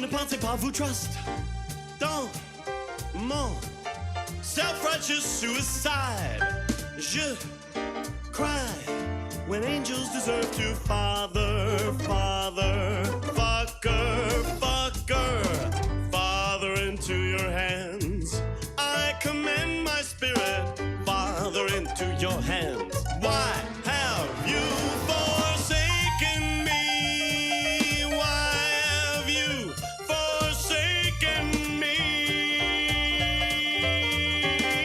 Ne pensez pas, vous trust dans mon self-righteous suicide. Je cry when angels deserve to father, father, fucker, fucker, father into your hands. I commend my spirit, father into your hands. Why have you forsaken me? Why have you forsaken me?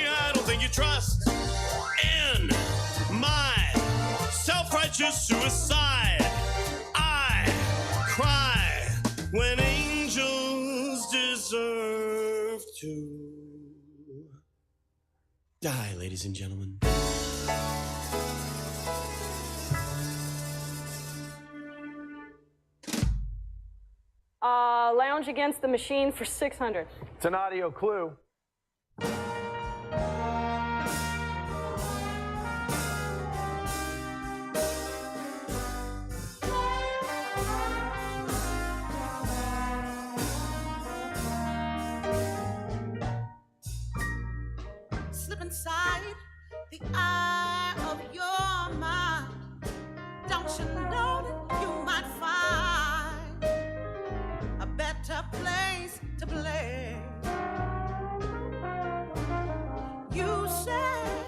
I don't think you trust in my self-righteous suicide. I cry when angels deserve to die, ladies and gentlemen. Lounge Against the Machine for 600. It's an audio clue. Slip inside the eye of your mind. Don't you know that you might find a better place to play? You said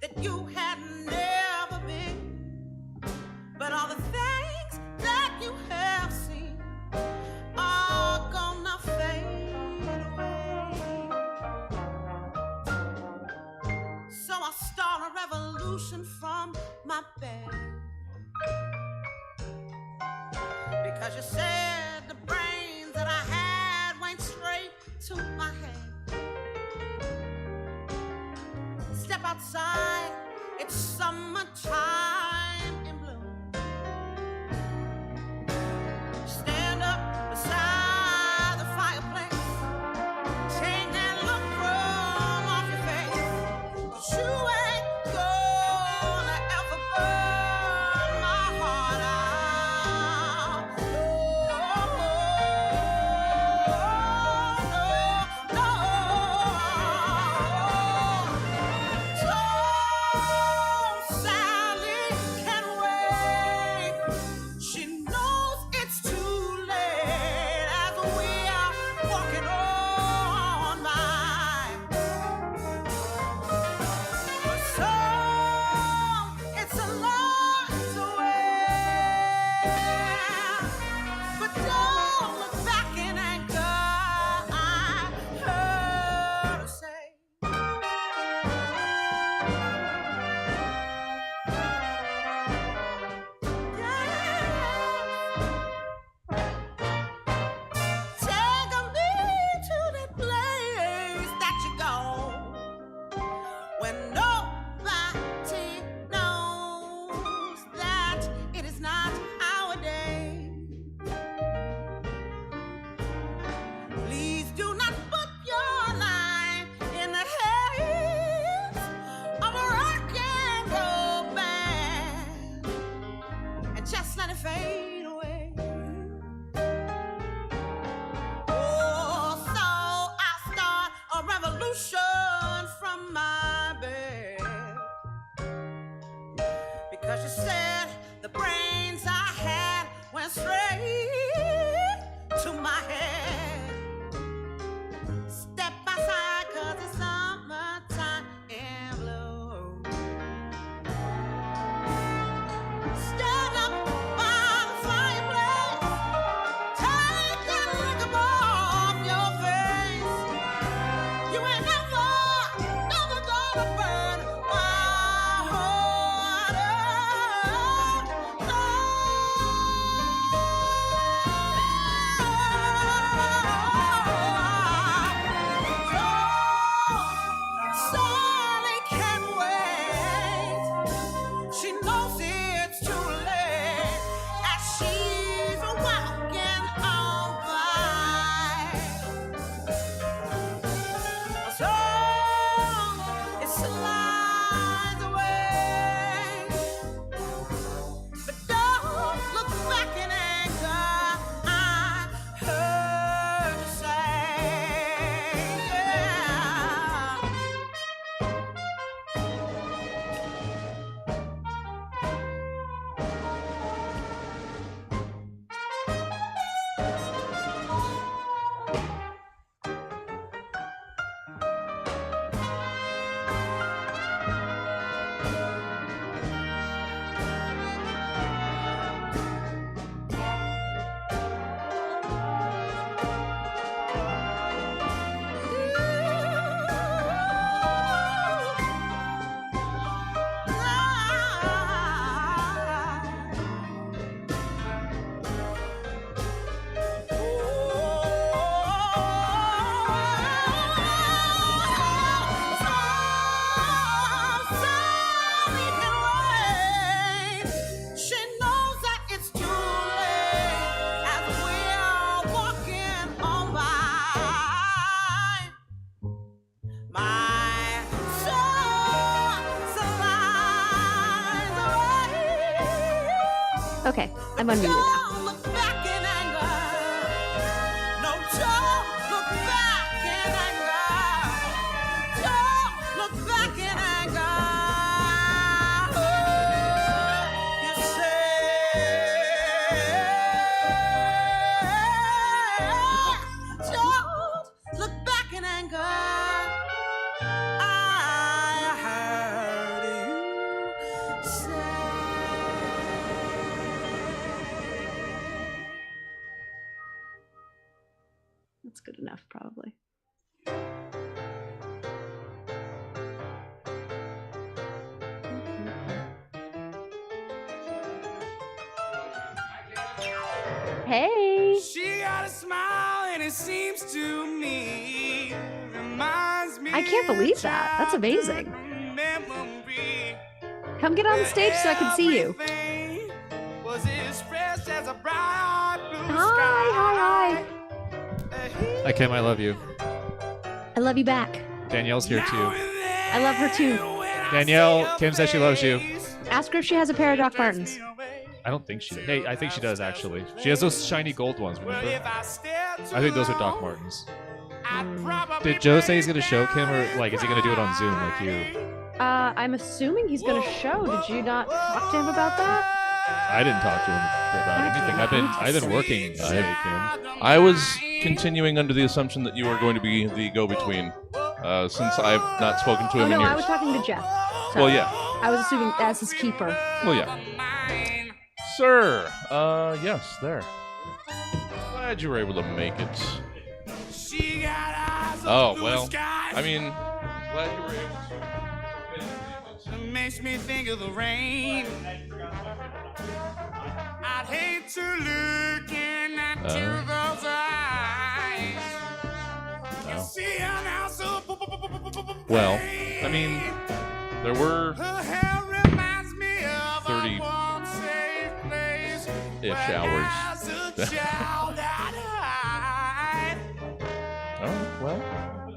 that you had never been, but all the things that you have seen are gonna fade away. So I'll start a revolution from my bed, because you said the brains that I had went straight to my head. Step outside, it's summertime in bloom. Stand up beside the fireplace, take that look from off your face. 'Cause you ain't gonna ever burn my heart out. No, no, no. So, Sally, I'm unmuted now. Don't look back in anger. No, don't look back in anger. Don't look back in anger. Oh, you say, don't look back in anger. I heard you say. That's good enough, probably. Hey! She got a smile and it seems to me reminds me. I can't believe that. That's amazing. Come get on the stage so I can see you. Was expressed as a bright blue Hi. Hi, Kim. I love you. I love you back. Danielle's here too. I love her too. Danielle, Kim says she loves you. Ask her if she has a pair of Doc Martens. I don't think she. Hey, I think she does actually. She has those shiny gold ones. Remember? I think those are Doc Martens. Did Joe say he's gonna show Kim, or like is he gonna do it on Zoom like you? I'm assuming he's gonna show. Did you not talk to him about that? I didn't talk to him about anything. I've been working today, Kim. I was continuing under the assumption that you were going to be the go-between, since I've not spoken to him Oh in no, years. I was talking to Jeff. So Well, yeah. I was assuming as his keeper. Well, yeah. Sir, yes, there. Glad you were able to make it. Oh, well, I mean, glad you were able to. Makes me think of the rain. I'd hate to look into those eyes. You see her now so Well, I mean, there were her hair reminds me of 30 a warm, safe place ish hours. where there's a child I'd hide. Oh, well,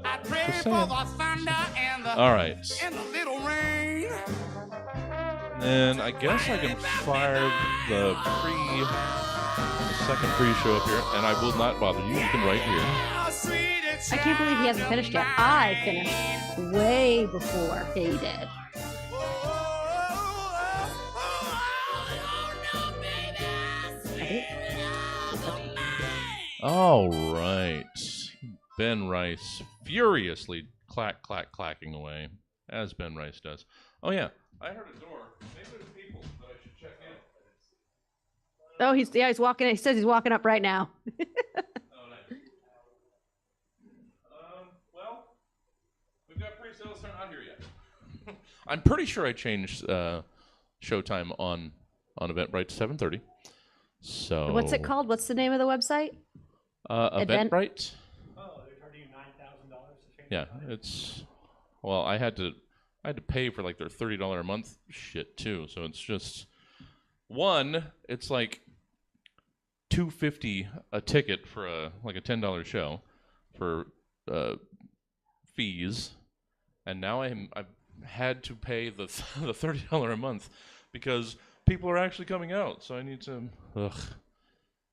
I'd pray Just for saying. the thunder and the all right. little rain. And I guess I can fire the second pre-show up here, and I will not bother you. You can right here. I can't believe he hasn't finished yet. I finished way before he did. All right. Ben Rice furiously clacking away, as Ben Rice does. Oh, yeah. I heard a door. Maybe there's people that I should check in. Oh, he's walking. He says he's walking up right now. Oh, nice. Well, we've got pre-sales not here yet. I'm pretty sure I changed showtime on Eventbrite to 7:30. So What's it called? What's the name of the website? Eventbrite. Oh, they're charging you $9,000 to change. Yeah, it's well, I had to pay for like their $30 a month shit too. So it's just it's like $250 a ticket for a $10 show for fees, and now I've had to pay the $30 a month because people are actually coming out. So I need to. Ugh.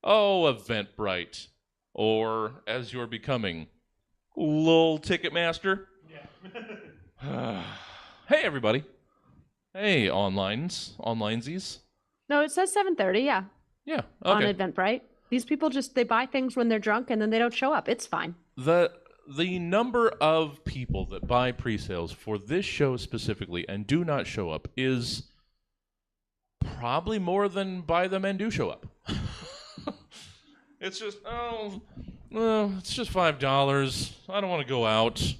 Oh, Eventbrite, or as you're becoming, Lol Ticketmaster. Yeah. Hey, everybody. Hey, onlinesies. No, it says 7:30. Yeah, Yeah, on okay. Eventbrite. These people they buy things when they're drunk and then they don't show up. It's fine. The number of people that buy pre-sales for this show specifically and do not show up is probably more than buy them and do show up. It's just, it's just $5. I don't want to go out.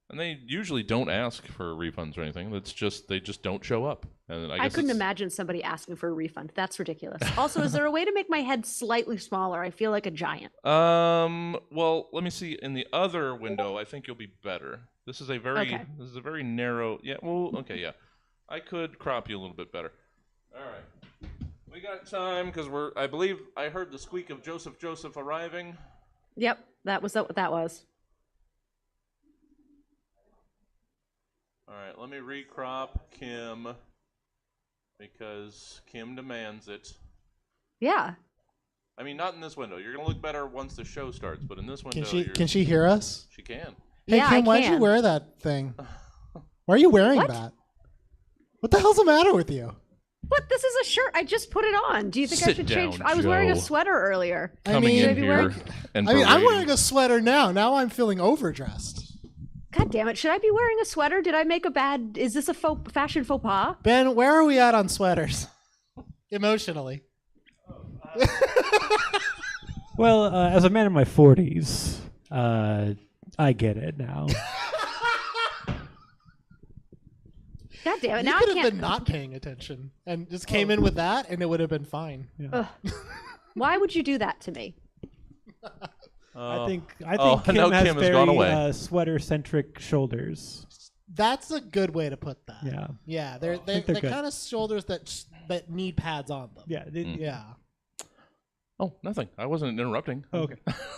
And they usually don't ask for refunds or anything. It's just they just don't show up. And I guess couldn't imagine somebody asking for a refund. That's ridiculous. Also, is there a way to make my head slightly smaller? I feel like a giant. Well, let me see. In the other window, I think you'll be better. This is a very narrow. Yeah. Well, okay. Yeah, I could crop you a little bit better. All right. We got time because I believe I heard the squeak of Joseph arriving. Yep, that was what that was. All right, let me recrop Kim because Kim demands it. Yeah. I mean, not in this window. You're gonna look better once the show starts, but in this window, Can she hear us? She can. Hey Yeah, Kim, I why'd you can. wear that thing? Why are you wearing What? that? What the hell's the matter with you? What? This is a shirt. I just put it on. Do you think I Sit should change? down, I was wearing a Joe. sweater earlier. Coming mean, in Should I be here wearing- and I'm parading. wearing a sweater now. Now I'm feeling overdressed. God damn it! Should I be wearing a sweater? Did I make a bad? Is this a fashion faux pas? Ben, where are we at on sweaters? Emotionally. Well, as a man in my 40s, I get it now. God damn it! You Now I could have can't. been not paying attention and just came in with that, and it would have been fine. Yeah. Why would you do that to me? I think Oh, Kim now has Kim has very gone away. sweater-centric shoulders. That's a good way to put that. Yeah. Yeah, they're think they're good. kind of shoulders that need pads on them. Yeah. Yeah. Oh, nothing. I wasn't interrupting. Oh,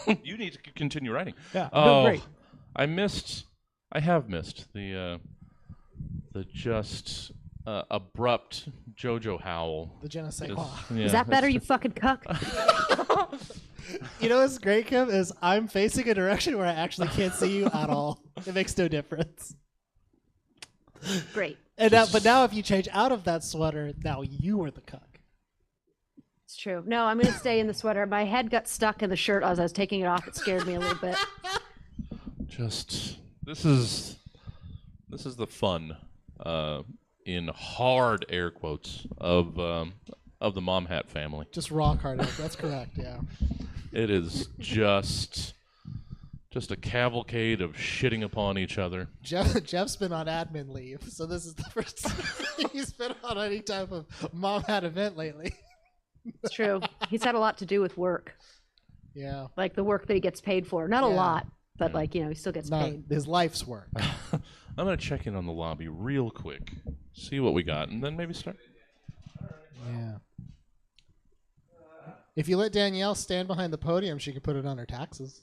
okay. You need to continue writing. Yeah. Oh, Great. I have missed the just abrupt JoJo howl. The je ne sais Is- quoi. yeah, Is that better, it's- you fucking cuck? You know what's great, Kim, is I'm facing a direction where I actually can't see you at all. It makes no difference. Great. And but now if you change out of that sweater, now you are the cuck. It's true. No, I'm gonna stay in the sweater. My head got stuck in the shirt as I was taking it off. It scared me a little bit. Just this is the fun in hard air quotes of the Mom Hat family. Just rock hard. That's correct. Yeah. It is just a cavalcade of shitting upon each other. Jeff's been on admin leave, so this is the first time he's been on any type of mom hat event lately. It's true. He's had a lot to do with work, Yeah. like the work that he gets paid for. Not a Yeah. lot, but like he still gets Not paid. his life's work. I'm gonna check in on the lobby real quick, see what we got, and then maybe start. Yeah. If you let Danielle stand behind the podium, she can put it on her taxes.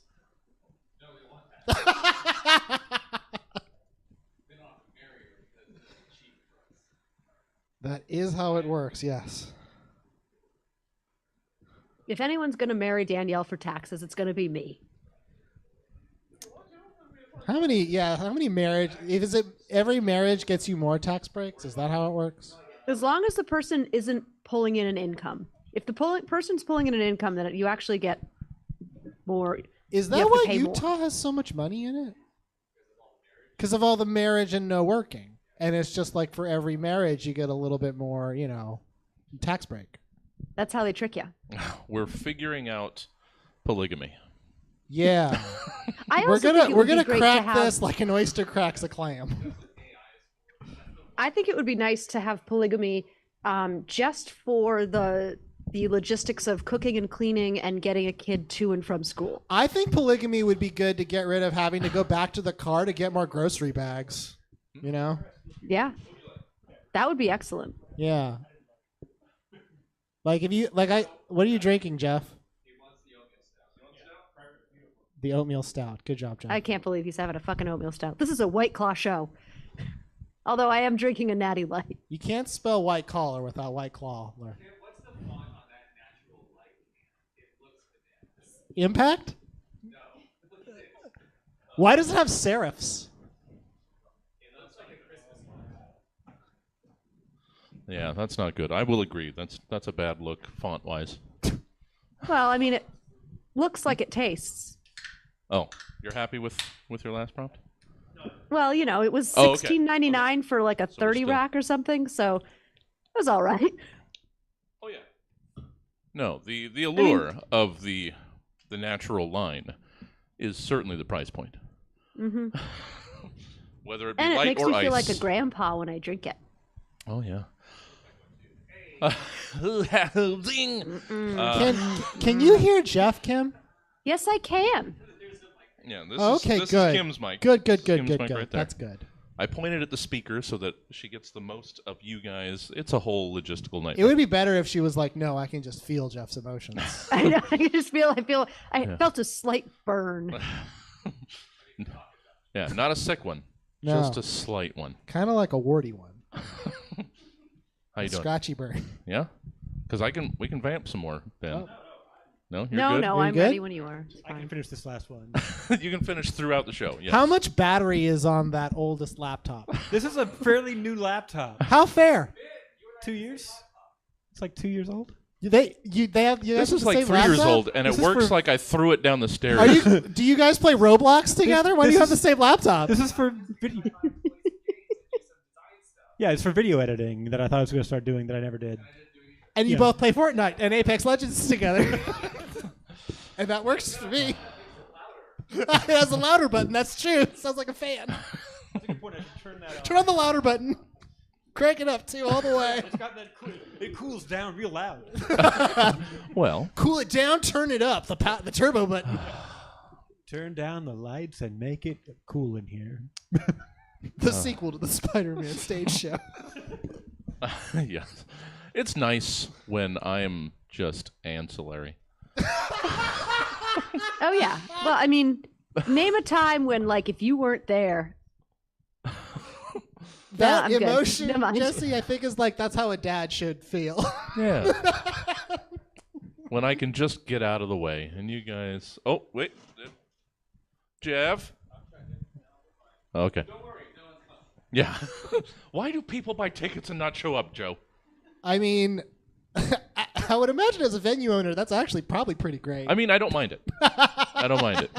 That is how it works, yes. If anyone's gonna marry Danielle for taxes, it's gonna be me. How many marriage, is it every marriage gets you more tax breaks? Is that how it works? As long as the person isn't pulling in an income. If the person's pulling in an income, then you actually get more. Is You that have to why pay more. Utah has so much money in it? Because of all the marriage and no working. And it's just like for every marriage, you get a little bit more, tax break. That's how they trick you. We're figuring out polygamy. Yeah. I we're also gonna think it we're would be gonna great crack to have, this like an oyster cracks a clam. I think it would be nice to have polygamy, just for the logistics of cooking and cleaning and getting a kid to and from school. I think polygamy would be good to get rid of having to go back to the car to get more grocery bags. You know? Yeah, that would be excellent. Yeah. Like what are you drinking, Jeff? The oatmeal stout. Good job, Jeff. I can't believe he's having a fucking oatmeal stout. This is a White Claw show. Although I am drinking a Natty Light. You can't spell white collar without white claw. Impact? No. Why does it have serifs? Yeah, that's not good. I will agree. That's a bad look font wise. Well, I mean, it looks like it tastes. Oh, you're happy with your last prompt? Well, it was Oh, okay. $16.99 for like a So we're 30 still- rack or something, so it was all right. Oh yeah. No, the allure of the natural line is certainly the price point. Mm-hmm. Whether it be And it light makes or me ice. feel like a grandpa when I drink it. Oh yeah. Zing. Can you hear Jeff, Kim? Yes, I can. Yeah, this Okay, is good. Kim's mic. Good. This is Kim's mic Good. right there. That's good. I pointed at the speaker so that she gets the most of you guys. It's a whole logistical It nightmare. would be better if she was like, "No, I can just feel Jeff's emotions." I know. I felt a slight burn. Yeah, not a sick one, No. just a slight one. Kind of like a warty one. How you doing? Scratchy burn. Yeah. Because we can vamp some more, Ben. Oh. No, you're No, good? no, You're I'm good? ready when you are. It's I can fine. finish this last one. You can finish throughout the show. Yes. How much battery is on that oldest laptop? This is a fairly new laptop. How fair? 2 years? It's like 2 years old. They have This is the like same 3 years laptop? old, and it This is works for- like I threw it down the stairs. Are you? Do you guys play Roblox together? Why do this you have the is- same laptop? This is for video. Yeah, it's for video editing that I thought I was going to start doing that I never did. And you yeah. both play Fortnite and Apex Legends together. And that works for me. It has a louder button. That's true. Sounds like a fan. That's a good point. I should turn that Turn on the louder button. Crank it up too, all the way. It's got that it cools down real loud. Well, Cool it down. Turn it up. The turbo button. Turn down the lights and make it cool in here. The sequel to the Spider-Man stage show. yes. It's nice when I'm just ancillary. Oh yeah. Well, I mean, name a time when, like, if you weren't there. That I'm good. emotion, Never mind. Jesse, I think is like that's how a dad should feel. Yeah. When I can just get out of the way, and you guys. Oh wait, Jeff. Okay. Yeah. Why do people buy tickets and not show up, Joe? I mean, I would imagine as a venue owner, that's actually probably pretty great. I mean, I don't mind it. I don't mind it.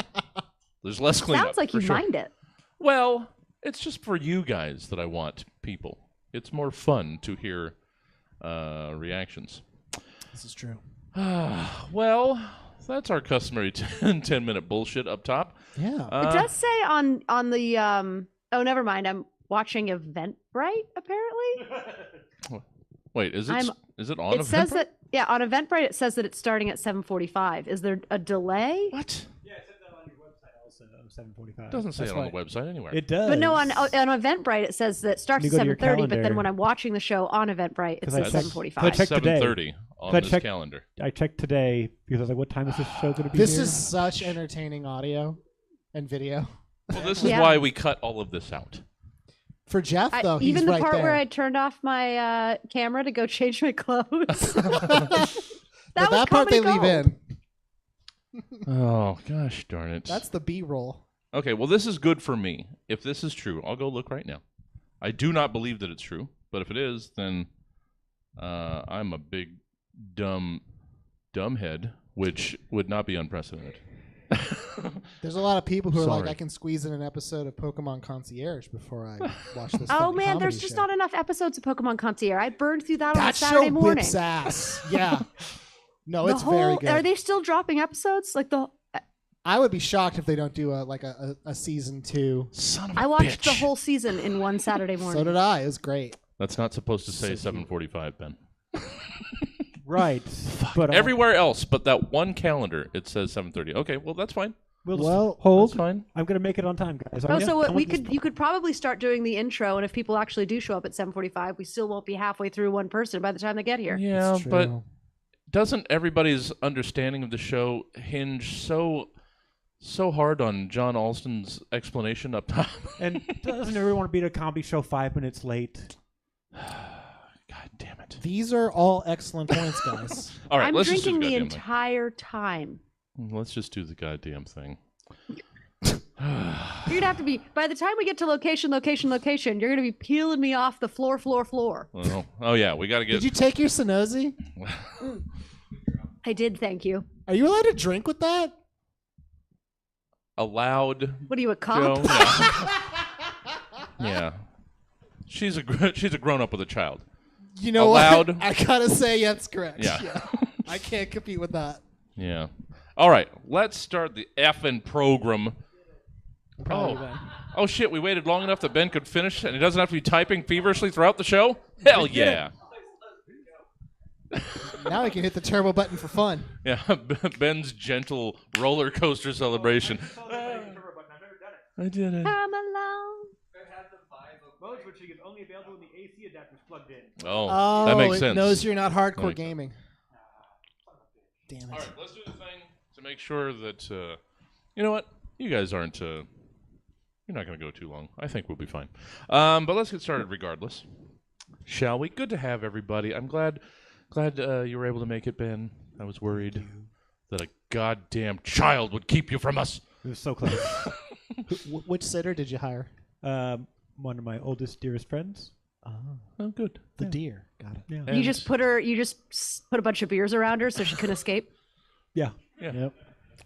There's less cleanup. Sounds like for you sure. mind it. Well, it's just for you guys that I want people. It's more fun to hear reactions. This is true. Well, that's our customary 10-minute bullshit up top. Yeah. It does say on the oh, never mind. I'm watching Eventbrite apparently. Wait, is it I'm- is it on? It says Eventbrite? that on Eventbrite it says that it's starting at 7:45. Is there a delay? What? Yeah, it said that on your website also, 7:45. It doesn't say That's it on the right. website anywhere. It does. But no, on Eventbrite it says that it starts You at go to your 7:30. But then calendar. when I'm watching the show on Eventbrite, it 'Cause I says checked- 7:45. I checked today. 7:30 on I this checked- calendar. I checked today because I was like, what time is this show going to be This here? is such entertaining audio and video. Well, this is Yeah. why we cut all of this out. For Jeff, though, he's even the right part there. where I turned off my camera to go change my clothes. But was that part they comedy leave gold. in. Oh gosh darn it. That's the B-roll. Okay, well this is good for me. If this is true, I'll go look right now. I do not believe that it's true, but if it is, then I'm a big dumbhead, which would not be unprecedented. There's a lot of people who are like, Sorry. I can squeeze in an episode of Pokemon Concierge before I watch this. Oh fucking man, comedy there's just show. not enough episodes of Pokemon Concierge. I burned through that on a That Saturday show morning. whips ass. Yeah. No, The it's very good. Are they still dropping episodes? Like I would be shocked if they don't do a season 2. Son of a I watched the bitch. whole season in one Saturday morning. So did I. It was great. That's not supposed to say 7:45, Ben. Right. But Everywhere else but that one calendar, it says 7:30. Okay, well that's fine. we'll Well, hold. That's fine. I'm going to make it on time, guys. Oh, Yeah, so come we with me. could you could probably start doing the intro, and if people actually do show up at 7:45, we still won't be halfway through one person by the time they get here. Yeah, It's but true. doesn't everybody's understanding of the show hinge so hard on John Alston's explanation up top? And doesn't everyone want to be at a comedy show 5 minutes late? God damn it. These are all excellent points, guys. All right, I'm let's just do drinking the goddamn thing. entire time. Let's just do the goddamn thing. You're gonna have to be by the time we get to location. You're gonna be peeling me off the floor. Oh yeah, we got to Did get. you take your Sunosi? I did, thank you. Are you allowed to drink with that? Allowed. What are you, a Joe? cop? No. Yeah. She's a grown up with a child. You know Allowed. what? I gotta say, that's correct. Yeah. I can't compete with that. Yeah. All right, let's start the effing program. I'm proud of you, Ben. Oh shit, we waited long enough that Ben could finish and he doesn't have to be typing feverishly throughout the show? Hell yeah. Now I can hit the turbo button for fun. Yeah, Ben's gentle roller coaster celebration. I did it. Come along. Modes which is only available when the AC adapter's plugged in. Oh, that makes it sense. knows you're not hardcore Like- gaming. Damn it. All right, let's do the thing to make sure that, you know what? You guys aren't, you're not going to go too long. I think we'll be fine. But let's get started regardless. Shall we? Good to have everybody. I'm glad Glad you were able to make it, Ben. I was worried that a goddamn child would keep you from us. It was so close. Which sitter did you hire? One of my oldest, dearest friends. Oh, good. The deer. Got it. Yeah. You just put a bunch of beers around her so she couldn't escape. Yeah. Yeah. Yep.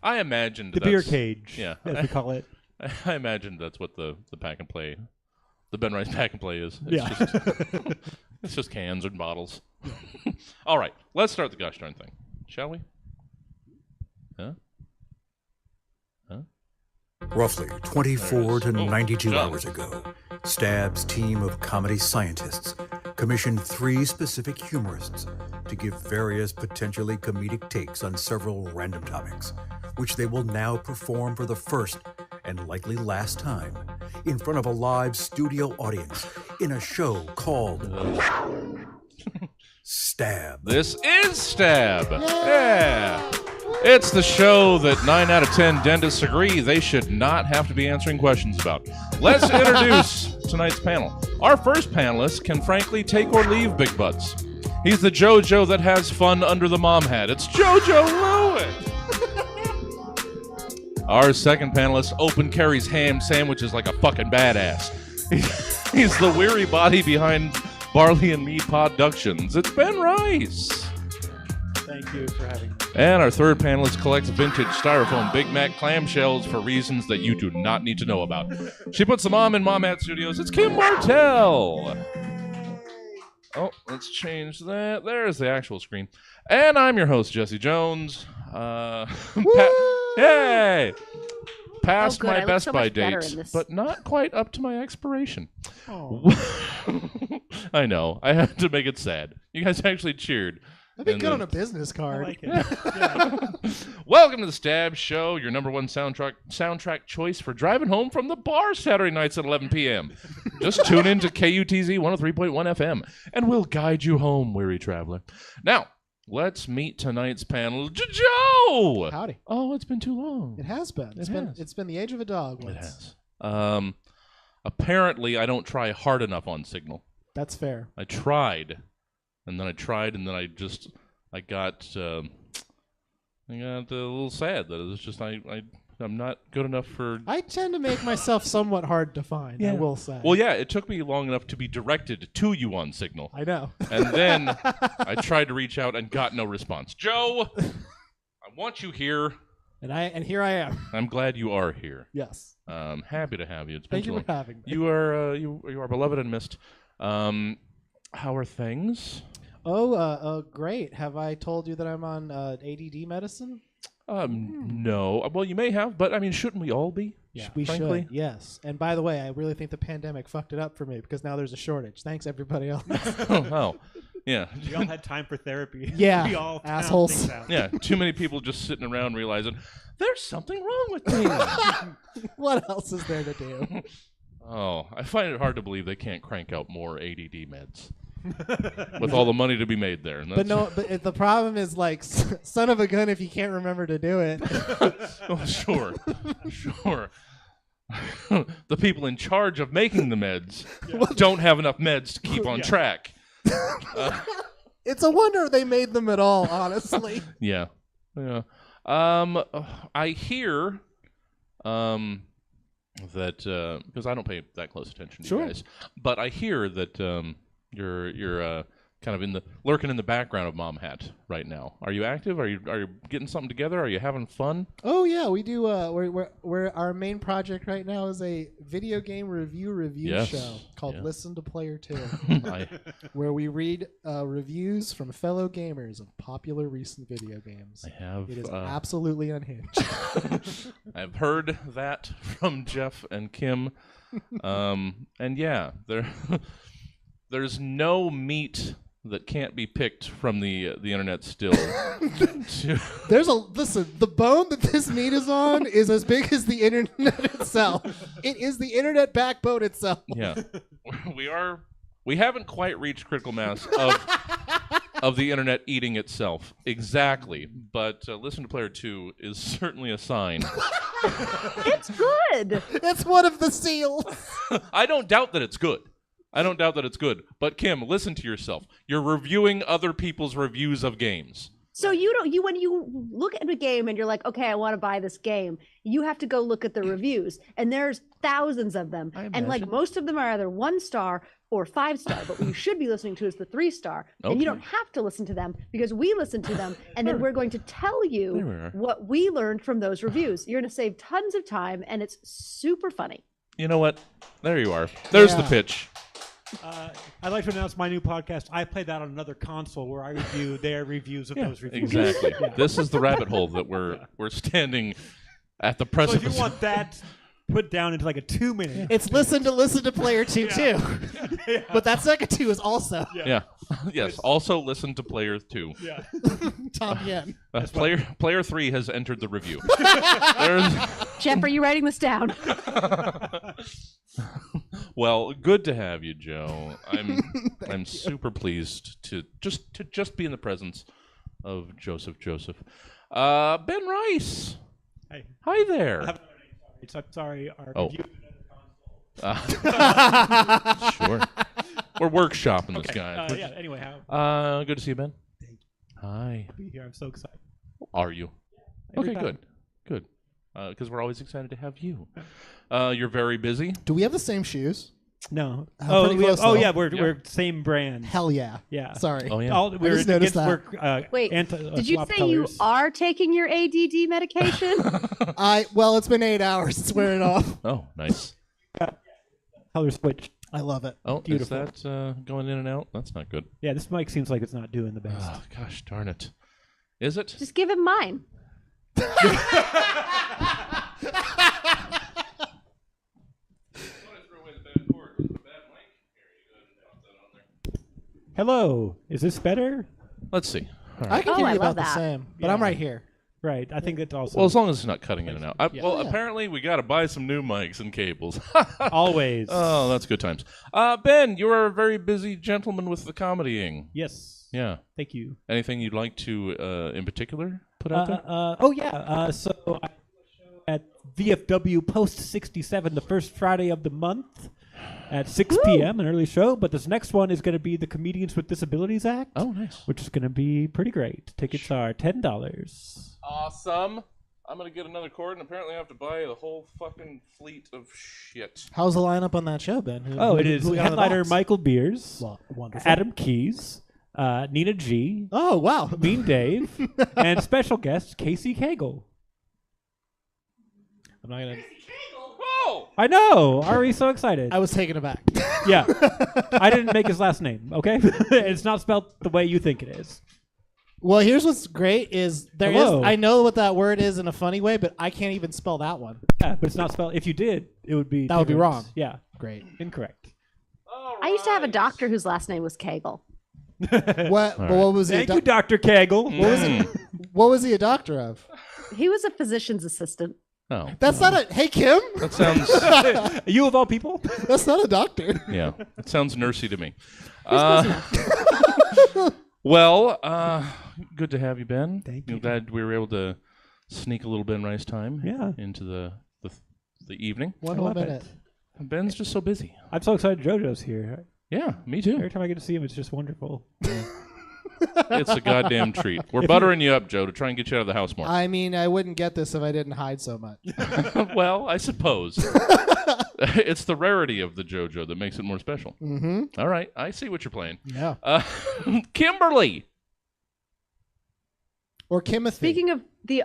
I imagined The beer cage. Yeah. As we call it. I imagined that's what the pack and play, the Ben Rice pack and play is. It's just cans and bottles. All right, let's start the gosh darn thing, shall we? Huh? Roughly 24 to 92 hours ago, Stab's team of comedy scientists commissioned 3 specific humorists to give various potentially comedic takes on several random topics, which they will now perform for the first and likely last time in front of a live studio audience in a show called Stab. This is Stab. Yeah. It's the show that 9 out of 10 dentists agree they should not have to be answering questions about. Let's introduce tonight's panel. Our first panelist can frankly take or leave big butts. He's the JoJo that has fun under the mom hat. It's JoJo Lewis. Our second panelist carries ham sandwiches like a fucking badass. He's the weary body behind Barley and Me Productions. It's Ben Rice. Thank you for having me. And our third panelist collects vintage styrofoam Big Mac clamshells for reasons that you do not need to know about. She puts them on in Mom Hat Studios. It's Kim Martel. Oh, let's change that. There's the actual screen. And I'm your host, Jesse Jones. Yay! Past my Best Buy date, but not quite up to my expiration. Oh. I know. I had to make it sad. You guys actually cheered. That'd be good on a business card. I like it. Welcome to the Stab Show, your number one soundtrack choice for driving home from the bar Saturday nights at 11 p.m. Just tune in to KUTZ 103.1 FM, and we'll guide you home, weary traveler. Now, let's meet tonight's panel. Joe! Howdy. Oh, it's been too long. It has been. It's been the age of a dog. It has. Apparently, I don't try hard enough on Signal. That's fair. I tried. And then I tried, and then I got a little sad that it was just I'm not good enough for. I tend to make myself somewhat hard to find. I will say. Well, yeah, it took me long enough to be directed to you on Signal. I know. And then I tried to reach out and got no response. Joe, I want you here. And here I am. I'm glad you are here. Yes. Happy to have you. It's Thank you for having me. You are beloved and missed. How are things? Great. Have I told you that I'm on ADD medicine? No. Well, you may have, but I mean, shouldn't we all be? Yeah, we frankly? should. Yes. And by the way, I really think the pandemic fucked it up for me because now there's a shortage. Thanks, everybody else. Oh, yeah. We all had time for therapy. Yeah, we all assholes. things out. Yeah, too many people just sitting around realizing there's something wrong with me. What else is there to do? Oh, I find it hard to believe they can't crank out more ADD meds. With all the money to be made there. And But the problem is like, son of a gun if you can't remember to do it. Oh, sure. The people in charge of making the meds don't have enough meds to keep on track. It's a wonder they made them at all, honestly. Yeah. I hear that because I don't pay that close attention to you guys, but I hear that you're kind of lurking in the background of Mom Hat right now. Are you active? Are you getting something together? Are you having fun? Oh yeah, we do. We're our main project right now is a video game review show called Listen to Player 2, where we read reviews from fellow gamers of popular recent video games. It is absolutely unhinged. I've heard that from Jeff and Kim, and yeah, there's no meat that can't be picked from the internet still. Listen, the bone that this meat is on is as big as the internet itself. It is the internet backbone itself. Yeah. We haven't quite reached critical mass of the internet eating itself. Exactly. But Listen to Player 2 is certainly a sign. It's good. It's one of the seals. I don't doubt that it's good. I don't doubt that it's good. But Kim, listen to yourself. You're reviewing other people's reviews of games. So when you look at a game and you're like, okay, I want to buy this game, you have to go look at the reviews, and there's thousands of them, and like most of them are either 1-star or 5-star. But what you should be listening to is the 3-star, and you don't have to listen to them because we listen to them, and then we're going to tell you what we learned from those reviews. You're going to save tons of time, and it's super funny. You know what? There you are. There's the pitch. I'd like to announce my new podcast. I play that on another console where I review their reviews of those reviews. Exactly. This is the rabbit hole that we're standing at the precipice. So if you want that put down into like a 2-minute. It's listen to player 2 too. But that second 2 is also. Yes. Also listen to player 2. Yeah. Tom Yen. Player 3 has entered the review. Jeff, are you writing this down? Well, good to have you, Joe. I'm super pleased to just be in the presence of Joseph. Ben Rice. Hey. Hi there. I'm sorry. Our review Sure. We're workshopping this guy. Anyway, good to see you, Ben. Thank you. Hi. To be here. I'm so excited. Are you? Every Okay, time. good. Because we're always excited to have you. You're very busy. Do we have the same shoes? No. Pretty close, though. We're same brand. Hell yeah. Yeah. Sorry. Oh yeah. I just noticed that. Wait, did you say you are taking your ADD medication? Well, it's been 8 hours. It's wearing off. Oh, nice. Color switch. I love it. Oh, Beautiful. is that going in and out? That's not good. Yeah, this mic seems like it's not doing the best. Oh, gosh darn it. Is it? Just give him mine. Hello. Is this better? Let's see. All I right. can hear I you love about the that. same, but I'm right here. Right. I think it's also Well, as long as it's not cutting in and out. Well, Yeah. apparently we got to buy some new mics and cables. always. Oh, that's good times. Ben, you are a very busy gentleman with the comedying. Yes. Yeah. Thank you. Anything you'd like to, in particular, put out there? So I do a show at VFW Post 67 the first Friday of the month at 6 p.m. an early show. But this next one is going to be the Comedians with Disabilities Act. Oh, nice. Which is going to be pretty great. Tickets are $10. Awesome. I'm going to get another cord, and apparently I have to buy the whole fucking fleet of shit. How's the lineup on that show, Ben? It is who got on the headliner box? Michael Beers, Wonderful. Adam Keys, Nina G, Oh, wow. Mean Dave, and special guest Casey Cagle. I'm not gonna. Oh! I know. Are we so excited? I was taken aback. Yeah. I didn't make his last name, okay? It's not spelled the way you think it is. Well, here's what's great is Hello. I know what that word is in a funny way, but I can't even spell that one. Yeah, but it's not spelled. If you did, it would be. That would be different. wrong. Yeah. Great. Incorrect. I used to have a doctor whose last name was Kegel. What? But what was he? Thank you, Dr. Cagle. What was he a doctor of? He was a physician's assistant. Oh. That's not a. Hey, Kim. That sounds... You of all people? That's not a doctor. Yeah. It sounds nursey to me. Well, good to have you, Ben. Thank you. I'm glad we were able to sneak a little Ben Rice time into the evening. One I more love minute. Ben's just so busy. I'm so excited JoJo's here. Yeah, me too. Every time I get to see him, it's just wonderful. It's a goddamn treat. We're buttering you up, Joe, to try and get you out of the house more. I mean, I wouldn't get this if I didn't hide so much. Well, I suppose. It's the rarity of the JoJo that makes it more special. Mm-hmm. All right, I see what you're playing. Yeah. Kimberly. Or Kimothy. Speaking of the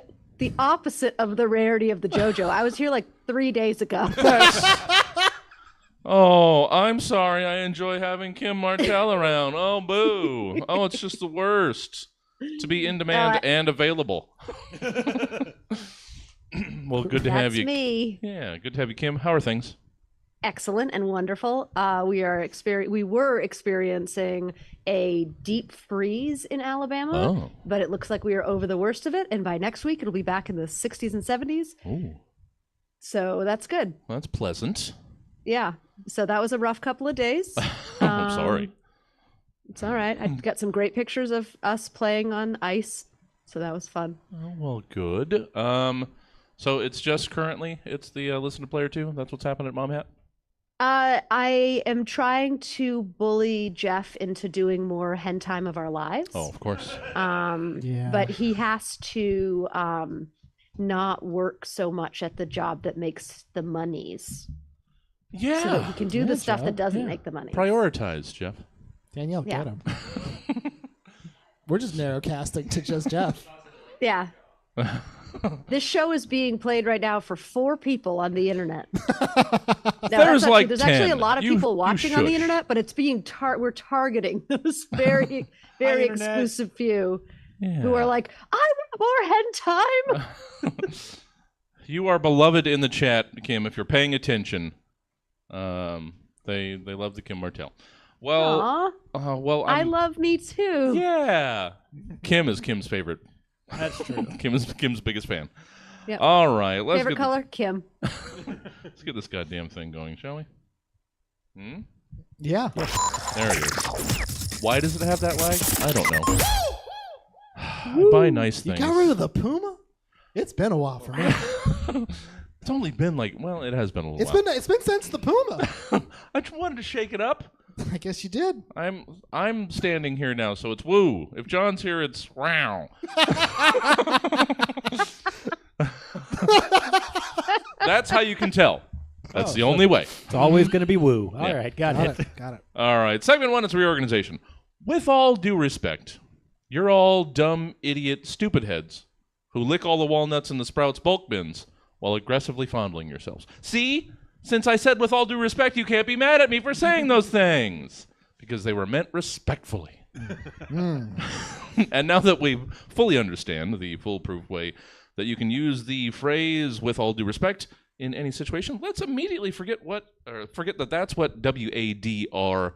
opposite of the rarity of the JoJo, I was here like 3 days ago. Oh, I'm sorry. I enjoy having Kim Martel around. Oh, boo. Oh, it's just the worst to be in demand and available. Well, good to have you. That's me. Yeah, good to have you, Kim. How are things? Excellent and wonderful. We were experiencing a deep freeze in Alabama, but it looks like we are over the worst of it. And by next week, it'll be back in the 60s and 70s. Oh, So that's good. well, that's pleasant. Yeah. So that was a rough couple of days. I'm sorry. It's all right. I got some great pictures of us playing on ice. So that was fun. Oh, well, good. So it's just currently, it's the Listen to Player 2? That's what's happening at Mom Hat? I am trying to bully Jeff into doing more hen time of our lives. Oh, of course. But he has to not work so much at the job that makes the monies. Yeah. So that he can do the stuff that doesn't make the money. Prioritize, Jeff. Danielle, get him. We're just narrow casting to just Jeff. Yeah. This show is being played right now for 4 people on the internet. There's actually a lot of people watching on the internet, but it's being we're targeting those very exclusive few who are like, I want more hen time. You are beloved in the chat, Kim, if you're paying attention. They love the Kim Martel. Well, I love me too. Yeah. Kim is Kim's favorite. That's true. Kim's biggest fan. Yep. All right. Favorite color? Kim. Let's get this goddamn thing going, shall we? Yeah. There it is. Why does it have that lag? I don't know. I buy nice things. You got rid of the Puma? It's been a while for me. It's only been it has been a little while. It's been since the Puma. I just wanted to shake it up. I guess you did. I'm standing here now, so it's woo. If John's here, it's wow. That's how you can tell. That's the only way. It's always going to be woo. All right, got it. Got it. All right, segment 1 is reorganization. With all due respect, you're all dumb, idiot, stupid heads who lick all the walnuts in the Sprouts bulk bins while aggressively fondling yourselves. See? Since I said with all due respect, you can't be mad at me for saying those things. Because they were meant respectfully. And now that we fully understand the foolproof way that you can use the phrase with all due respect in any situation, let's immediately forget that that's what WADR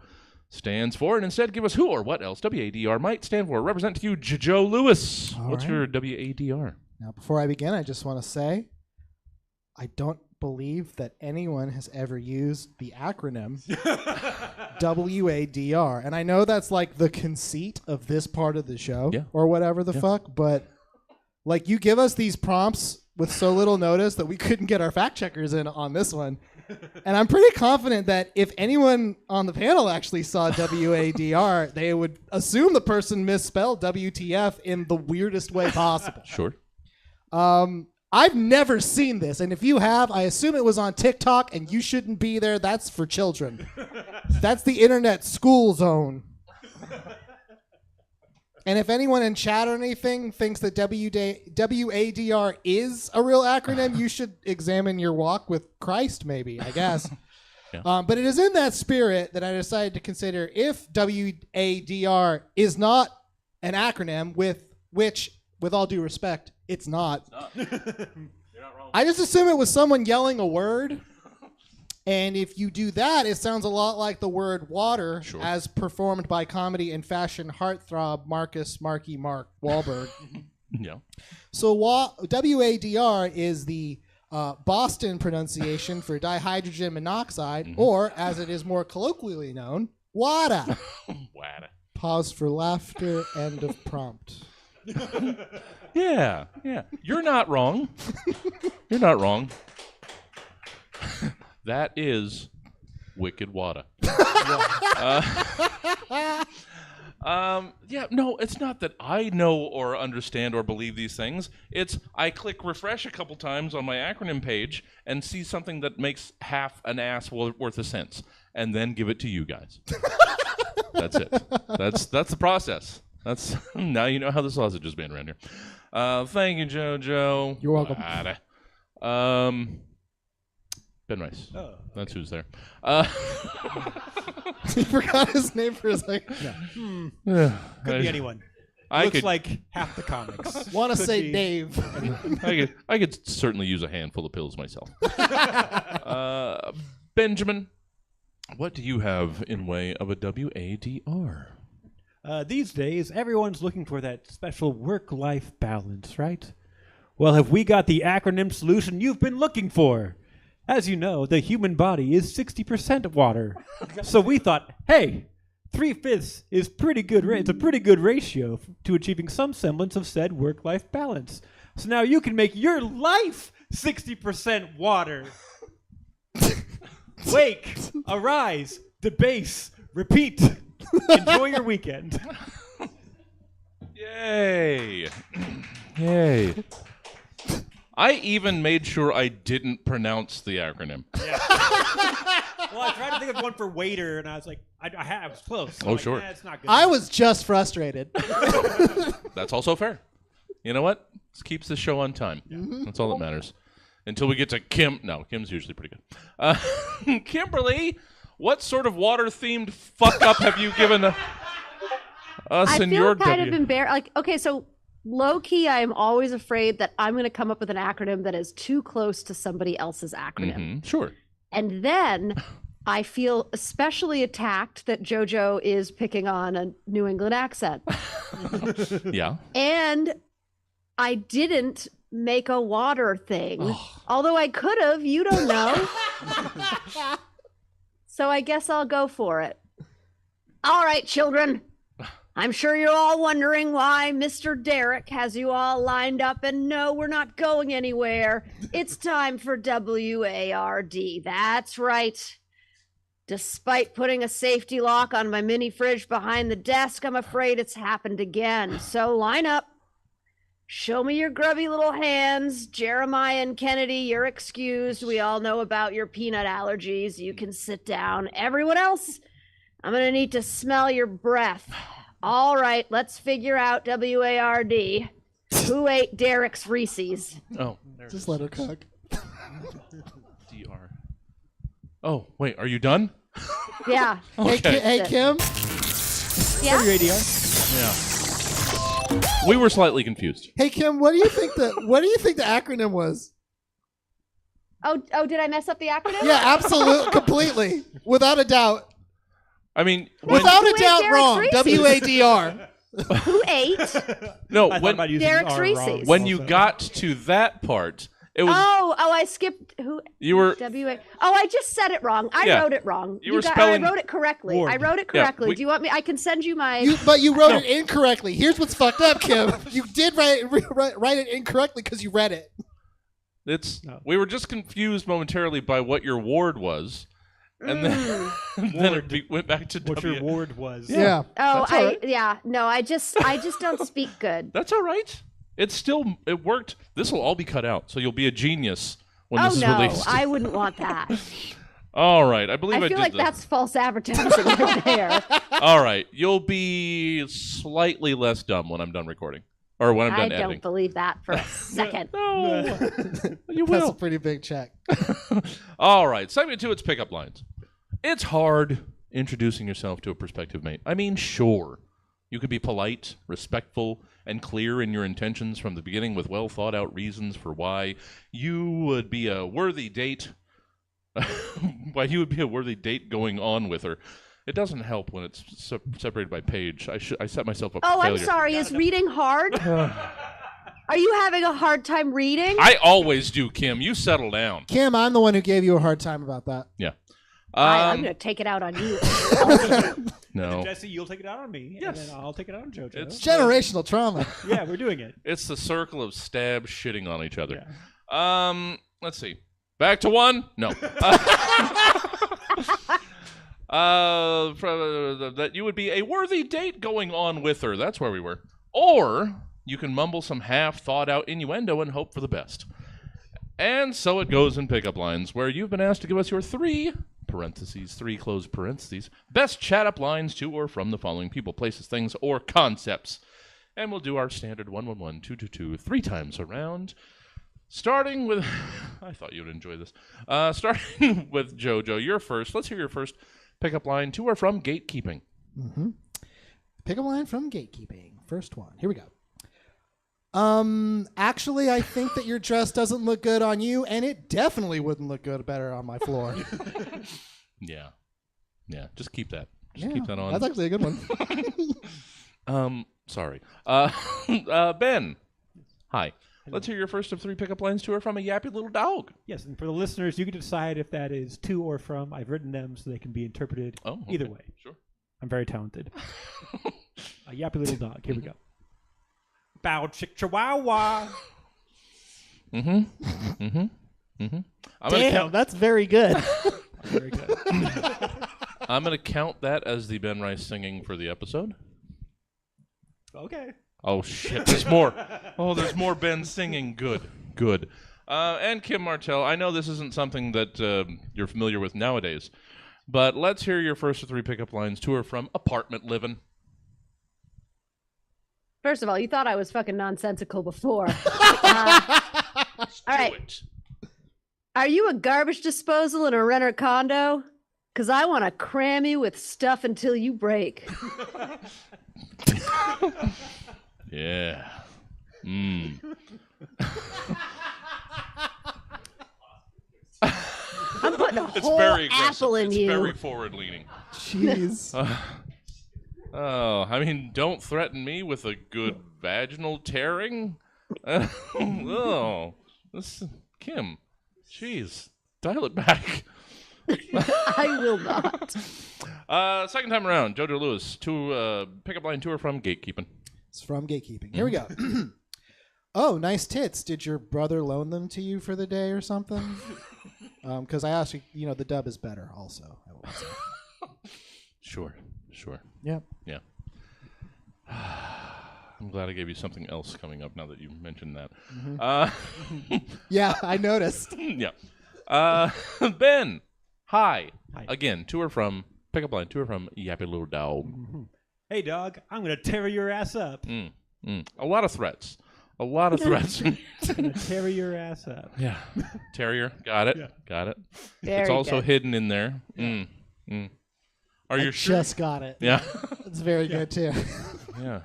stands for, and instead give us who or what else WADR might stand for. Represent to you, Joe Lewis. What's your WADR? Now, before I begin, I just want to say I don't believe that anyone has ever used the acronym WADR. And I know that's like the conceit of this part of the show or whatever the fuck, but like you give us these prompts with so little notice that we couldn't get our fact checkers in on this one. And I'm pretty confident that if anyone on the panel actually saw WADR, they would assume the person misspelled WTF in the weirdest way possible. Sure. I've never seen this, and if you have, I assume it was on TikTok, and you shouldn't be there. That's for children. That's the internet school zone. And if anyone in chat or anything thinks that WADR is a real acronym, you should examine your walk with Christ, maybe, I guess. But it is in that spirit that I decided to consider if WADR is not an acronym, with all due respect, it's not. You're not wrong. I just assume it was someone yelling a word. And if you do that, it sounds a lot like the word water as performed by comedy and fashion heartthrob Mark Wahlberg. Yeah. So WADR is the Boston pronunciation for dihydrogen monoxide, or as it is more colloquially known, WADA. WADA. Pause for laughter, end of prompt. Yeah. You're not wrong. You're not wrong. That is Wicked Wada. No, it's not that I know or understand or believe these things. It's I click refresh a couple times on my acronym page and see something that makes half an ass worth of sense, and then give it to you guys. That's it. That's the process. That's now you know how the sausage is being around here. Thank you, JoJo. You're welcome. Ben Rice. Oh, that's who's there. He forgot his name for a second. Yeah. Could be anyone. Looks like half the comics. Want to say Dave. I could certainly use a handful of pills myself. Benjamin, what do you have in way of a WADR? These days, everyone's looking for that special work-life balance, right? Well, have we got the acronym solution you've been looking for? As you know, the human body is 60% water. So we thought, hey, 3/5 is pretty good. It's a pretty good ratio to achieving some semblance of said work-life balance. So now you can make your life 60% water. Wake, arise, debase, repeat. Enjoy your weekend. Yay. Yay. I even made sure I didn't pronounce the acronym. Yeah. Well, I tried to think of one for waiter, and I was like, I was close. Oh, sure. It's not good. I was just frustrated. That's also fair. You know what? This keeps the show on time. That's all that matters. Until we get to Kim. No, Kim's usually pretty good. Kimberly, what sort of water-themed fuck-up have you given us in your I feel kind of embarrassed. Like, okay, so low-key, I'm always afraid that I'm going to come up with an acronym that is too close to somebody else's acronym. Sure. And then I feel especially attacked that JoJo is picking on a New England accent. Yeah. And I didn't make a water thing. Although I could have, you don't know. So I guess I'll go for it. All right, children. I'm sure you're all wondering why Mr. Derek has you all lined up, and no, we're not going anywhere. It's time for WARD. That's right. Despite putting a safety lock on my mini fridge behind the desk, I'm afraid it's happened again. So line up. Show me your grubby little hands. Jeremiah and Kennedy, you're excused. We all know about your peanut allergies. You can sit down. Everyone else, I'm going to need to smell your breath. All right, let's figure out WARD. Who ate Derek's Reese's? Oh, just let her cook. DR. Oh, wait, are you done? Yeah. Okay. Hey, Kim? Yeah? Yeah. We were slightly confused. Hey, Kim, what do you think the acronym was? Oh, did I mess up the acronym? Yeah, absolutely, completely, without a doubt. I mean, without a doubt, wrong. WADR. Who ate? No, Derek's Reese's. When you got to that part, it was. Oh, I skipped. Who? You were. WA. Oh, I just said it wrong. I wrote it wrong. You were spelling. I wrote it correctly. Ward. I wrote it correctly. Do you want me? I can send you my. But you wrote it incorrectly. Here's what's fucked up, Kim. You did write it incorrectly because you read it. We were just confused momentarily by what your ward was. And then, it went back to what your ward was. Yeah. Oh, No, I just don't speak good. That's all right. It worked. This will all be cut out, so you'll be a genius when this is released. I wouldn't want that. All right, I believe I feel did like this. that's false advertising right there. All right, you'll be slightly less dumb when I'm done recording, or when I'm done editing. I don't believe that for a second. No, you will. That's a pretty big check. All right, segment 2, it's pickup lines. It's hard introducing yourself to a prospective mate. I mean, sure, you could be polite, respectful, and clear in your intentions from the beginning with well-thought-out reasons for why you would be a worthy date. Why you would be a worthy date going on with her. It doesn't help when it's separated by page. I set myself up for failure. I'm sorry. Is reading hard? Are you having a hard time reading? I always do, Kim. You settle down. Kim, I'm the one who gave you a hard time about that. Yeah. I'm going to take it out on you. No. Jesse, you'll take it out on me. Yes. And then I'll take it out on JoJo. It's generational trauma. Yeah, we're doing it. It's the circle of stab shitting on each other. Yeah. Let's see. Back to 1? No. That you would be a worthy date going on with her. That's where we were. Or you can mumble some half-thought-out innuendo and hope for the best. And so it goes in pickup lines, where you've been asked to give us your 3 close parentheses, best chat-up lines to or from the following people, places, things, or concepts. And we'll do our standard 111, 222, 3 times around. Starting with, I thought you would enjoy this. Starting with JoJo, you're first. Let's hear your first pickup line to or from gatekeeping. Mm-hmm. Pickup line from gatekeeping. First one. Here we go. Actually, I think that your dress doesn't look good on you, and it definitely wouldn't look better on my floor. Yeah. Just keep that. Keep that on. That's actually a good one. Sorry. Ben. Hi. Let's hear your first of 3 pickup lines to or from a yappy little dog. Yes, and for the listeners, you can decide if that is to or from. I've written them so they can be interpreted either way. Sure. I'm very talented. A yappy little dog. Here we go. Bow chick chihuahua. Damn, that's very good. Very good. I'm going to count that as the Ben Rice singing for the episode. Okay. Oh, shit. There's more. Oh, there's more Ben singing. Good. And Kim Martel, I know this isn't something that you're familiar with nowadays, but let's hear your first of 3 pickup lines to or from Apartment Livin'. First of all, you thought I was fucking nonsensical before. All right. Are you a garbage disposal in a renter condo? Because I want to cram you with stuff until you break. Yeah. I'm putting a whole apple in you. It's very forward-leaning. Jeez. I mean, don't threaten me with a good vaginal tearing. Kim, jeez, dial it back. I will not. Second time around, Jojo Lewis, pickup line tour from Gatekeeping. It's from Gatekeeping. Here we go. Oh, nice tits. Did your brother loan them to you for the day or something? Because I asked you, the dub is better also, I will say. Sure. Yep. Yeah. I'm glad I gave you something else coming up now that you mentioned that. Mm-hmm. Yeah, I noticed. Yeah. Ben, hi. Again, pickup line tour from Yappy Little Dog. Mm-hmm. Hey, dog, I'm going to tear your ass up. A lot of threats. I'm going to tear your ass up. Yeah. Terrier. Got it. Yeah. Got it. Very it's also good. hidden in there. Are you sure? Just got it. Yeah. It's very good, too. Yeah.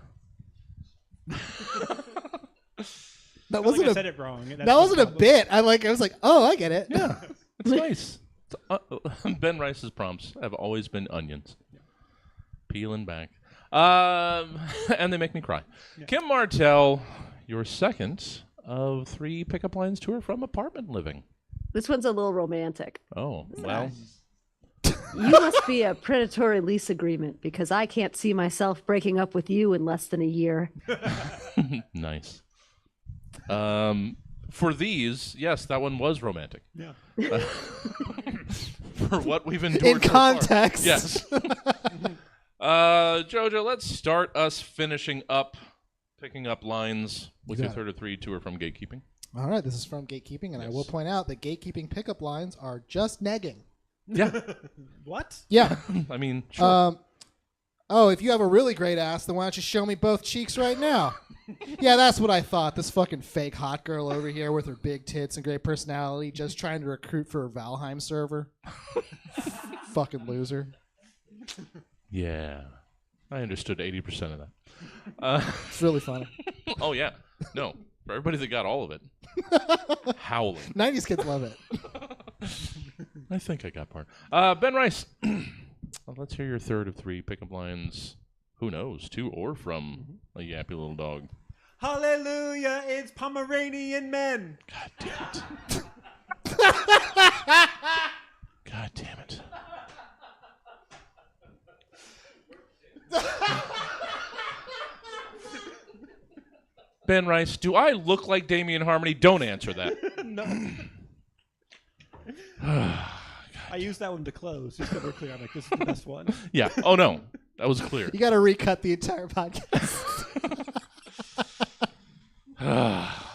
That wasn't I said it wrong. That wasn't a bit. I was like, oh, I get it. Yeah. It's nice. Ben Rice's prompts have always been onions. Yeah. Peeling back. And they make me cry. Yeah. Kim Martel, your second of 3 pickup lines to or from Apartment Living. This one's a little romantic. Oh, well. You must be a predatory lease agreement because I can't see myself breaking up with you in less than a year. Nice. For these, yes, that one was romantic. Yeah. For what we've endured in so context. Far. Yes. Jojo, let's start us finishing up, picking up lines with your third of 3 to or from Gatekeeping. All right, this is from Gatekeeping, and I will point out that Gatekeeping pickup lines are just negging. Yeah. What? Yeah. I mean, sure. If you have a really great ass, then why don't you show me both cheeks right now? Yeah, that's what I thought. This fucking fake hot girl over here with her big tits and great personality just trying to recruit for a Valheim server. Fucking loser. Yeah. I understood 80% of that. It's really funny. Oh, yeah. No. For everybody that got all of it. Howling. 90s kids love it. I think I got part. Ben Rice, let's hear your third of 3 pickup lines. Who knows, to or from a yappy little dog. Hallelujah, it's Pomeranian men. God damn it. God damn it. Ben Rice, do I look like Damien Harmony? Don't answer that. No. I used that one to close, just so we're clear. I'm like, this is the best one. Yeah. Oh, no. That was clear. You got to recut the entire podcast.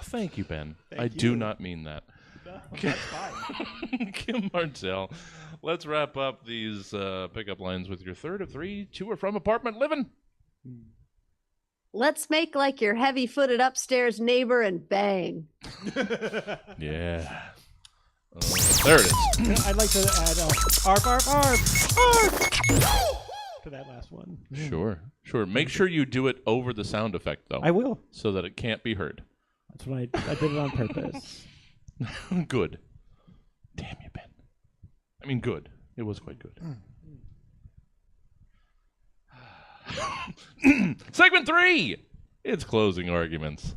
Thank you, Ben. Thank I you. do not mean that. No, that's fine. Kim Martel, let's wrap up these pickup lines with your third of 3 to or from Apartment Living. Let's make like your heavy-footed upstairs neighbor and bang. Yeah. There it is. I'd like to add arf, arf, arf, arf to that last one. Sure. Make sure you do it over the sound effect, though. I will. So that it can't be heard. That's what I did it on purpose. Good. Damn you, Ben. I mean, good. It was quite good. Segment 3. It's closing arguments.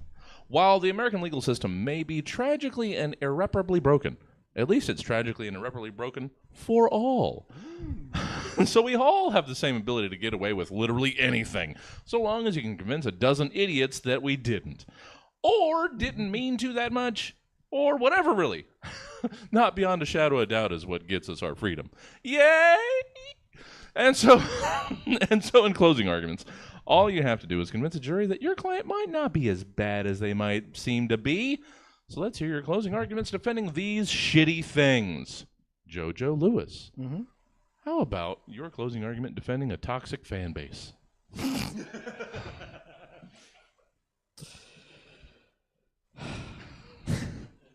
While the American legal system may be tragically and irreparably broken, at least it's tragically and irreparably broken for all. So we all have the same ability to get away with literally anything, so long as you can convince a dozen idiots that we didn't. Or didn't mean to that much, or whatever, really. not beyond a shadow of doubt is what gets us our freedom. Yay! And so, in closing arguments, all you have to do is convince a jury that your client might not be as bad as they might seem to be. So let's hear your closing arguments defending these shitty things. Jojo Lewis. Mm-hmm. How about your closing argument defending a toxic fan base?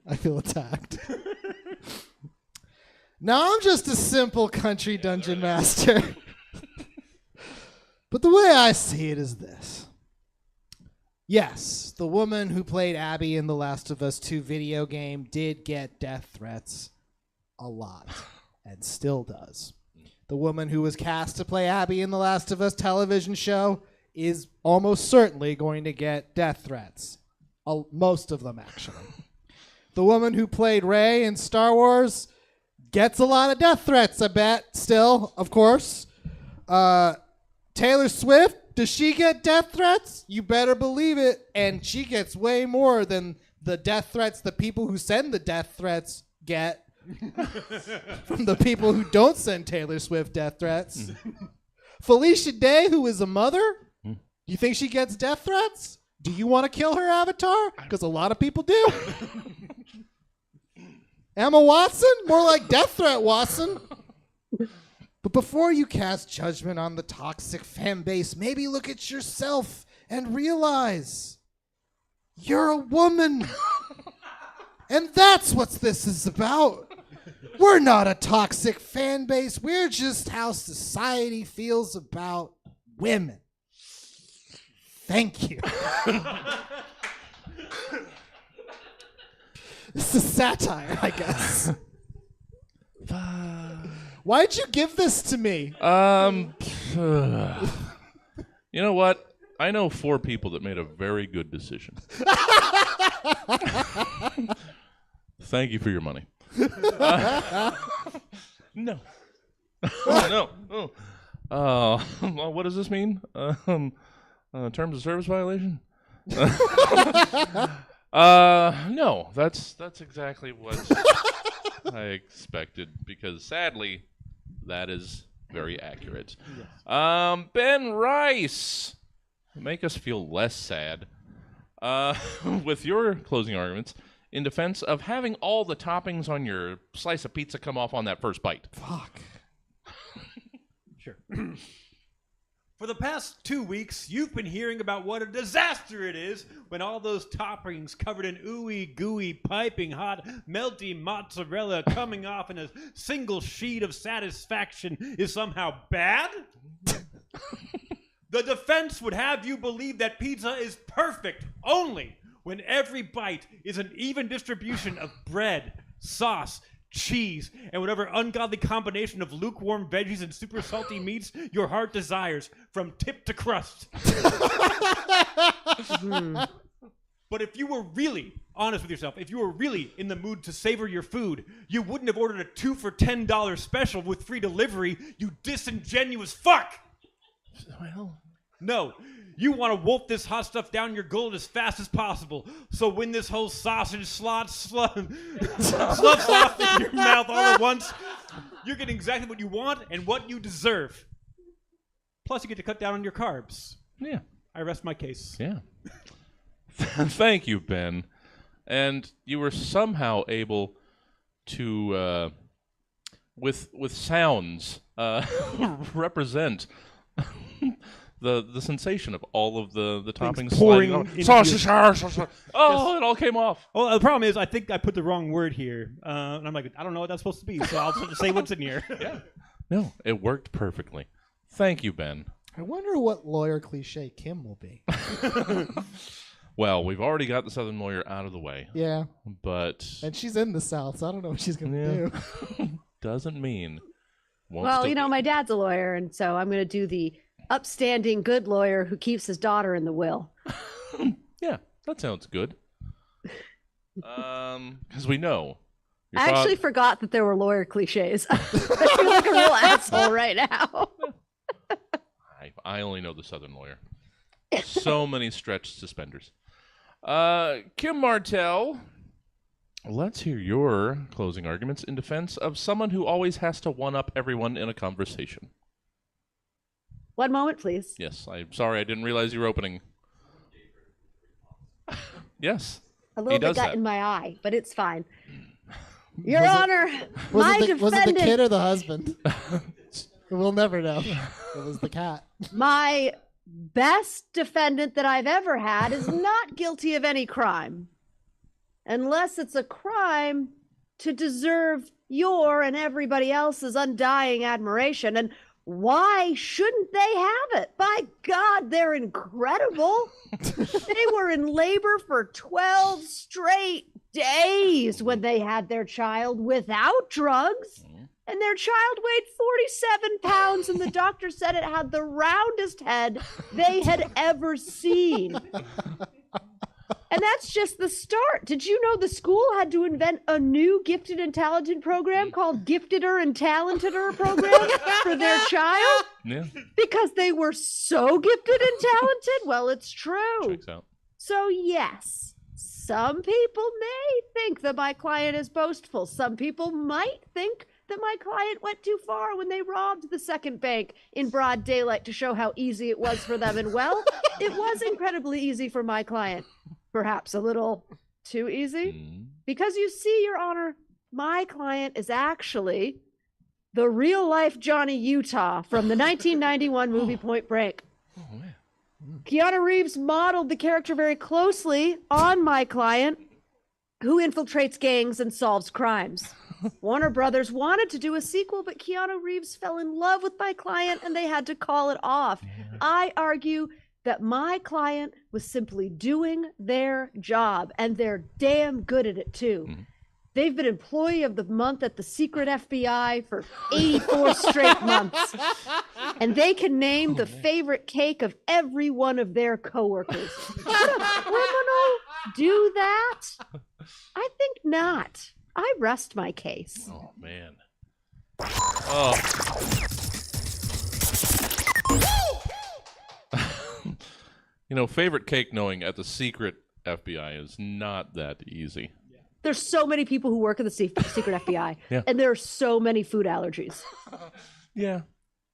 I feel attacked. Now I'm just a simple country dungeon master. But the way I see it is this. Yes, the woman who played Abby in the Last of Us 2 video game did get death threats a lot, and still does. The woman who was cast to play Abby in the Last of Us television show is almost certainly going to get death threats. Most of them, actually. The woman who played Rey in Star Wars gets a lot of death threats, I bet, still, of course. Taylor Swift, does she get death threats? You better believe it. And she gets way more than the death threats the people who send the death threats get from the people who don't send Taylor Swift death threats. Felicia Day, who is a mother, you think she gets death threats? Do you want to kill her avatar? Because a lot of people do. Emma Watson? More like death threat, Watson. But before you cast judgment on the toxic fan base, maybe look at yourself and realize you're a woman. And that's what this is about. We're not a toxic fan base. We're just how society feels about women. Thank you. This is satire, I guess. Why'd you give this to me? You know what? I know 4 people that made a very good decision. Thank you for your money. No. No. Oh. Well, what does this mean? Terms of service violation? No. That's exactly what I expected, because sadly, that is very accurate. Yes. Ben Rice, make us feel less sad with your closing arguments in defense of having all the toppings on your slice of pizza come off on that first bite. Fuck. Sure. For the past 2 weeks, you've been hearing about what a disaster it is when all those toppings covered in ooey gooey, piping hot, melty mozzarella coming off in a single sheet of satisfaction is somehow bad? The defense would have you believe that pizza is perfect only when every bite is an even distribution of bread, sauce, cheese, and whatever ungodly combination of lukewarm veggies and super salty meats your heart desires, from tip to crust. But if you were really honest with yourself, if you were really in the mood to savor your food, you wouldn't have ordered a 2 for $10 special with free delivery, you disingenuous fuck! Well, no. You want to wolf this hot stuff down your gullet as fast as possible. So when this whole sausage sloughs off in your mouth all at once, you're getting exactly what you want and what you deserve. Plus, you get to cut down on your carbs. Yeah. I rest my case. Yeah. Thank you, Ben. And you were somehow able to, with sounds, represent the sensation of all of the toppings pouring sausage. Oh, it all came off. Well, the problem is, I think I put the wrong word here, and I'm like, I don't know what that's supposed to be, so I'll just say what's in here. Yeah. No, it worked perfectly. Thank you, Ben. I wonder what lawyer cliche Kim will be. Well, we've already got the Southern lawyer out of the way. Yeah. But and she's in the South, so I don't know what she's going to do. Doesn't mean. Well, you know, my dad's a lawyer, and so I'm going to do the upstanding good lawyer who keeps his daughter in the will. Yeah, that sounds good. Because we know. I actually forgot that there were lawyer cliches. I feel like a real asshole right now. I only know the Southern lawyer. So many stretched suspenders. Kim Martel, Let's hear your closing arguments in defense of someone who always has to one-up everyone in a conversation. One moment, please. Yes, I'm sorry. I didn't realize you were opening. Yes. A little bit got that. in my eye, but it's fine. Your Honor, my defendant... Was it the kid or the husband? We'll never know. It was the cat. My best defendant that I've ever had is not guilty of any crime. Unless it's a crime to deserve your and everybody else's undying admiration. And why shouldn't they have it? By God, they're incredible. They were in labor for 12 straight days when they had their child without drugs. And their child weighed 47 pounds, and the doctor said it had the roundest head they had ever seen. And that's just the start. Did you know the school had to invent a new gifted and talented program called Gifteder and Talenteder program for their child? Yeah. Because they were so gifted and talented? Well, it's true. Checks out. So, yes, some people may think that my client is boastful. Some people might think that my client went too far when they robbed the second bank in broad daylight to show how easy it was for them. And, well, it was incredibly easy for my client. Perhaps a little too easy. Because you see, Your Honor, my client is actually the real-life Johnny Utah from the 1991 movie Point Break. Keanu Reeves modeled the character very closely on my client, who infiltrates gangs and solves crimes. Warner Brothers wanted to do a sequel, but Keanu Reeves fell in love with my client and they had to call it off. I argue that my client was simply doing their job, and they're damn good at it too. They've been Employee of the Month at the secret FBI for 84 straight months. And they can name the favorite cake of every one of their coworkers. Could a criminal do that? I think not. I rest my case. Oh, man. Oh. You know, favorite cake knowing at the secret FBI is not that easy. There's so many people who work at the secret FBI, Yeah. and there are so many food allergies. Yeah,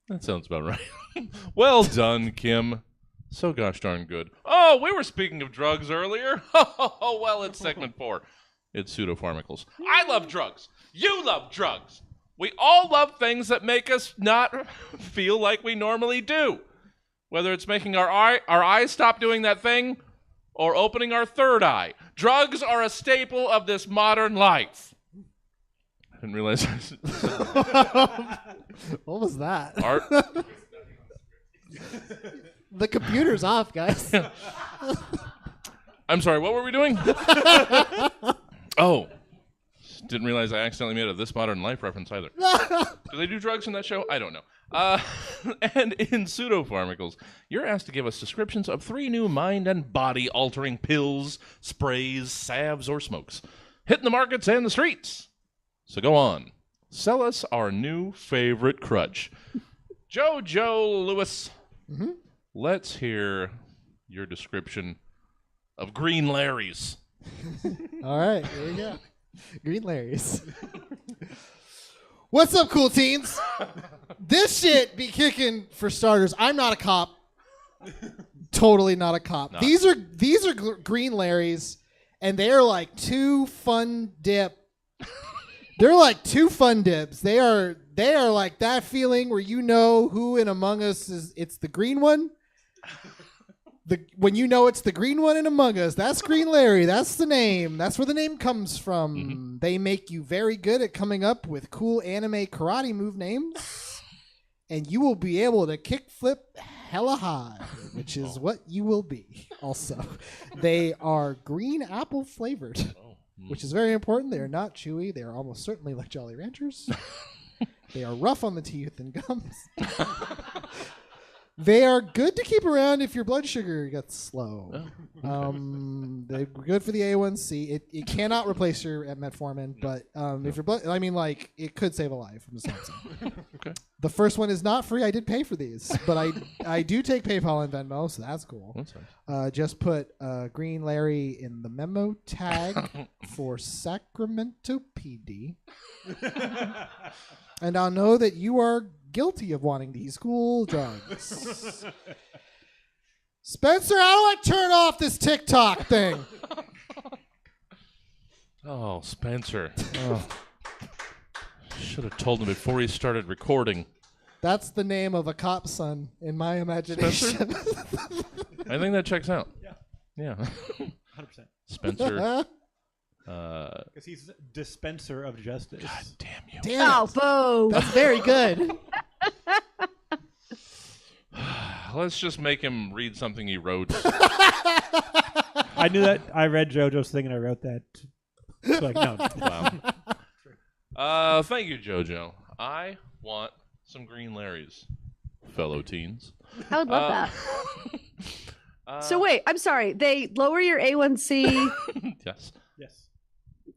that sounds about right. Well done, Kim. So gosh darn good. Oh, we were speaking of drugs earlier. Oh, well, it's segment 4. It's pseudopharmacals. I love drugs. You love drugs. We all love things that make us not feel like we normally do. Whether it's making our eyes stop doing that thing or opening our third eye. Drugs are a staple of this modern life. I didn't realize. What was that? Art. The computer's off, guys. I'm sorry, what were we doing? Oh. Didn't realize I accidentally made a This Modern Life reference either. Do they do drugs in that show? I don't know. And in pseudopharmacals, you're asked to give us descriptions of 3 new mind and body-altering pills, sprays, salves, or smokes, hitting the markets and the streets. So go on. Sell us our new favorite crutch. Joe Lewis, let's hear your description of Green Larry's. All right, here we go. Green Larry's. What's up, cool teens? This shit be kicking for starters. I'm not a cop. Totally not a cop. Not. These are Green Larry's, and they're like 2 fun dip. They're like 2 fun dips. They are like that feeling where you know who in Among Us is. It's the green one. When you know it's the green one in Among Us, that's Green Larry. That's the name. That's where the name comes from. They make you very good at coming up with cool anime karate move names, and you will be able to kickflip hella high, which is what you will be. Also, they are green apple flavored, which is very important. They are not chewy. They are almost certainly like Jolly Ranchers. They are rough on the teeth and gums. They are good to keep around if your blood sugar gets slow. Oh, okay. They're good for the A1C. It cannot replace your metformin, but if your blood, I mean, like, it could save a life. I'm just not saying. Okay. The first one is not free. I did pay for these, but I do take PayPal and Venmo, so that's cool. That's nice. Just put Green Larry in the memo tag for Sacramento PD. And I'll know that you are guilty of wanting these cool drugs. Spencer, how do I turn off this TikTok thing? Oh, Spencer. Oh. Should have told him before he started recording. That's the name of a cop's son in my imagination. I think that checks out. Yeah. Yeah. 100%. Spencer. Because he's dispenser of justice. God damn you. Damn it. boo. That's very good. Let's just make him read something he wrote. I knew that. I read JoJo's thing and I wrote that. It's like, no. Wow. Thank you, JoJo. I want some Green Larrys, fellow teens. I would love that. So wait, I'm sorry. They lower your A1C Yes. Yes.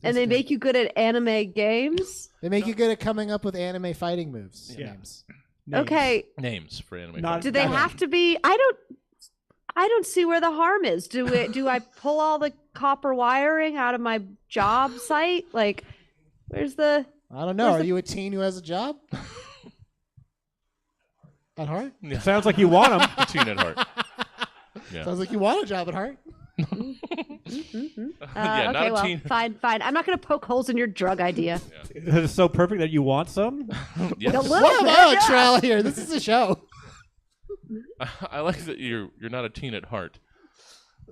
and they make you good at anime games? They make you good at coming up with anime fighting moves. Yeah. Names. Okay. Names for anime. Not- fighting. Do they have to be? I don't see where the harm is. Do I pull all the copper wiring out of my job site? Like, where's the? I don't know. Are you a teen who has a job? At heart? Yeah. Sounds like you want him. A teen at heart. Yeah. Sounds like you want a job at heart. Yeah, not Okay, a well, teen. fine. I'm not going to poke holes in your drug idea. It's so perfect that you want some. Yes. A little What bit, about yeah. trial here? This is a show. I like that you're not a teen at heart,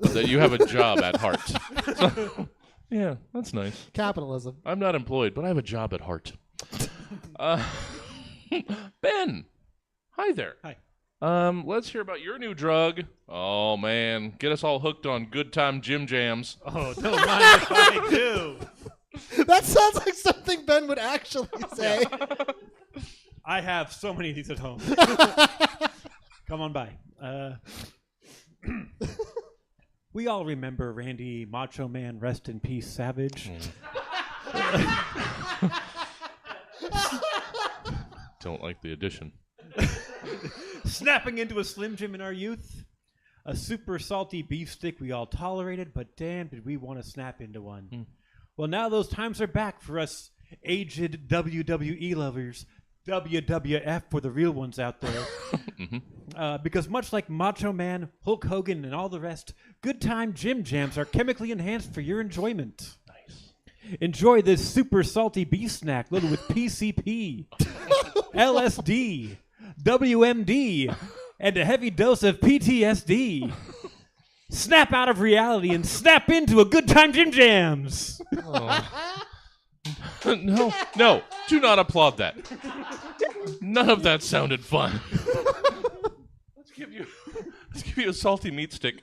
but that you have a job at heart. So, yeah, that's nice. Capitalism. I'm not employed, but I have a job at heart. Ben, hi there. Hi. Let's hear about your new drug. Oh man, get us all hooked on good time Jim Jams. Oh, don't mind if I do. That sounds like something Ben would actually say. I have so many of these at home. Come on by. We all remember Randy Macho Man, rest in peace, Savage. Don't like the addition. Snapping into a Slim Jim in our youth. A super salty beef stick we all tolerated, but damn, did we want to snap into one. Well, now those times are back for us aged WWE lovers. WWF for the real ones out there. Because much like Macho Man, Hulk Hogan, and all the rest, good time Jim Jams are chemically enhanced for your enjoyment. Nice. Enjoy this super salty beef snack loaded with PCP, LSD, WMD, and a heavy dose of PTSD. Snap out of reality and snap into a good time Jim Jams. No, do not applaud that. None of that sounded fun. Let's give you a salty meat stick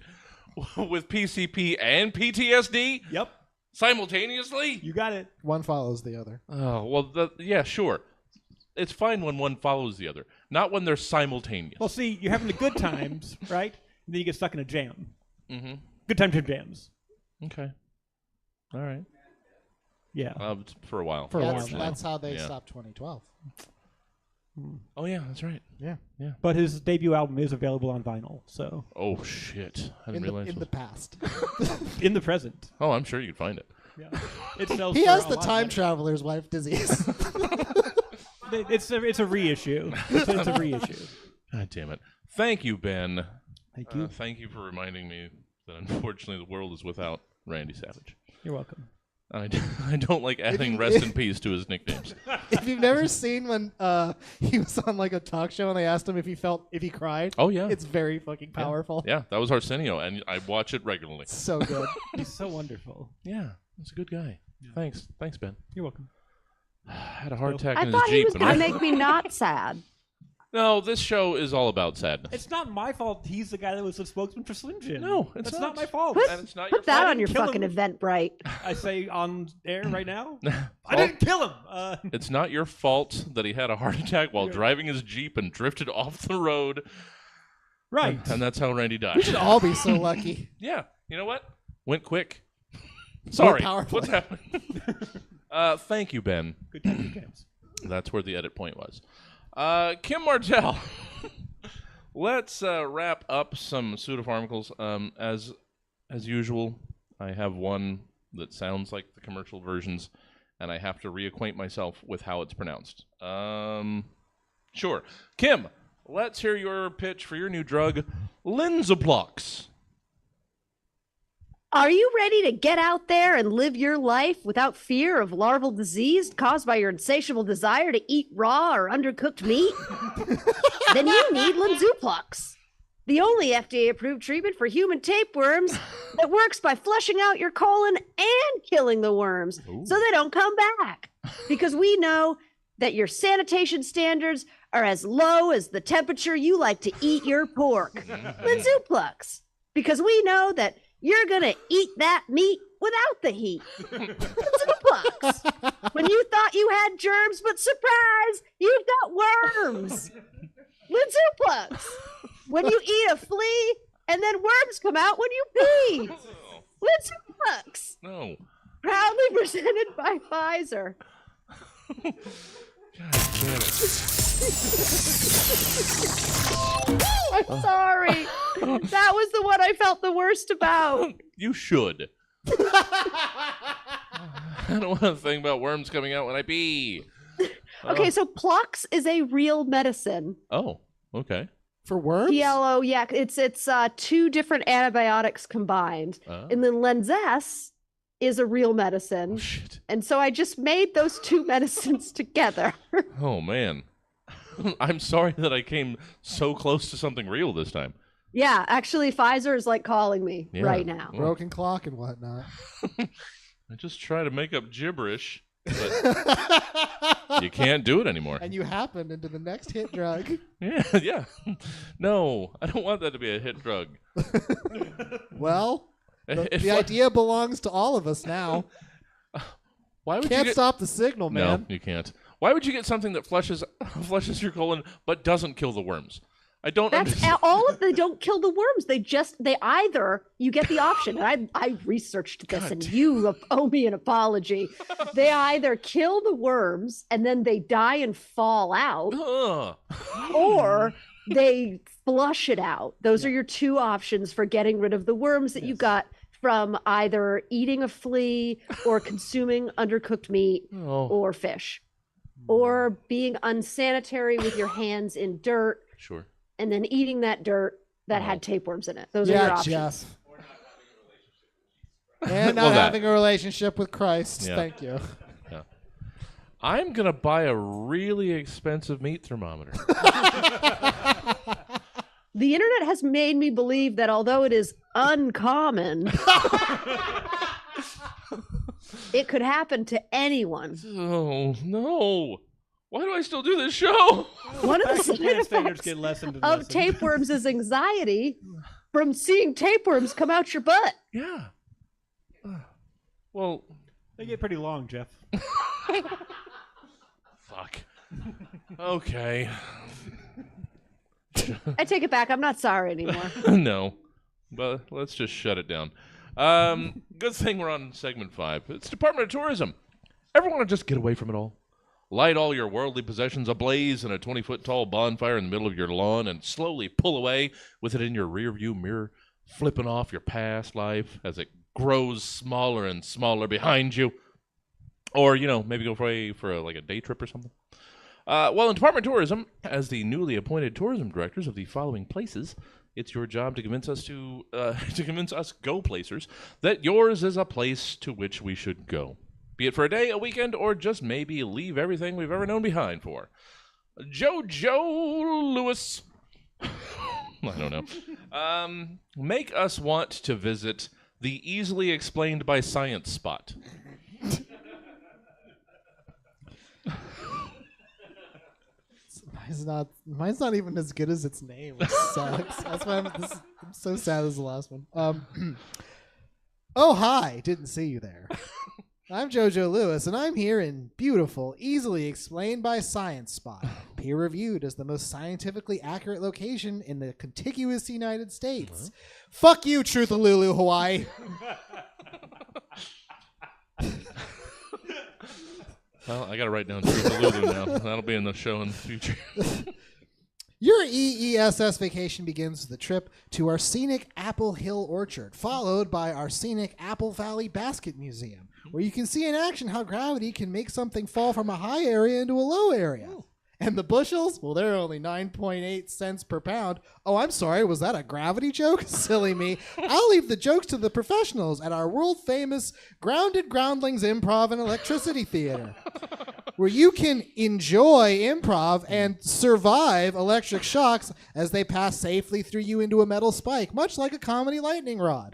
with PCP and PTSD. Yep. Simultaneously. You got it. One follows the other. Oh well, yeah, sure. It's fine when one follows the other, not when they're simultaneous. Well, see, you're having the good times, right? And then you get stuck in a jam. Mm-hmm. Good time Jim Jams. Okay. All right. Yeah. For a while. For a while. That's how they stopped 2012. Oh yeah, that's right. Yeah. But his debut album is available on vinyl, so. Oh shit! I didn't realize. In the past. In the present. Oh, I'm sure you can find it. Yeah. It sells. He for has a the lot time better. traveler's wife disease. It's a reissue. It's a reissue. God damn it! Thank you, Ben. Thank you. Thank you for reminding me that unfortunately the world is without Randy Savage. You're welcome. I don't like adding rest in peace to his nicknames. If you've never seen when he was on like a talk show and they asked him if he cried. Oh yeah, it's very fucking powerful. Yeah, that was Arsenio, and I watch it regularly. It's so good. He's so wonderful. Yeah, he's a good guy. Yeah. Thanks, Ben. You're welcome. Had a heart attack I in his thought he Jeep. was going to make me not sad. No, this show is all about sadness. It's not my fault. He's the guy that was the spokesman for Slim Jim. No, it's That's not. not my fault. And it's not Put your that fault. on your kill fucking him. Eventbrite. I say on air right now. I didn't kill him. It's not your fault that he had a heart attack while driving his Jeep and drifted off the road. Right. And that's how Randy died. We should all be so lucky. Yeah. You know what? Went quick. Sorry. What's happening? Thank you, Ben. Good time, James. That's where the edit point was. Kim Martel. Let's wrap up some pseudopharmacals. As usual, I have one that sounds like the commercial versions, and I have to reacquaint myself with how it's pronounced. Sure. Kim, let's hear your pitch for your new drug, Linzuplox. Are you ready to get out there and live your life without fear of larval disease caused by your insatiable desire to eat raw or undercooked meat? Then you need Linzuplox, the only FDA-approved treatment for human tapeworms that works by flushing out your colon and killing the worms so they don't come back. Because we know that your sanitation standards are as low as the temperature you like to eat your pork. Linzuplox, because we know that you're going to eat that meat without the heat. Linzuplox. When you thought you had germs, but surprise, you've got worms. Linzuplox. When you eat a flea and then worms come out when you pee. Linzuplox. No. Proudly presented by Pfizer. God damn it. I'm sorry. That was the one I felt the worst about. You should. I don't want to think about worms coming out when I pee. Okay, so Plox is a real medicine. Oh, okay. For worms? PLO, yeah, it's two different antibiotics combined. And then Linzess is a real medicine. Oh, shit. And so I just made those two medicines together. Oh, man. I'm sorry that I came so close to something real this time. Yeah, actually, Pfizer is like calling me right now. Broken clock and whatnot. I just try to make up gibberish, but you can't do it anymore. And you happened into the next hit drug. Yeah. No, I don't want that to be a hit drug. Well, the idea belongs to all of us now. Why would can't stop the signal, man. No, you can't. Why would you get something that flushes your colon but doesn't kill the worms? I don't understand. All of them don't kill the worms. They either, you get the option. And I researched this and you owe me an apology. They either kill the worms and then they die and fall out, or they flush it out. Those are your two options for getting rid of the worms that you got from either eating a flea or consuming undercooked meat or fish, or being unsanitary with your hands in dirt. Sure. And then eating that dirt that had tapeworms in it. Those are your options. Jeff. And not having a relationship with Christ. Yeah. Thank you. Yeah. I'm going to buy a really expensive meat thermometer. The internet has made me believe that although it is uncommon, it could happen to anyone. Oh, no. Why do I still do this show? One of the side effects get lessened of tapeworms is anxiety from seeing tapeworms come out your butt. Yeah. Well, they get pretty long, Jeff. Fuck. Okay. I take it back. I'm not sorry anymore. No. But let's just shut it down. Good thing we're on segment 5. It's Department of Tourism. Ever want to just get away from it all? Light all your worldly possessions ablaze in a 20-foot-tall bonfire in the middle of your lawn and slowly pull away with it in your rearview mirror, flipping off your past life as it grows smaller and smaller behind you. Or, maybe go for a day trip or something. Well, in Department of Tourism, as the newly appointed tourism directors of the following places, it's your job to convince us go-placers that yours is a place to which we should go. Be it for a day, a weekend, or just maybe leave everything we've ever known behind for. Jojo Lewis. I don't know. Make us want to visit the easily explained by science spot. Mine's not even as good as its name. It sucks. That's why I'm so sad. This is the last one. Oh, hi. Didn't see you there. I'm Jojo Lewis, and I'm here in beautiful, easily explained by science spot. peer-reviewed as the most scientifically accurate location in the contiguous United States. Fuck you, Truthalulu, Hawaii. Well, I got to write down Truthalulu now. That'll be in the show in the future. Your EESS vacation begins with a trip to our scenic Apple Hill Orchard, followed by our scenic Apple Valley Basket Museum, where you can see in action how gravity can make something fall from a high area into a low area. And the bushels? Well, they're only 9.8 cents per pound. Oh, I'm sorry. Was that a gravity joke? Silly me. I'll leave the jokes to the professionals at our world-famous Grounded Groundlings Improv and Electricity Theater, where you can enjoy improv and survive electric shocks as they pass safely through you into a metal spike, much like a comedy lightning rod.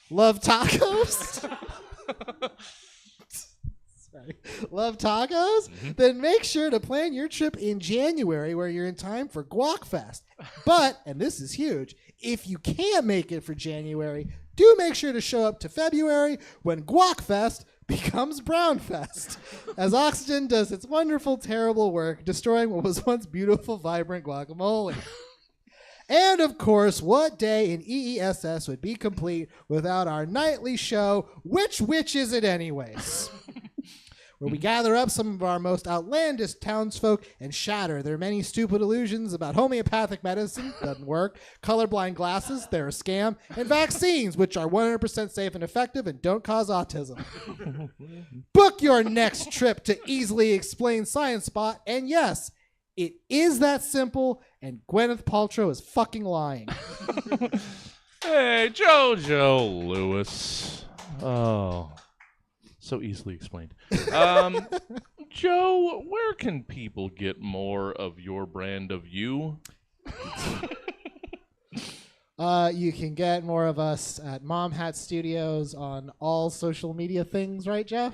Love tacos? Love tacos? Then make sure to plan your trip in January where you're in time for Guac Fest. But, and this is huge, if you can't make it for January, do make sure to show up to February when Guac Fest becomes Brown Fest, as oxygen does its wonderful, terrible work, destroying what was once beautiful, vibrant guacamole. And, of course, what day in EESS would be complete without our nightly show, Which Witch Is It Anyways? Where we gather up some of our most outlandish townsfolk and shatter their many stupid illusions about homeopathic medicine, doesn't work, colorblind glasses, they're a scam, and vaccines, which are 100% safe and effective and don't cause autism. Book your next trip to Easily Explained Science Spot, and yes, it is that simple, and Gwyneth Paltrow is fucking lying. Hey, Jojo Lewis. Oh. So easily explained. Joe, where can people get more of your brand of you? You can get more of us at Mom Hat Studios on all social media things, right, Jeff?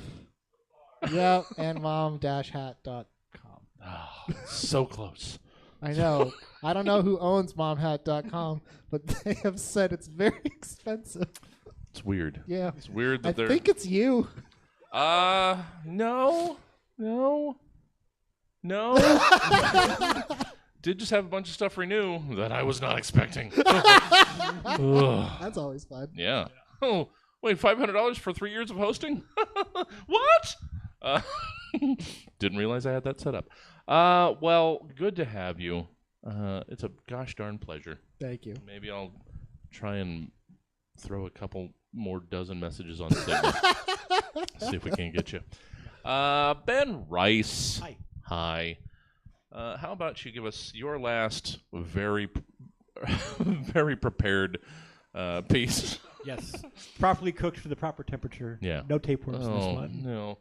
Yep, and mom-hat.com. Oh, so close. I know. I don't know who owns momhat.com, but they have said it's very expensive. It's weird. Yeah. It's weird that I think it's you. No. Did just have a bunch of stuff renew that I was not expecting. That's always fun. Yeah. Oh, wait, $500 for 3 years of hosting? What? Didn't realize I had that set up. Well, good to have you. It's a gosh darn pleasure. Thank you. Maybe I'll try and throw a couple more dozen messages on Signal. See if we can get you. Ben Rice. Hi. How about you give us your last very very prepared piece? Yes. Properly cooked to the proper temperature. Yeah. No tapeworms in this one. No.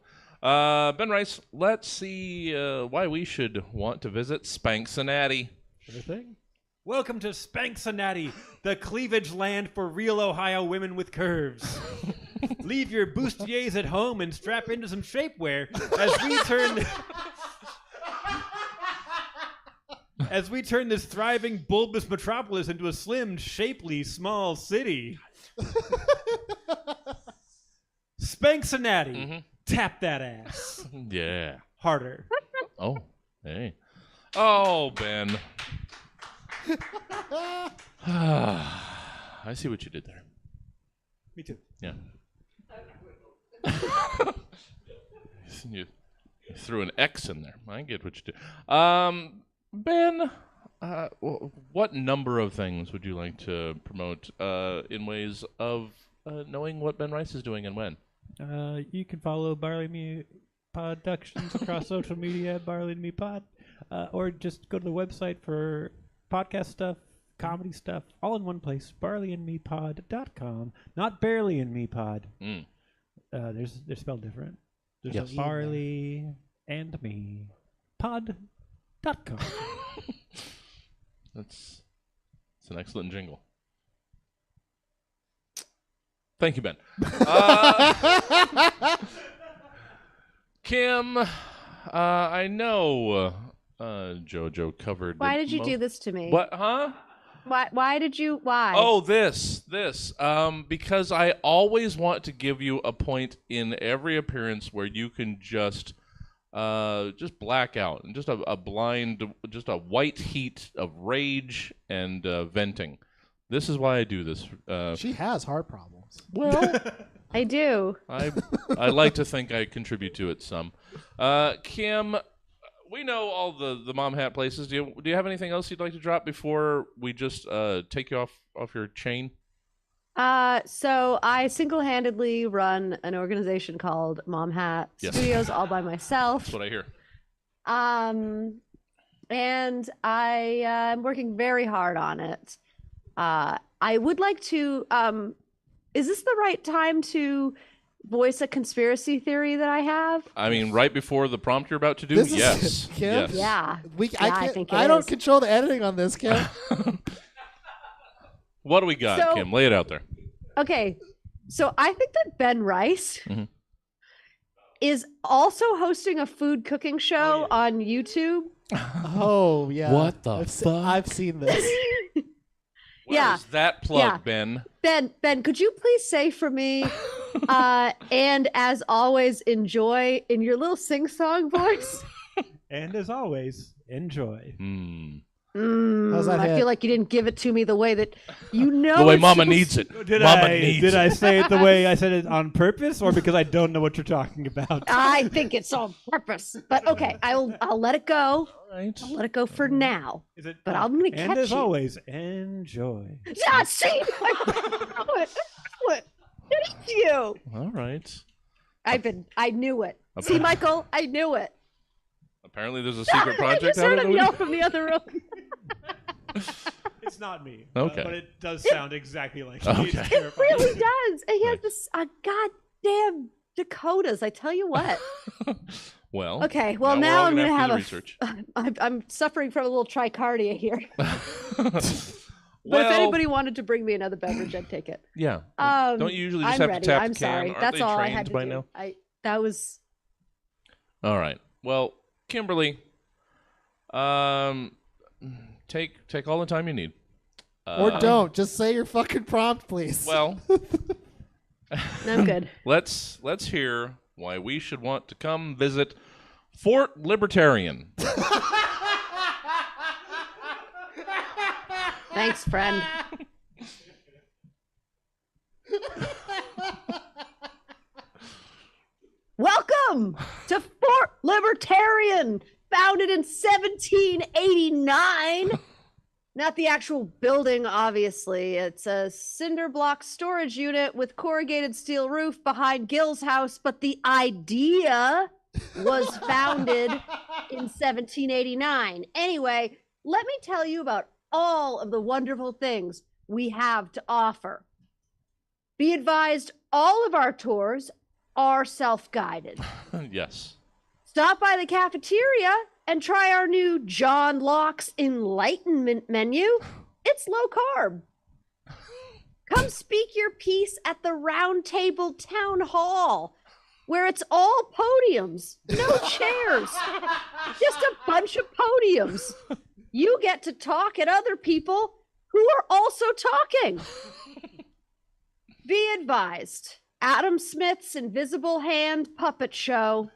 Ben Rice, let's see why we should want to visit Spank-cinati. Sure thing. Welcome to Spank-cinati, the cleavage land for real Ohio women with curves. Leave your bustiers at home and strap into some shapewear as we turn this thriving bulbous metropolis into a slim, shapely, small city. Spank-cinati. Mm-hmm. Tap that ass. Yeah. Harder. Oh, hey. Oh, Ben. I see what you did there. Me too. Yeah. You threw an X in there. I get what you did. Ben, what number of things would you like to promote in ways of knowing what Ben Rice is doing and when? You can follow Barley Me Productions across social media at Barley Me Pod, or just go to the website for podcast stuff, comedy stuff, all in one place. BarleyandMePod.com, not Barely and Me Pod. They're spelled different. There's a Barley and Me Pod.com. It's an excellent jingle. Thank you, Ben. Kim, I know JoJo covered. Why did you do this to me? What? Huh? Why did you? Why? Oh, this. Because I always want to give you a point in every appearance where you can just just black out and just a blind, just a white heat of rage and venting. This is why I do this. She has heart problems. Well, I do. I like to think I contribute to it some. Kim, we know all the mom hat places. Do you have anything else you'd like to drop before we just take you off your chain? So I single-handedly run an organization called Mom Hat Studios all by myself. That's what I hear. And I am working very hard on it. I would like to, is this the right time to voice a conspiracy theory that I have? I mean, right before the prompt you're about to do? Yes. Kim? Yes. Yeah. I think I don't control the editing on this, Kim. What do we got, Kim? Lay it out there. Okay. So I think that Ben Rice is also hosting a food cooking show on YouTube. Oh, yeah. What the fuck? I've seen this. Where's that plug, Ben? Ben, could you please say for me, and as always, enjoy in your little sing-song voice? And as always, enjoy. I feel like you didn't give it to me the way that you know. The way Mama needs it. Did I say it the way I said it on purpose, or because I don't know what you're talking about? I think it's on purpose, but okay, I'll let it go. All right. I'll let it go for now. But I'm gonna catch you. And as always, enjoy. Yeah, see, I knew it. Thank you. All right. I knew it. See, Michael, I knew it. Apparently, there's a secret project I just heard out him yell from the other room. It's not me. Okay. But it does sound exactly like me. Okay. It really does. And he has this goddamn Dakotas. I tell you what. Well. Okay. Well, now now I'm we're all gonna gonna have do the a. I'm suffering from a little tricardia here. But Well, if anybody wanted to bring me another beverage, I'd take it. yeah. Don't you usually just I'm have ready. to tap I'm the can? sorry. Aren't That's they all I trained had to by do. now? That was. All right. Well, Kimberly, take all the time you need. Or don't. Just say your fucking prompt, please. Well, I'm good. let's hear why we should want to come visit Fort Libertarian. Thanks, friend. Welcome to Fort Libertarian, founded in 1789. Not the actual building, obviously. It's a cinder block storage unit with corrugated steel roof behind Gill's house, but the idea was founded in 1789. Anyway, let me tell you about all of the wonderful things we have to offer. Be advised, all of our tours are self-guided. Yes. Stop by the cafeteria and try our new John Locke's Enlightenment menu. It's low carb. Come speak your piece at the Round Table Town Hall, where it's all podiums, no chairs, just a bunch of podiums. You get to talk at other people who are also talking. Be advised, Adam Smith's Invisible Hand Puppet Show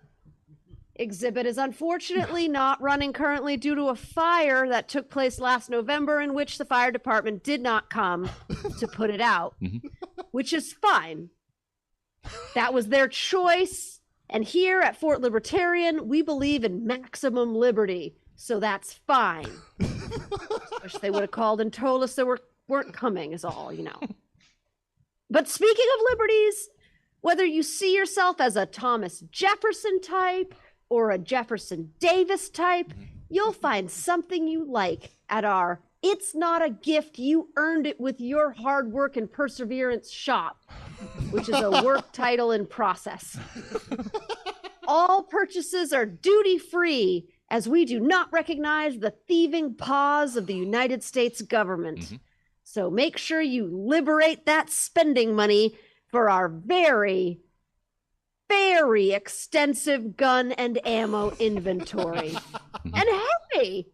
exhibit is unfortunately not running currently due to a fire that took place last November, in which the fire department did not come to put it out, which is fine. That was their choice. And here at Fort Libertarian, we believe in maximum liberty. So that's fine. Wish they would have called and told us they weren't coming is all, you know. But speaking of liberties, whether you see yourself as a Thomas Jefferson type or a Jefferson Davis type, you'll find something you like at our It's Not a Gift, You Earned It With Your Hard Work and Perseverance shop, which is a work title in process. All purchases are duty-free, as we do not recognize the thieving paws of the United States government. So make sure you liberate that spending money for our very, very extensive gun and ammo inventory. And hey,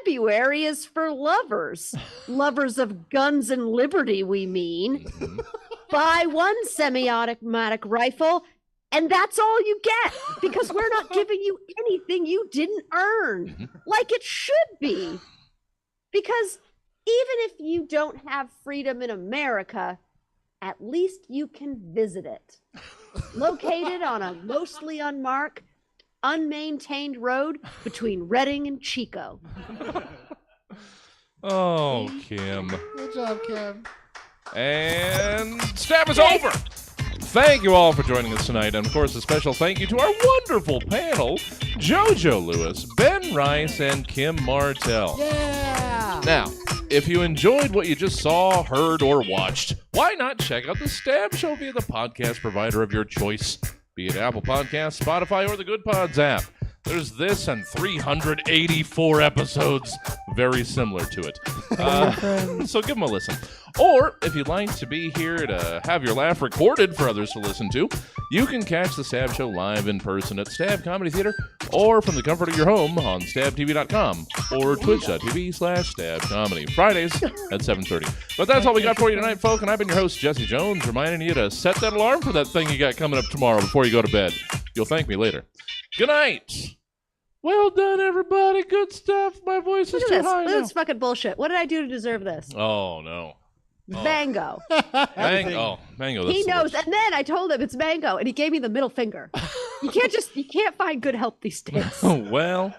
February is for lovers. Lovers of guns and liberty, we mean. Buy one semi-automatic rifle And that's all you get because we're not giving you anything you didn't earn like it should be. Because even if you don't have freedom in America, at least you can visit it. Located on a mostly unmarked, unmaintained road between Reading and Chico. Oh, Kim. Good job, Kim. And Stab is over. Thank you all for joining us tonight. And, of course, a special thank you to our wonderful panel, JoJo Lewis, Ben Rice, and Kim Martel. Yeah! Now, if you enjoyed what you just saw, heard, or watched, why not check out the Stab Show via the podcast provider of your choice, be it Apple Podcasts, Spotify, or the Good Pods app. There's this and 384 episodes very similar to it. So give them a listen. Or, if you'd like to be here to have your laugh recorded for others to listen to, you can catch the Stab Show live in person at Stab Comedy Theater or from the comfort of your home on stabtv.com or twitch.tv/stabcomedy, Fridays at 7:30. But that's all we got for you tonight, folk, and I've been your host, Jesse Jones, reminding you to set that alarm for that thing you got coming up tomorrow before you go to bed. You'll thank me later. Good night. Well done, everybody. Good stuff. My voice is too high Look now. at this fucking bullshit. What did I do to deserve this? Oh, no. Mango. Mango. Mango. That's He the knows. worst. And then I told him it's mango, and he gave me the middle finger. You can't find good help these days. well,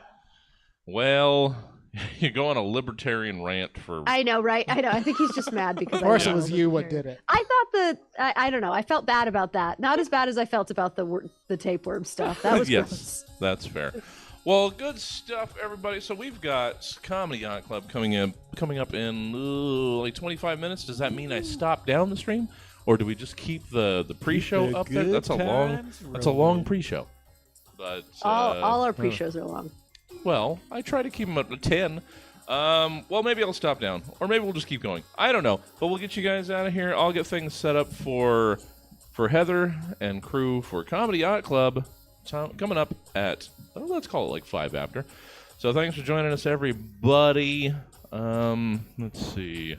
you go on a libertarian rant for. I know, right? I know. I think he's just mad because Of course I it was you what did it. I thought I don't know. I felt bad about that. Not as bad as I felt about the tapeworm stuff. That was yes, gross. that's fair. Well, good stuff, everybody. So we've got Comedy Yacht Club coming up in like 25 minutes. Does that mean I stop down the stream, or do we just keep the pre-show up there? That's a long pre-show. But all our pre-shows are long. Well, I try to keep them up to 10. Well, maybe I'll stop down, or maybe we'll just keep going. I don't know, but we'll get you guys out of here. I'll get things set up for Heather and crew for Comedy Yacht Club coming up at, let's call it like 5 after. So thanks for joining us, everybody. Let's see.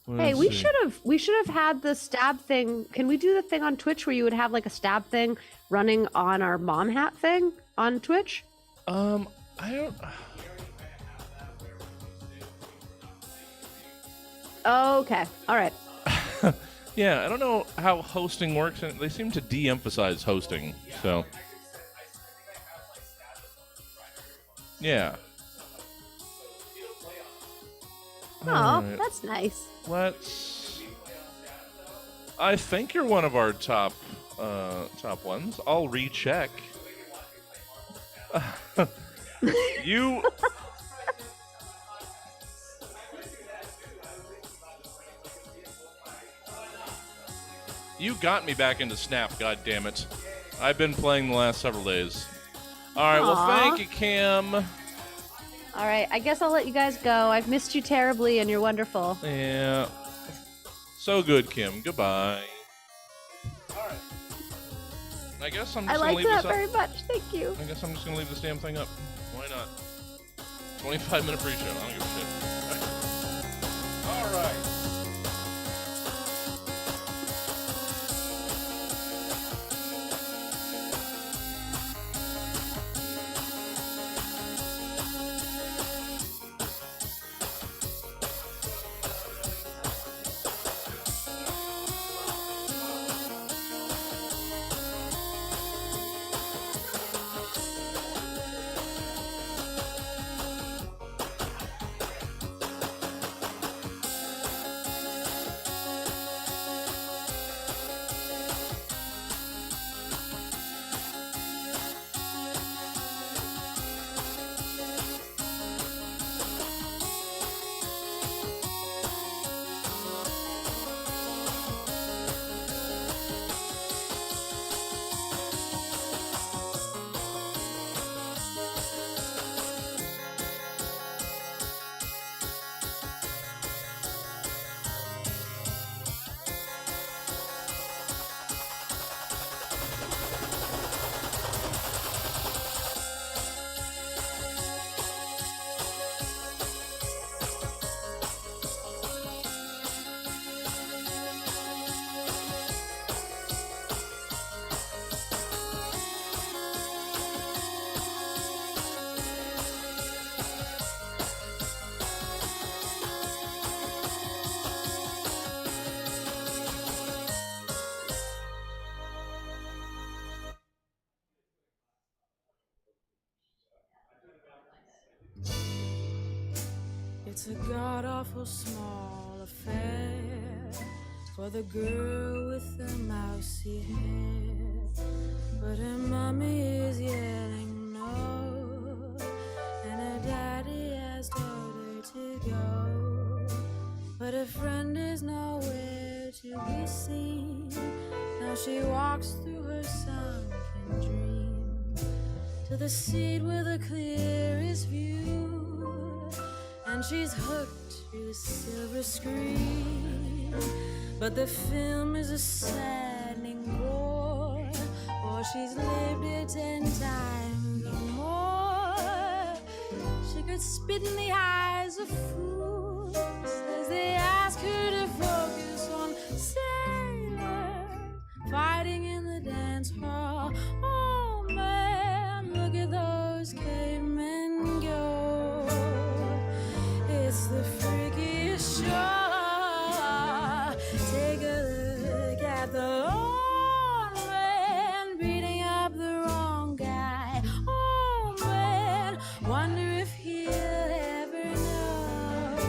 Hey, we should have had the stab thing. Can we do the thing on Twitch where you would have like a stab thing running on our mom hat thing on Twitch? I don't. Okay. All right. Yeah, I don't know how hosting works, and they seem to de-emphasize hosting. So. Yeah. Oh, right. That's nice. I think you're one of our top ones. I'll recheck. You. You got me back into Snap, goddammit. I've been playing the last several days. Alright, well, thank you, Kim. All right, I guess I'll let you guys go. I've missed you terribly, and you're wonderful. Yeah. So good, Kim. Goodbye. Alright. I guess I'm just I going to like leave that this up. very much. Thank you. I guess I'm just going to leave this damn thing up. Why not? 25-minute pre-show. I don't give a shit. Alright. It's a god-awful small affair for the girl with the mousy hair, but her mommy is yelling no, and her daddy has told her to go, but her friend is nowhere to be seen. Now she walks through her sunken dream to the seat with the clearest view, and she's hooked to the silver screen. But the film is a saddening bore, for she's lived it 10 times or more. She could spit in the eyes of fools as they ask her to focus on sailors fighting in the dance hall. Oh man, look at those cavemen go. It's the freakiest show. Take a look at the old man beating up the wrong guy. Oh man, wonder if he'll ever know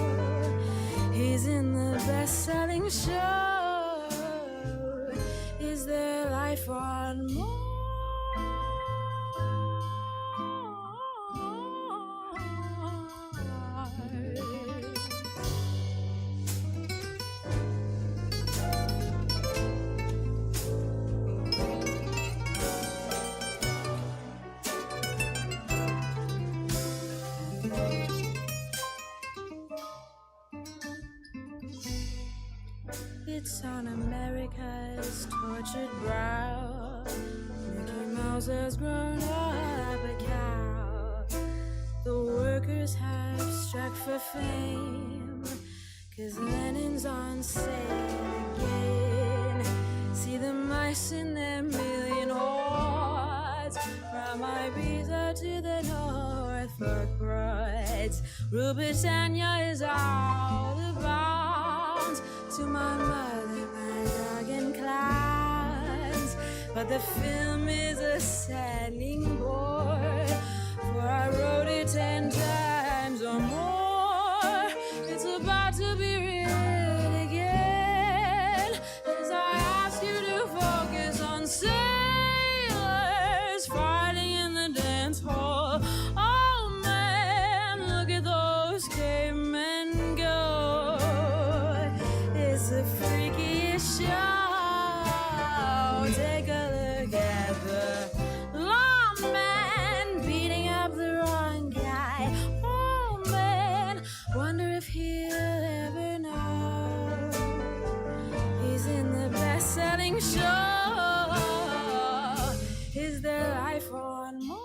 he's in the best-selling show. Is there life on Mars? It's on America's tortured brow. Mickey Mouse has grown up a cow. The workers have struck for fame, 'cause Lenin's on sale again. See the mice in their million hordes, from Ibiza to the Norfolk Broads. Rule Britannia is out of bounds. To my mother, my dog and clowns. But the film is a saddening bore, for I wrote it 10 times or more. It's about to be read again, as I ask you to focus on sailors fighting in the dance hall. Oh man, look at those cavemen go. It's the freakiest show. Take a look at the lawman beating up the wrong guy. Oh man, wonder if he'll ever know he's in the best-selling show. Is there life on Mars?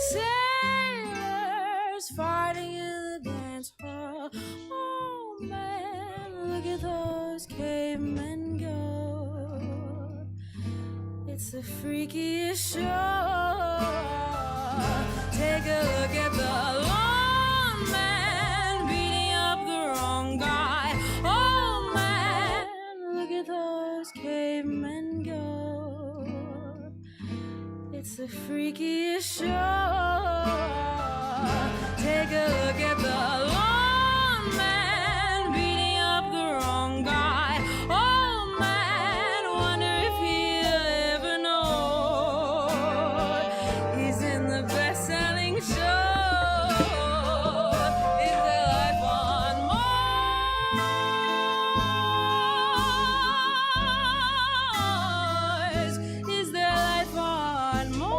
Sailors fighting in the dance hall. Oh man, look at those cavemen go. It's the freakiest show. Take a look at the lone man beating up the wrong guy. Oh man, look at those cavemen go. It's the freakiest show. Take a look at the lone man beating up the wrong guy. Oh man, wonder if he'll ever know he's in the best-selling show. Is there life on Mars? Is there life on Mars?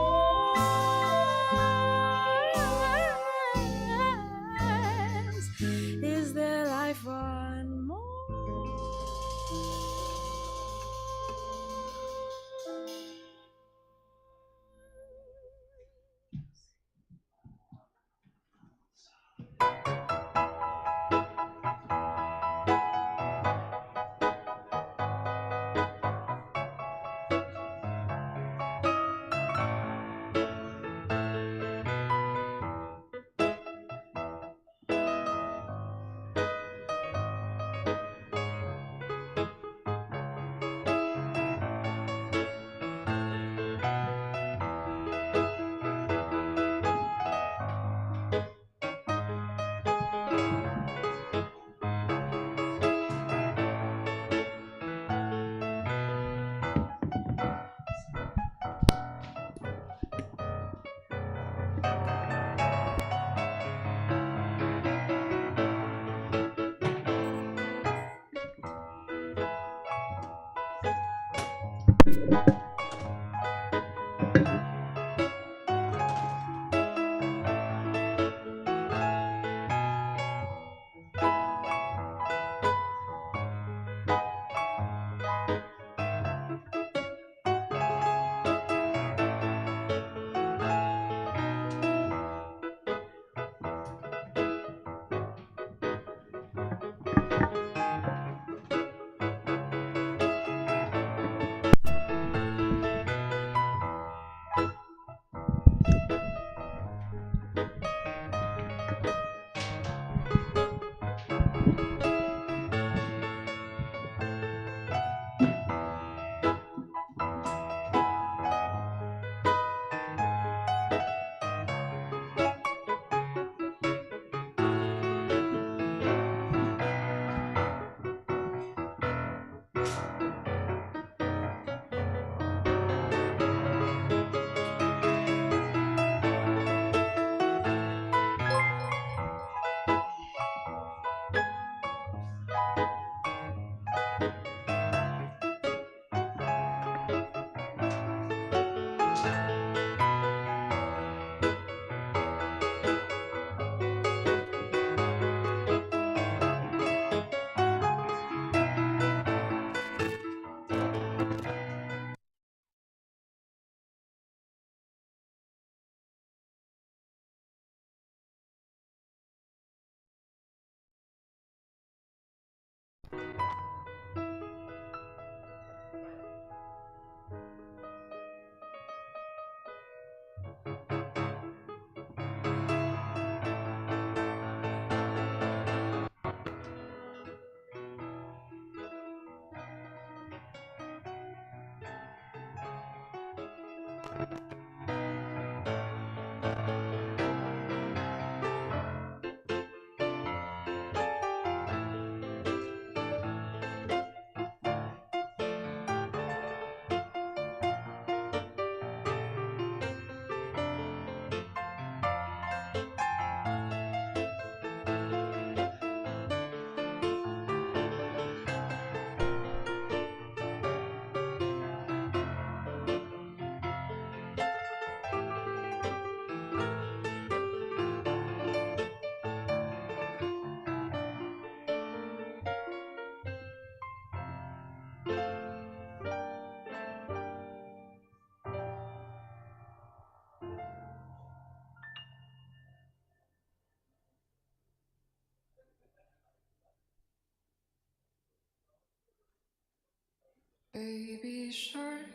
Baby shark,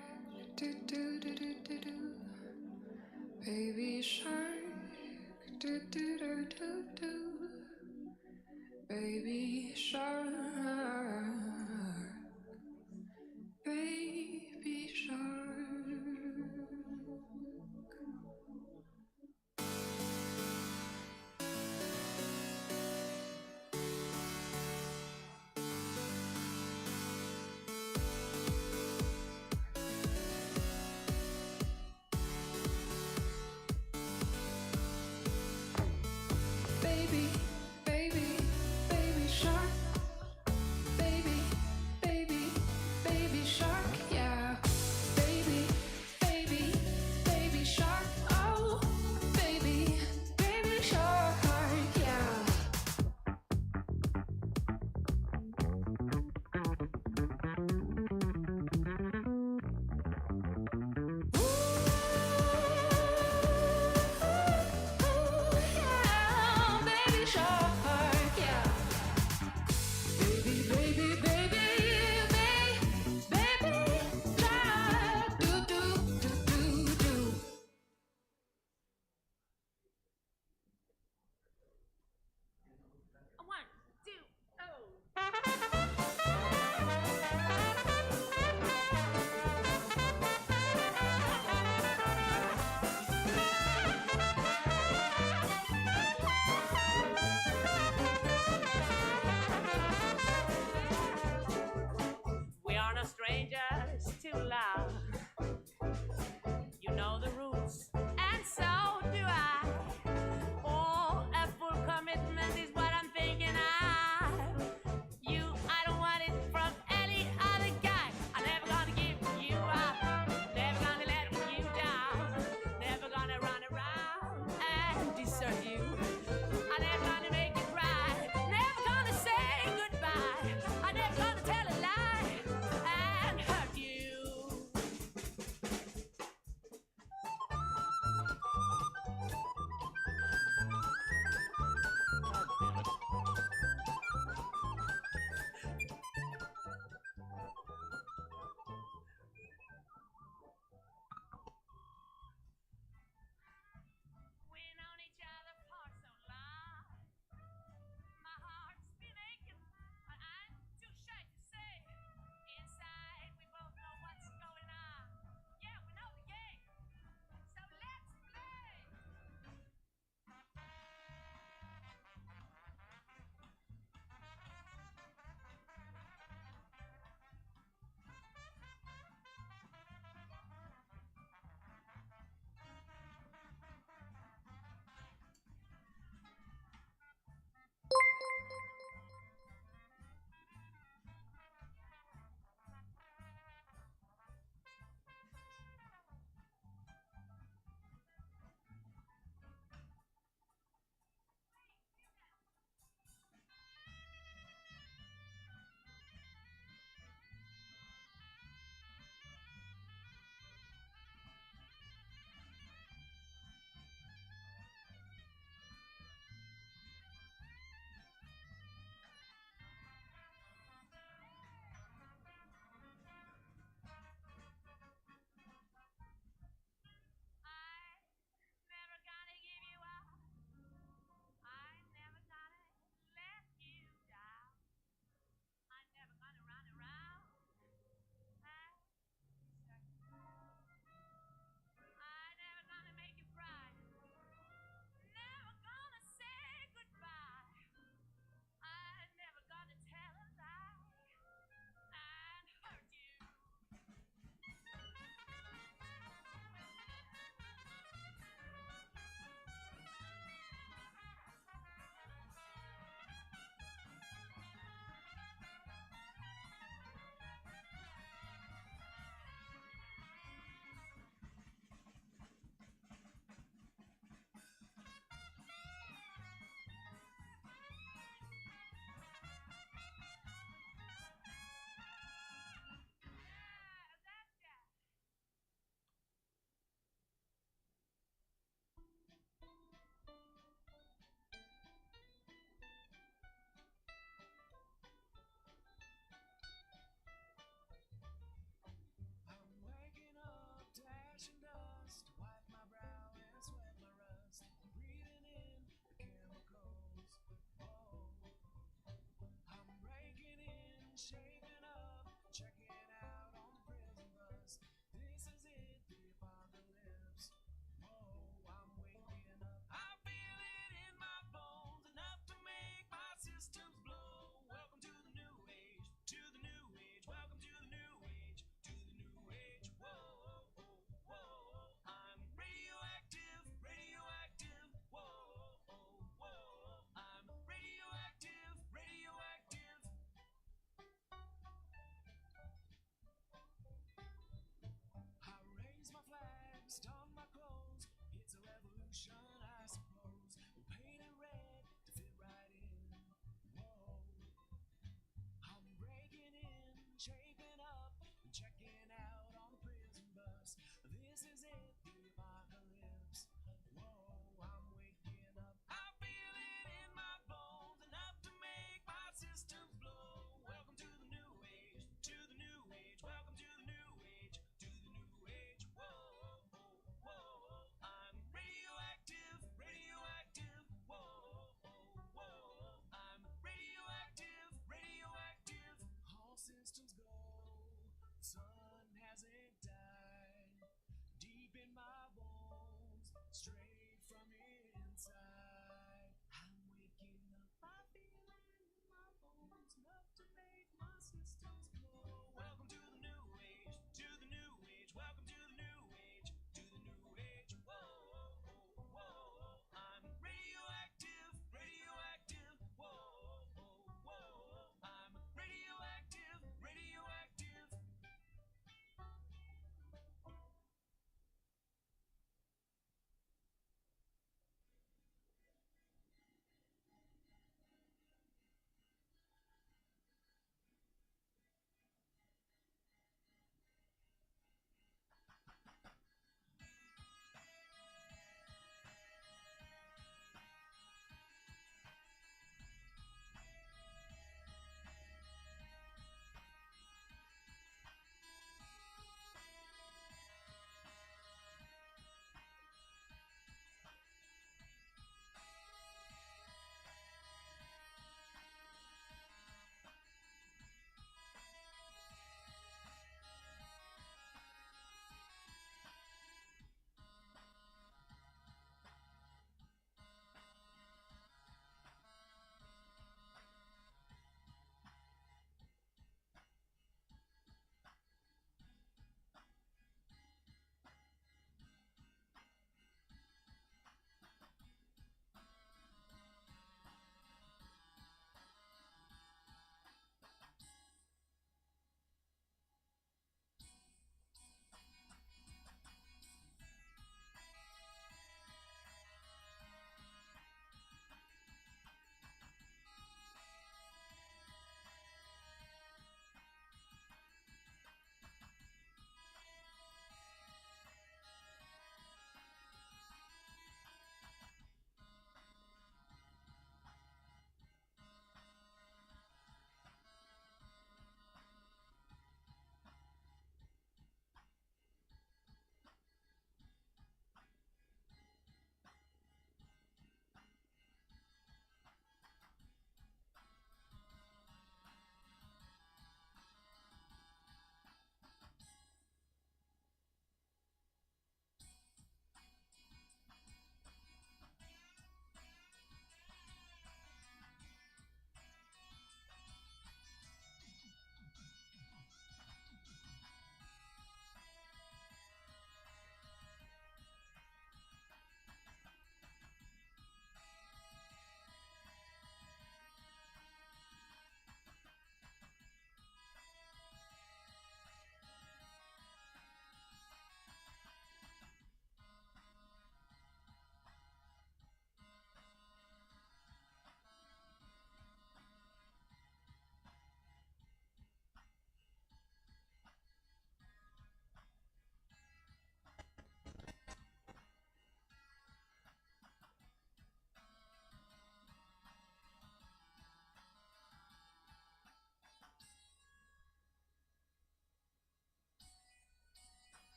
do do do do do do. Baby shark, do do do do do. Baby shark, baby shark. Baby, baby, baby shark.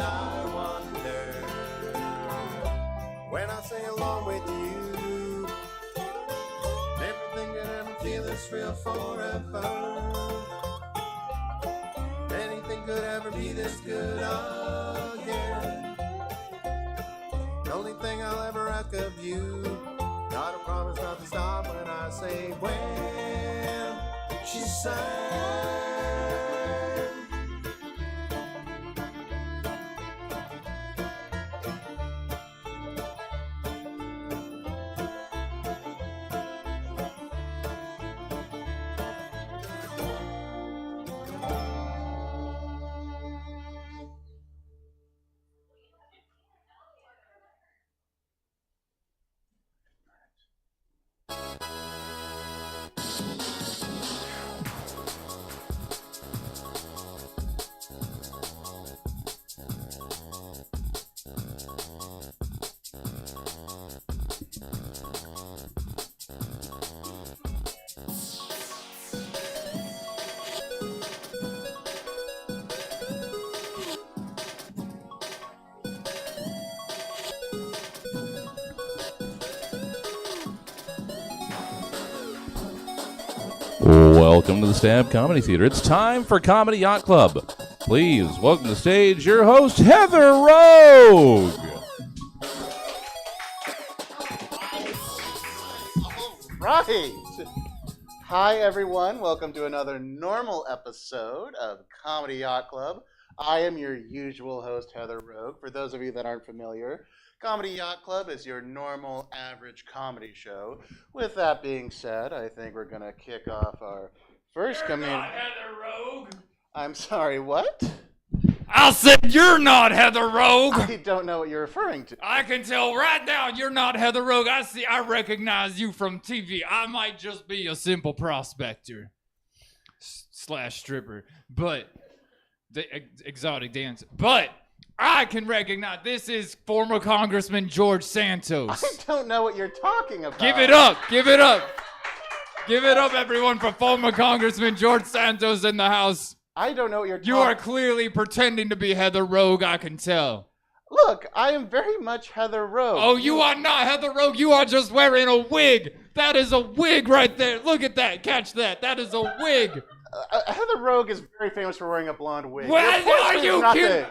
I wonder when I sing along with you. Everything could ever feel this real forever. Anything could ever be this good again. The only thing I'll ever ask of you, gotta promise not to stop when I say when. She sang. Welcome to the Stab Comedy Theater. It's time for Comedy Yacht Club. Please welcome to the stage your host, Heather Rogue. Right. Hi, everyone. Welcome to another normal episode of Comedy Yacht Club. I am your usual host, Heather Rogue. For those of you that aren't familiar, Comedy Yacht Club is your normal, average comedy show. With that being said, I think we're going to kick off our first comedian. Heather Rogue. I'm sorry, what? I said you're not Heather Rogue. I don't know what you're referring to. I can tell right now you're not Heather Rogue. I recognize you from TV. I might just be a simple prospector slash stripper, but the exotic dancer. But I can recognize this is former Congressman George Santos. I don't know what you're talking about. Give it up. Give it up. Give it up, everyone, for former Congressman George Santos in the house. I don't know what you're talking about. You are clearly pretending to be Heather Rogue, I can tell. Look, I am very much Heather Rogue. Oh, you are not Heather Rogue. You are just wearing a wig. That is a wig right there. Look at that. Catch that. That is a wig. Heather Rogue is very famous for wearing a blonde wig. What are you kidding?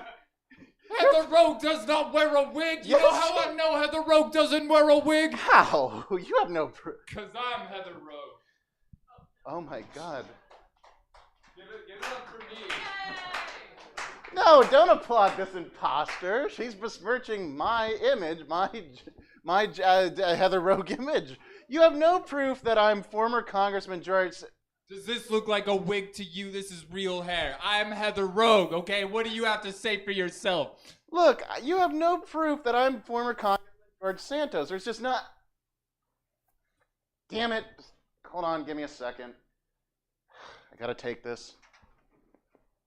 Heather Rogue does not wear a wig. You know how I know Heather Rogue doesn't wear a wig? How? You have no proof. Because I'm Heather Rogue. Oh my God. Give it up for me. No, don't applaud this imposter. She's besmirching my image, my Heather Rogue image. You have no proof that I'm former Congressman George. Does this look like a wig to you? This is real hair. I'm Heather Rogue, okay? What do you have to say for yourself? Look, you have no proof that I'm former Congressman George Santos. There's just not... Damn it. Hold on, give me a second. I gotta take this.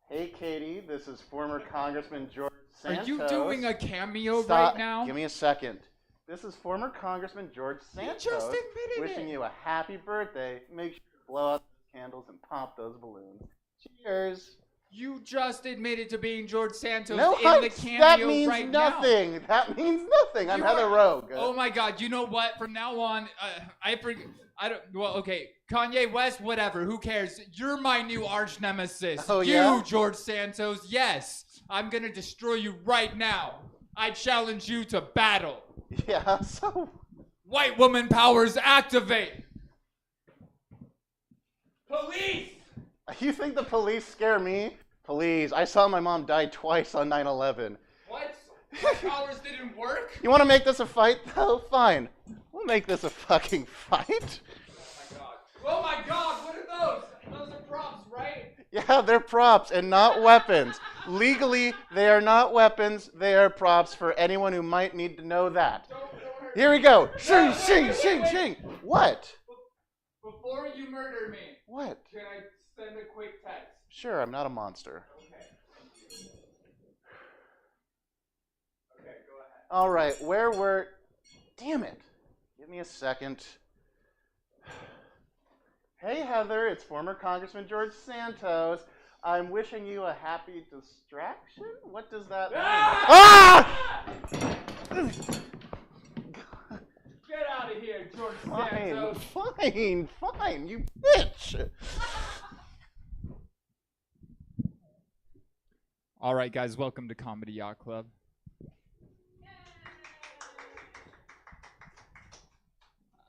Hey, Katie, this is former Congressman George Santos. Are you doing a cameo Stop. right now? Give me a second. This is former Congressman George Santos. You just admitted wishing you a happy birthday. Make sure to blow out those candles and pop those balloons. Cheers. You just admitted to being George Santos No, in the cameo that means right nothing. now. That means nothing. I'm Heather Rogue. Oh my God! You know what? From now on, I don't. Well, okay. Kanye West, whatever. Who cares? You're my new arch nemesis. Oh, you, yeah? George Santos. Yes, I'm gonna destroy you right now. I challenge you to battle. Yeah. So. White woman powers activate. Police. You think the police scare me? Please, I saw my mom die twice on 9/11. What? My powers didn't work? You want to make this a fight, though? Fine. We'll make this a fucking fight. Oh my God, what are those? Those are props, right? Yeah, they're props and not weapons. Legally, they are not weapons. They are props for anyone who might need to know that. Here we go. Shing, shing, shing, shing. What? Before you murder me. What? Can I send a quick text? Sure, I'm not a monster. Okay, go ahead. All right, where were... Damn it. Give me a second. Hey, Heather, it's former Congressman George Santos. I'm wishing you a happy distraction? What does that mean? Ah! Get out of here, George Fine, Santos. fine, you bitch. All right, guys, welcome to Comedy Yacht Club.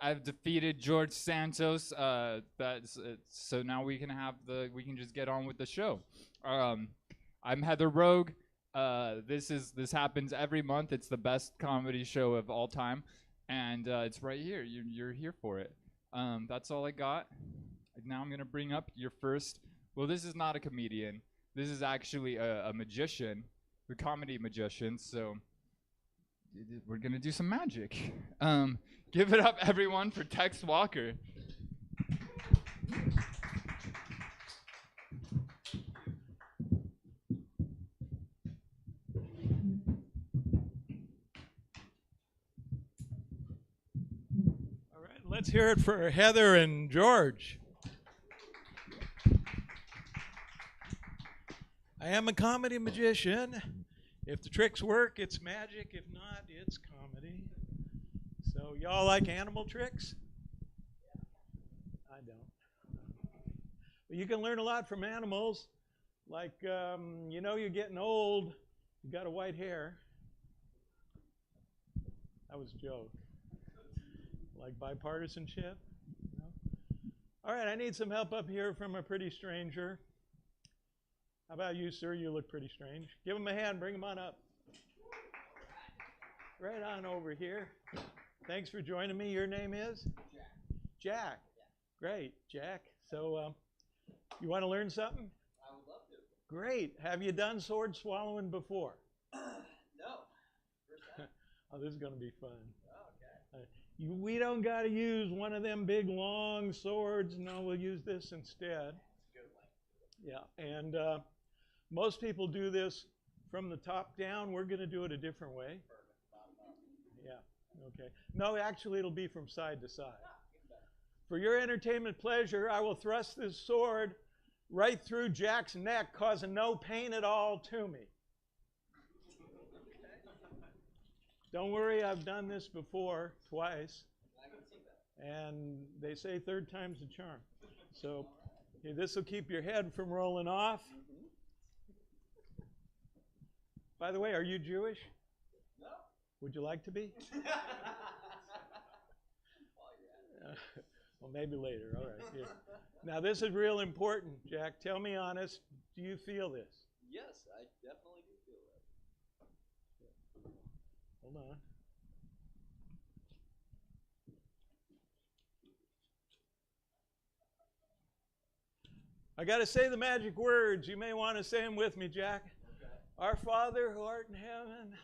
I've defeated George Santos. So now we can just get on with the show. I'm Heather Rogue. This happens every month. It's the best comedy show of all time, and it's right here. You're here for it. That's all I got. Now I'm gonna bring up your first. Well, this is not a comedian. This is actually a magician, the comedy magician. So we're gonna do some magic. Give it up, everyone, for Tex Walker. All right, let's hear it for Heather and George. I am a comedy magician. If the tricks work, it's magic. If not, it's comedy. So y'all like animal tricks? I don't. But you can learn a lot from animals. Like, you're getting old. You got a white hair. That was a joke. Like bipartisanship. No? All right, I need some help up here from a pretty stranger. How about you, sir? You look pretty strange. Give him a hand. Bring him on up. Right on over here. Thanks for joining me. Your name is? Jack. Jack. Yeah. Great, Jack. So you want to learn something? I would love to. Great. Have you done sword swallowing before? No. First time. Oh, this is going to be fun. Oh, okay. We don't got to use one of them big, long swords. No, we'll use this instead. Yeah, and most people do this from the top down. We're going to do it a different way. Yeah, okay. No, actually, it'll be from side to side. For your entertainment pleasure, I will thrust this sword right through Jack's neck, causing no pain at all to me. Don't worry, I've done this before, twice. I can see that. And they say third time's a charm. So this will keep your head from rolling off. By the way, are you Jewish? No. Would you like to be? Well, maybe later. All right. Yeah. Now, this is real important, Jack. Tell me honest. Do you feel this? Yes, I definitely do feel that. Hold on. I got to say the magic words. You may want to say them with me, Jack. Okay. Our Father who art in heaven.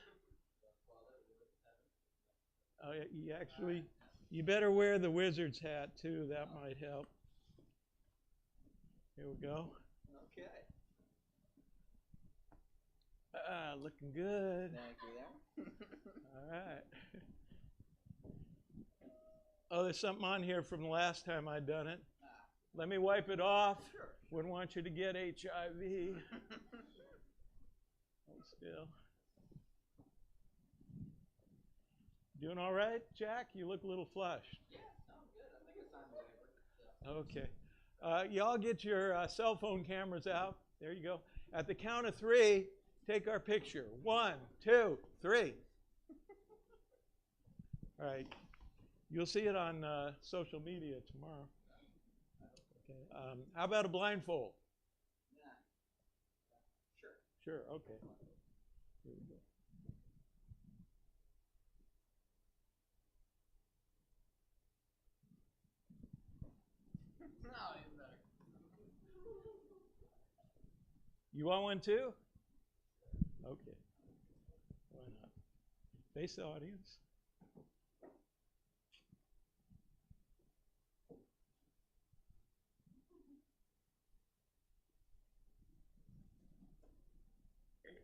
Oh, you better wear the wizard's hat too. That might help. Here we go. Okay. Looking good. Thank you there. All right. Oh, there's something on here from the last time I'd done it. Let me wipe it off. Sure. Wouldn't want you to get HIV. Hold still. Doing all right, Jack? You look a little flushed. Yeah, sounds good. I think it's time to wait. Okay. Y'all get your cell phone cameras out. There you go. At the count of 3, take our picture. 1, 2, 3. All right. You'll see it on social media tomorrow. Okay. How about a blindfold? Yeah. Sure. Sure. Okay. Here we go. No, even better. You want one too? Okay. Why not? Face the audience. There we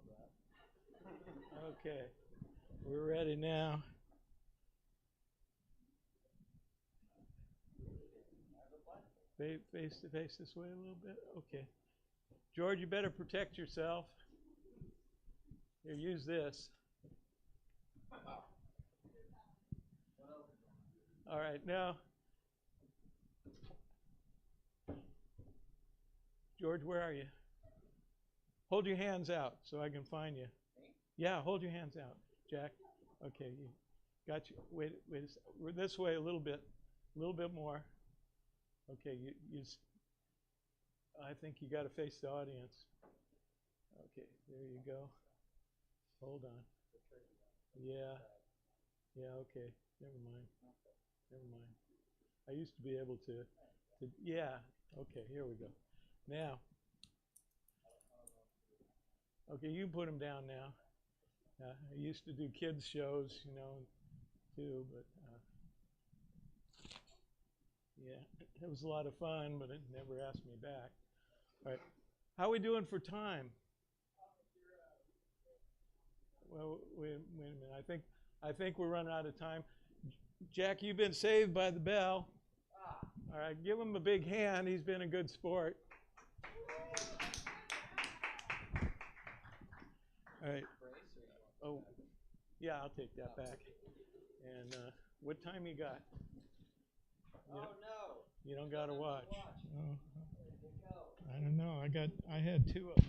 go. Okay, we're ready now. Face to face this way a little bit. Okay. George, you better protect yourself. Here, use this. All right, now. George, where are you? Hold your hands out so I can find you. Yeah, hold your hands out. Jack. Okay, you got you. Wait a second. We're this way a little bit more. Okay, I think you got to face the audience. Okay, there you go. Hold on. Yeah, okay. Never mind. I used to be able to yeah. Okay, here we go. Now. Okay, you put them down now. I used to do kids shows, too, but yeah, it was a lot of fun, but it never asked me back. All right, how are we doing for time? Well, wait a minute. I think we're running out of time. Jack, you've been saved by the bell. All right, give him a big hand. He's been a good sport. All right. Oh, yeah, I'll take that back. And what time you got? No. You don't got a watch. Oh, I don't know. I had 2 of them.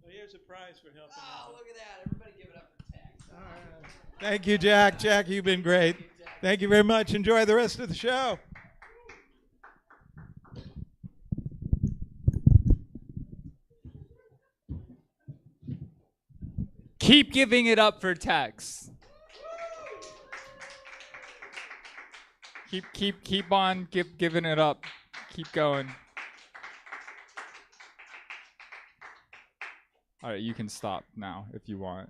Well, here's a prize for helping out. Oh, look at that. Everybody give it up for Tex. All right. Thank you, Jack. Jack, you've been great. Thank you very much. Enjoy the rest of the show. Keep giving it up for Tex. Keep on giving it up. Keep going. All right, you can stop now if you want.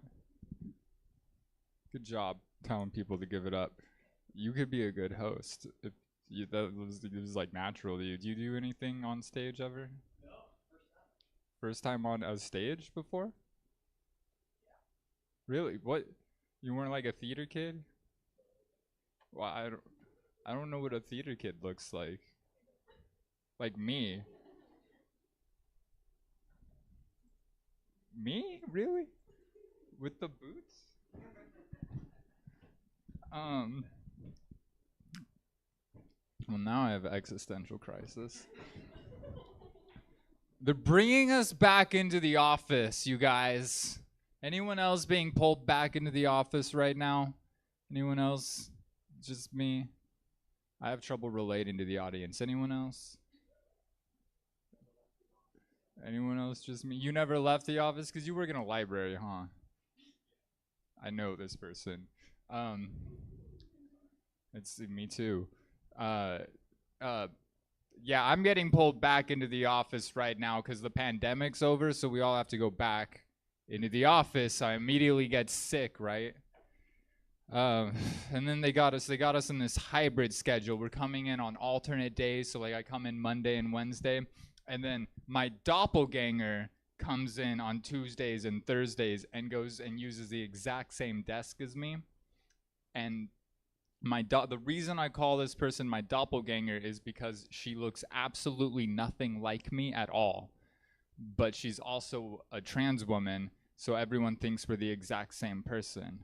Good job telling people to give it up. You could be a good host if that was like natural to you. Do you do anything on stage ever? No, First time on a stage before? Really? What? You weren't like a theater kid? Well, I don't know what a theater kid looks like. Like me. Me? Really? With the boots? Well, now I have existential crisis. They're bringing us back into the office, you guys. Anyone else being pulled back into the office right now? Anyone else? Just me? I have trouble relating to the audience. Anyone else? Anyone else? Just me? You never left the office because you work in a library, huh? I know this person. It's me too. Yeah, I'm getting pulled back into the office right now because the pandemic's over, so we all have to go back into the office. I immediately get sick, right? And then they got us in this hybrid schedule. We're coming in on alternate days, so like I come in Monday and Wednesday, and then my doppelganger comes in on Tuesdays and Thursdays and goes and uses the exact same desk as me. And the reason I call this person my doppelganger is because she looks absolutely nothing like me at all. But she's also a trans woman, so everyone thinks we're the exact same person.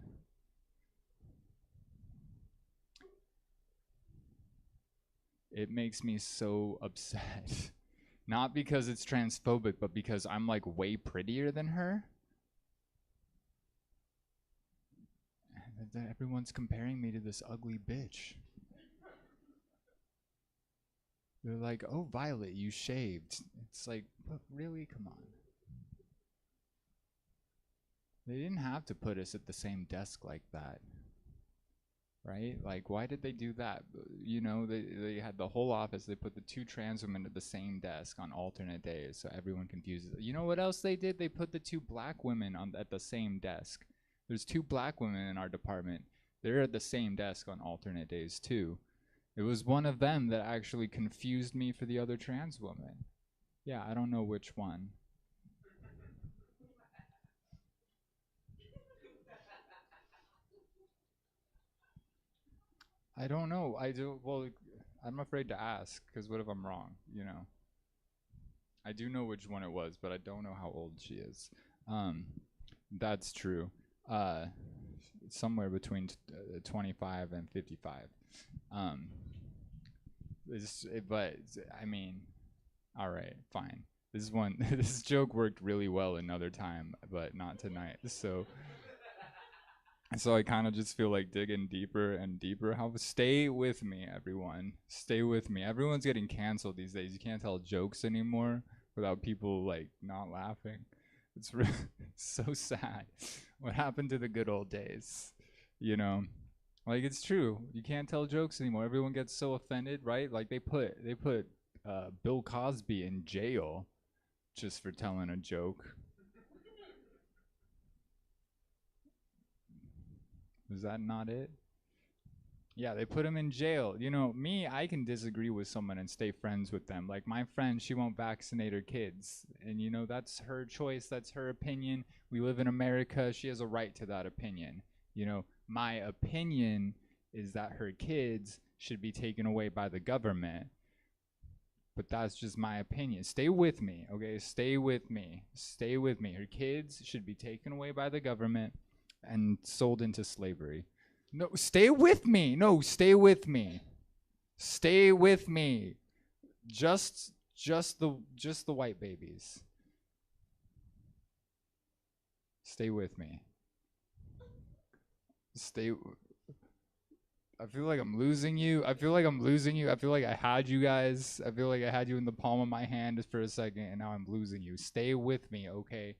It makes me so upset. Not because it's transphobic, but because I'm like way prettier than her. And everyone's comparing me to this ugly bitch. They're like, oh, Violet, you shaved. It's like, really? Come on. They didn't have to put us at the same desk like that. Right? Like, why did they do that? You know, they had the whole office. They put the 2 trans women at the same desk on alternate days, so everyone confuses. You know what else they did? They put the 2 black women at the same desk. There's 2 black women in our department. They're at the same desk on alternate days, too. It was one of them that actually confused me for the other trans woman. Yeah, I don't know which one. I don't know. I do. Well, I'm afraid to ask because what if I'm wrong? You know. I do know which one it was, but I don't know how old she is. That's true. Somewhere between 25 and 55. But I mean, all right, fine. This joke worked really well another time, but not tonight. So I kind of just feel like digging deeper and deeper. Stay with me, everyone. Stay with me. Everyone's getting canceled these days. You can't tell jokes anymore without people like not laughing. It's so sad. What happened to the good old days? You know, like it's true. You can't tell jokes anymore. Everyone gets so offended, right? Like they put Bill Cosby in jail just for telling a joke. Is that not it? Yeah, they put him in jail. You know, me, I can disagree with someone and stay friends with them. Like my friend, she won't vaccinate her kids. And you know, that's her choice, that's her opinion. We live in America, she has a right to that opinion. You know, my opinion is that her kids should be taken away by the government. But that's just my opinion. Stay with me, okay? Stay with me. Stay with me. Her kids should be taken away by the government and sold into slavery. No, stay with me. No, stay with me. Stay with me. Just the white babies. Stay with me. I feel like I'm losing you. I feel like I had you guys. I feel like I had you in the palm of my hand just for a second, and now I'm losing you. Stay with me, okay?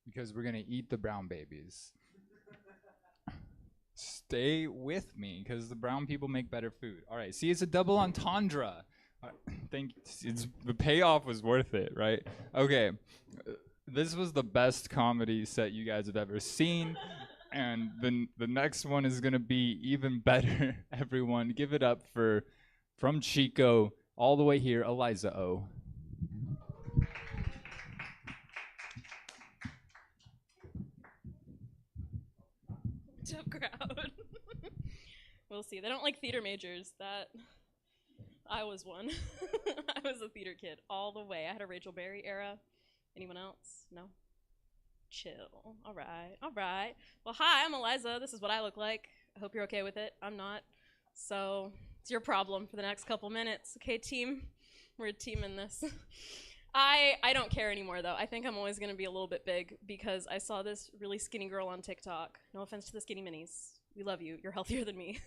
Because we're going to eat the brown babies. Stay with me, because the brown people make better food. All right, see, it's a double entendre. The payoff was worth it, right? Okay, this was the best comedy set you guys have ever seen, and the next one is gonna be even better. Everyone, give it up from Chico all the way here, Eliza O. Tough crowd. We'll see. They don't like theater majors. I was one. I was a theater kid all the way. I had a Rachel Berry era. Anyone else? No? Chill. All right. Well, hi, I'm Eliza. This is what I look like. I hope you're okay with it. I'm not. So it's your problem for the next couple minutes. Okay, team? We're a team in this. I don't care anymore, though. I think I'm always going to be a little bit big because I saw this really skinny girl on TikTok. No offense to the skinny minis. We love you. You're healthier than me.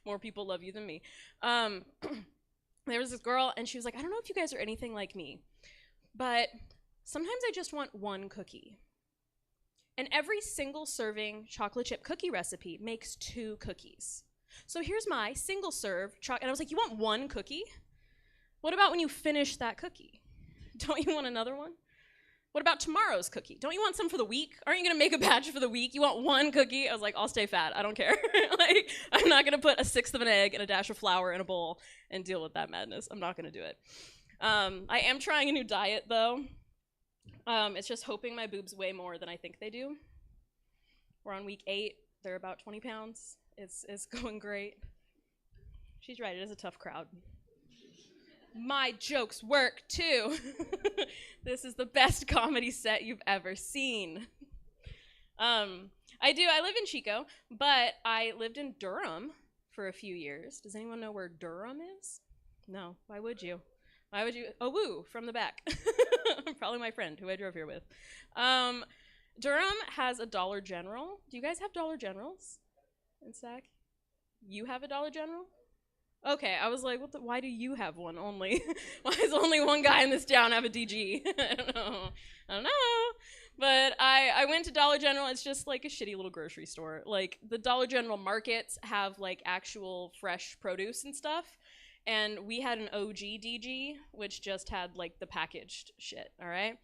More people love you than me. There was this girl, and she was like, I don't know if you guys are anything like me, but sometimes I just want one cookie. And every single serving chocolate chip cookie recipe makes 2 cookies. So here's my single serve chocolate. And I was like, you want one cookie? What about when you finish that cookie? Don't you want another one? What about tomorrow's cookie? Don't you want some for the week? Aren't you gonna make a batch for the week? You want one cookie? I was like, I'll stay fat, I don't care. Like, I'm not gonna put a 1/6 of an egg and a dash of flour in a bowl and deal with that madness. I'm not gonna do it. I am trying a new diet though. It's just hoping my boobs weigh more than I think they do. We're on week 8, they're about 20 pounds. It's going great. She's right, it is a tough crowd. My jokes work too. This is the best comedy set you've ever seen. I live in Chico, but I lived in Durham for a few years. Does anyone know where Durham is? No, why would you? Oh, woo, from the back. Probably my friend who I drove here with. Durham has a Dollar General. Do you guys have Dollar Generals in Sac? You have a Dollar General? Okay, I was like, why do you have one only? Why does only one guy in this town have a DG? I don't know. But I went to Dollar General. It's just like a shitty little grocery store. Like, the Dollar General markets have like actual fresh produce and stuff. And we had an OG DG, which just had like the packaged shit, all right?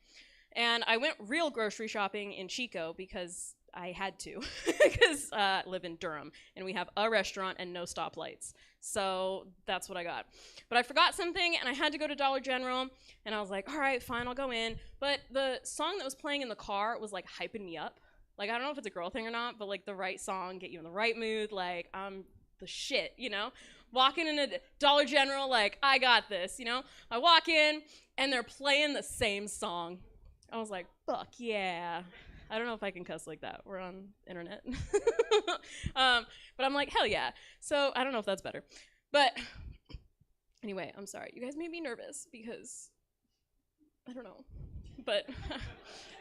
And I went real grocery shopping in Chico because I had to, because I live in Durham, and we have a restaurant and no stoplights. So that's what I got. But I forgot something, and I had to go to Dollar General, and I was like, all right, fine, I'll go in. But the song that was playing in the car was like hyping me up. Like, I don't know if it's a girl thing or not, but like the right song, get you in the right mood. Like, I'm the shit, you know? Walking in a Dollar General, like, I got this, you know? I walk in, and they're playing the same song. I was like, fuck yeah. I don't know if I can cuss like that. We're on internet. But I'm like, hell yeah. So I don't know if that's better. But anyway, I'm sorry. You guys made me nervous because I don't know. But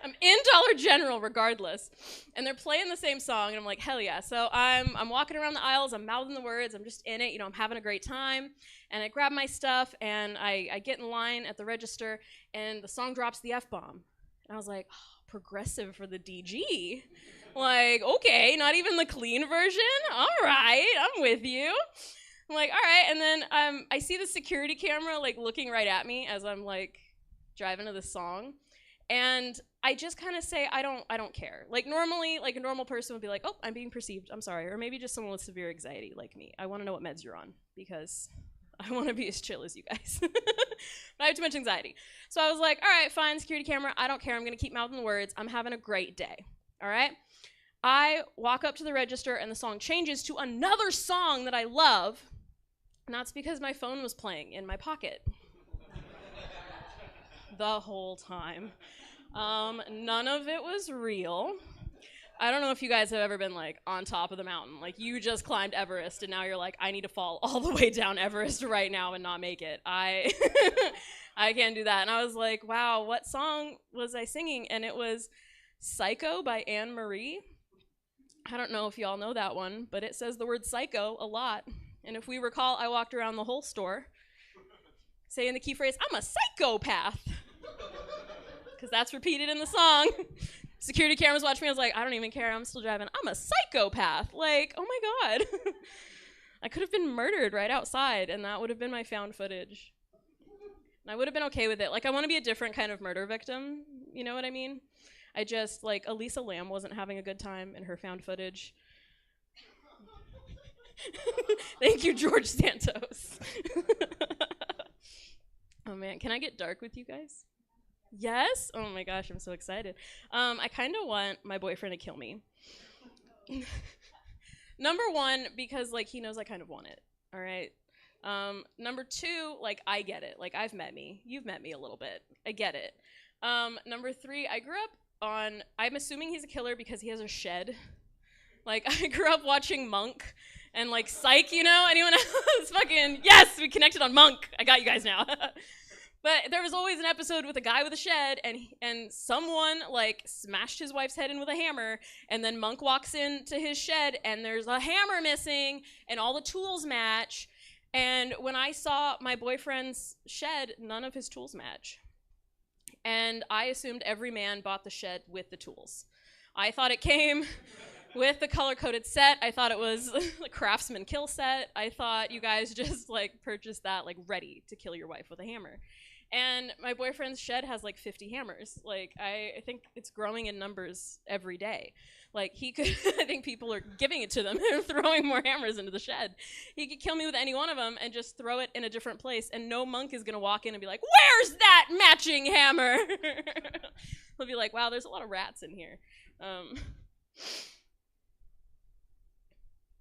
I'm in Dollar General regardless. And they're playing the same song. And I'm like, hell yeah. So I'm walking around the aisles. I'm mouthing the words. I'm just in it. You know, I'm having a great time. And I grab my stuff. And I get in line at the register. And the song drops the F-bomb. And I was like, oh, progressive for the DG. Like, okay, not even the clean version? All right, I'm with you. I'm like, all right. And then I see the security camera, like, looking right at me as I'm, like, driving to the song. And I just kind of say, I don't care. Like, normally, like, a normal person would be like, oh, I'm being perceived. I'm sorry. Or maybe just someone with severe anxiety like me. I want to know what meds you're on because I want to be as chill as you guys. But I have too much anxiety. So I was like, all right, fine, security camera. I don't care. I'm going to keep mouthing the words. I'm having a great day. All right? I walk up to the register, and the song changes to another song that I love. And that's because my phone was playing in my pocket the whole time. None of it was real. I don't know if you guys have ever been, like, on top of the mountain. Like, you just climbed Everest, and now you're like, I need to fall all the way down Everest right now and not make it. I can't do that. And I was like, wow, what song was I singing? And it was Psycho by Anne Marie. I don't know if y'all know that one, but it says the word psycho a lot. And if we recall, I walked around the whole store saying the key phrase, I'm a psychopath. Because that's repeated in the song. Security cameras watch me. I was like, I don't even care. I'm still driving. I'm a psychopath. Like, oh my God. I could have been murdered right outside, and that would have been my found footage. And I would have been okay with it. Like, I want to be a different kind of murder victim. You know what I mean? I just, like, Elisa Lam wasn't having a good time in her found footage. Thank you, George Santos. Oh, man. Can I get dark with you guys? Yes? Oh my gosh, I'm so excited. I kind of want my boyfriend to kill me. Number one, because, like, he knows I kind of want it, all right? Number two, like, I get it. Like, I've met me. You've met me a little bit. I get it. Number three, I grew up on, I'm assuming he's a killer because he has a shed. Like, I grew up watching Monk and, like, Psych, you know? Anyone else? Fucking, yes, we connected on Monk. I got you guys now. But there was always an episode with a guy with a shed, and someone, like, smashed his wife's head in with a hammer, and then Monk walks into his shed, and there's a hammer missing, and all the tools match. And when I saw my boyfriend's shed, none of his tools match. And I assumed every man bought the shed with the tools. I thought it came with the color-coded set. I thought it was a Craftsman kill set. I thought you guys just, like, purchased that, like, ready to kill your wife with a hammer. And my boyfriend's shed has like 50 hammers. Like, I think it's growing in numbers every day. Like, he could, I think people are giving it to them and throwing more hammers into the shed. He could kill me with any one of them and just throw it in a different place, and no monk is gonna walk in and be like, where's that matching hammer? He'll be like, wow, there's a lot of rats in here.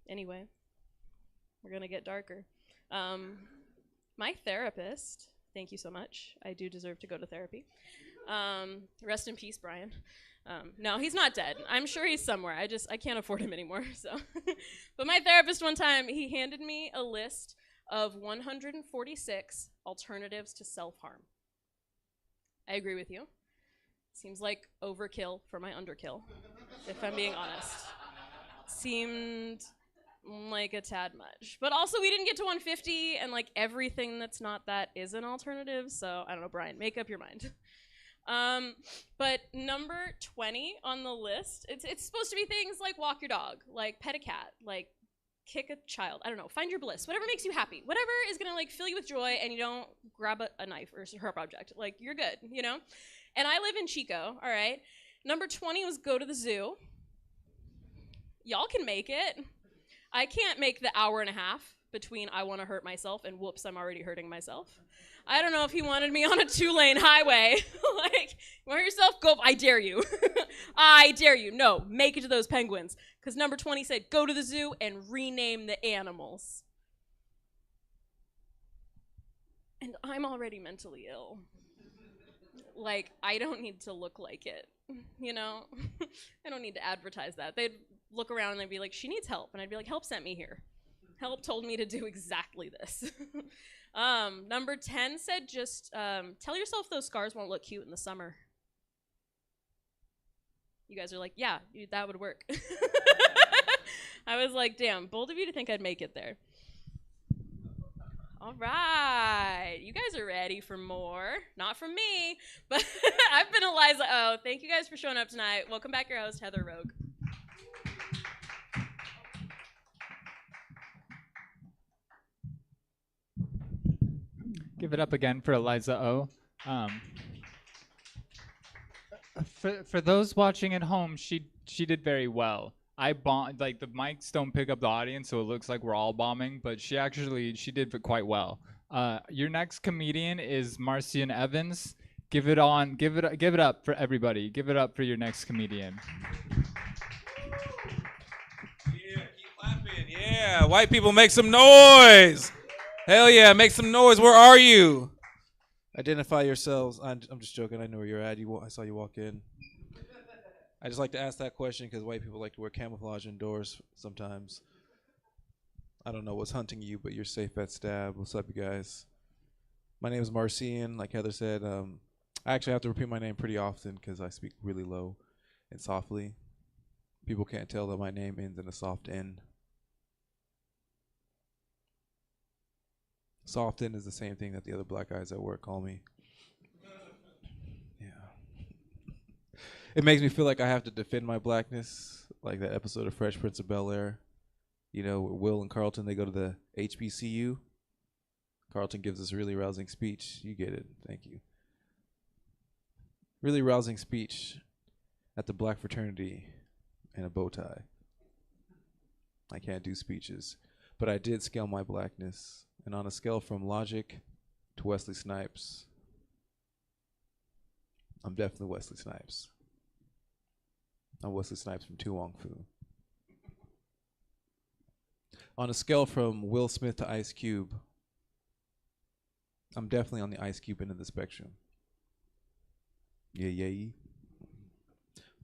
Anyway, we're gonna get darker. My therapist, thank you so much. I do deserve to go to therapy. Rest in peace, Brian. No, he's not dead. I'm sure he's somewhere. I can't afford him anymore. So, but my therapist one time, he handed me a list of 146 alternatives to self-harm. I agree with you. Seems like overkill for my underkill, if I'm being honest. Seemed like a tad much. But also, we didn't get to 150, and like everything that's not that is an alternative. So I don't know, Brian, make up your mind. But number 20 on the list, it's supposed to be things like walk your dog, like pet a cat, like kick a child, I don't know, find your bliss, whatever makes you happy, whatever is gonna like fill you with joy and you don't grab a knife or a sharp object, like you're good, you know? And I live in Chico, all right? Number 20 was go to the zoo. Y'all can make it. I can't make the hour and a half between I want to hurt myself and whoops, I'm already hurting myself. I don't know if he wanted me on a 2-lane highway. Like, you want to hurt yourself? Go, I dare you. I dare you. No, make it to those penguins. Because number 20 said, go to the zoo and rename the animals. And I'm already mentally ill. Like, I don't need to look like it, you know? I don't need to advertise that. They'd look around and they'd be like, she needs help. And I'd be like, help sent me here. Help told me to do exactly this. Number 10 said just tell yourself those scars won't look cute in the summer. You guys are like, yeah, that would work. I was like, damn, bold of you to think I'd make it there. All right, you guys are ready for more. Not from me, but I've been Eliza O. Thank you guys for showing up tonight. Welcome back, your host, Heather Rogue. Give it up again for Eliza O. For those watching at home, she did very well. I bombed, like the mics don't pick up the audience, so it looks like we're all bombing, but she did quite well. Your next comedian is Marcian Evans. Give it up for everybody. Give it up for your next comedian. Yeah, keep clapping. Yeah, white people make some noise. Hell yeah, make some noise. Where are you? Identify yourselves. I'm just joking. I know where you're at. I saw you walk in. I just like to ask that question because white people like to wear camouflage indoors sometimes. I don't know what's hunting you, but you're safe at Stab. What's up, you guys? My name is Marcian. Like Heather said, I actually have to repeat my name pretty often because I speak really low and softly. People can't tell that my name ends in a soft N. Soft N is the same thing that the other black guys at work call me. It makes me feel like I have to defend my blackness, like that episode of Fresh Prince of Bel-Air. You know, Will and Carlton, they go to the HBCU. Carlton gives this really rousing speech. You get it. Thank you. Really rousing speech at the black fraternity in a bow tie. I can't do speeches, but I did scale my blackness. And on a scale from Logic to Wesley Snipes, I'm definitely Wesley Snipes. I'm Wesley Snipes from Tu Wong Fu. On a scale from Will Smith to Ice Cube, I'm definitely on the Ice Cube end of the spectrum. Yeah.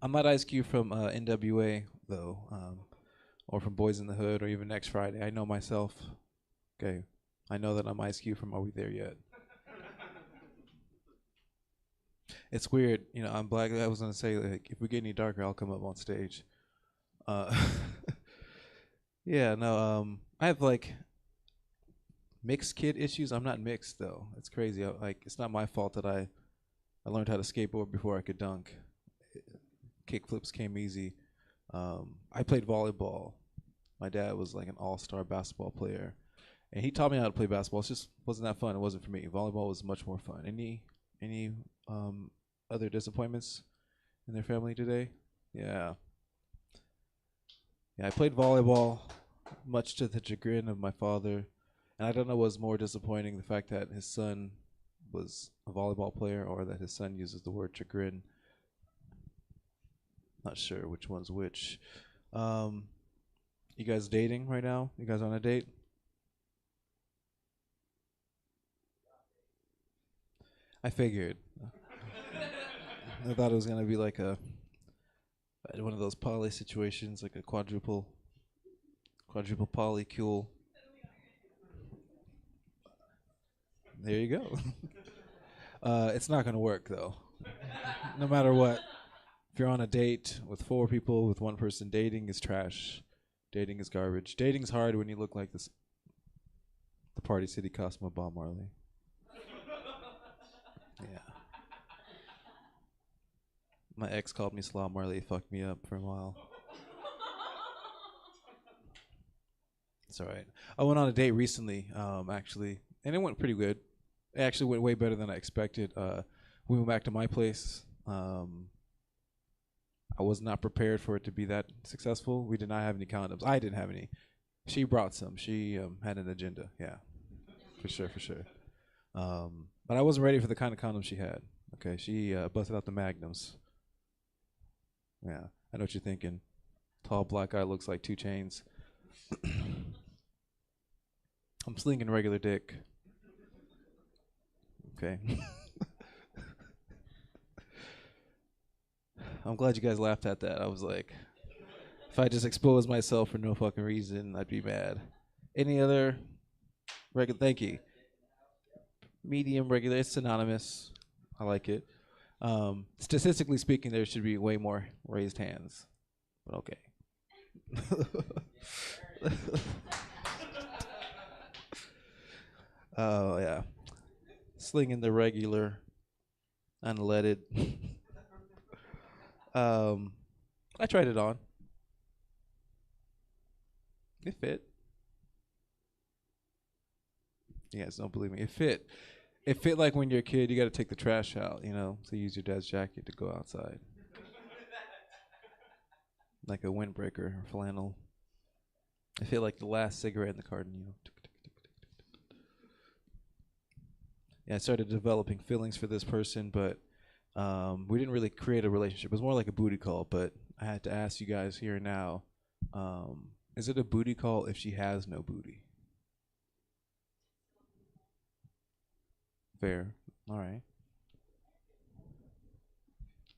I'm not Ice Cube from NWA, though, or from Boys in the Hood, or even Next Friday. I know myself. Okay. I know that I'm Ice Cube from Are We There Yet? It's weird, you know, I'm black. I was going to say, like, if we get any darker, I'll come up on stage. Yeah, no, I have, like, mixed kid issues. I'm not mixed, though. It's crazy. It's not my fault that I learned how to skateboard before I could dunk. Kickflips came easy. I played volleyball. My dad was, like, an all-star basketball player. And he taught me how to play basketball. It just wasn't that fun. It wasn't for me. Volleyball was much more fun. Any other disappointments in their family today? Yeah. Yeah, I played volleyball, much to the chagrin of my father. And I don't know what's more disappointing, the fact that his son was a volleyball player or that his son uses the word chagrin. Not sure which one's which. You guys dating right now? You guys on a date? I figured. I thought it was gonna be like one of those poly situations, like a quadruple polycule. There you go. It's not gonna work though. No matter what. If you're on a date with 4 people, with 1 person, dating is trash. Dating is garbage. Dating's hard when you look like the Party City Cosmo Bob Marley. Yeah. My ex called me Slaw Marley. It fucked me up for a while. It's all right. I went on a date recently, actually, and it went pretty good. It actually went way better than I expected. We went back to my place. I was not prepared for it to be that successful. We did not have any condoms. I didn't have any. She brought some. She had an agenda. Yeah, for sure, for sure. But I wasn't ready for the kind of condom she had. Okay, she busted out the magnums. Yeah, I know what you're thinking. Tall black guy looks like 2 Chainz. I'm slinging regular dick. Okay. I'm glad you guys laughed at that. I was like, if I just expose myself for no fucking reason, I'd be mad. Any other regular? Thank you. Medium, regular. It's synonymous. I like it. Statistically speaking, there should be way more raised hands. But okay. Oh, yeah. Slinging the regular, unleaded. I tried it on. It fit. You guys don't believe me. It fit. It fit like when you're a kid, you got to take the trash out, you know, so you use your dad's jacket to go outside. Like a windbreaker or flannel. It fit like the last cigarette in the carton, you know. Yeah, I started developing feelings for this person, but we didn't really create a relationship. It was more like a booty call, but I had to ask you guys here now, is it a booty call if she has no booty? Fair. All right.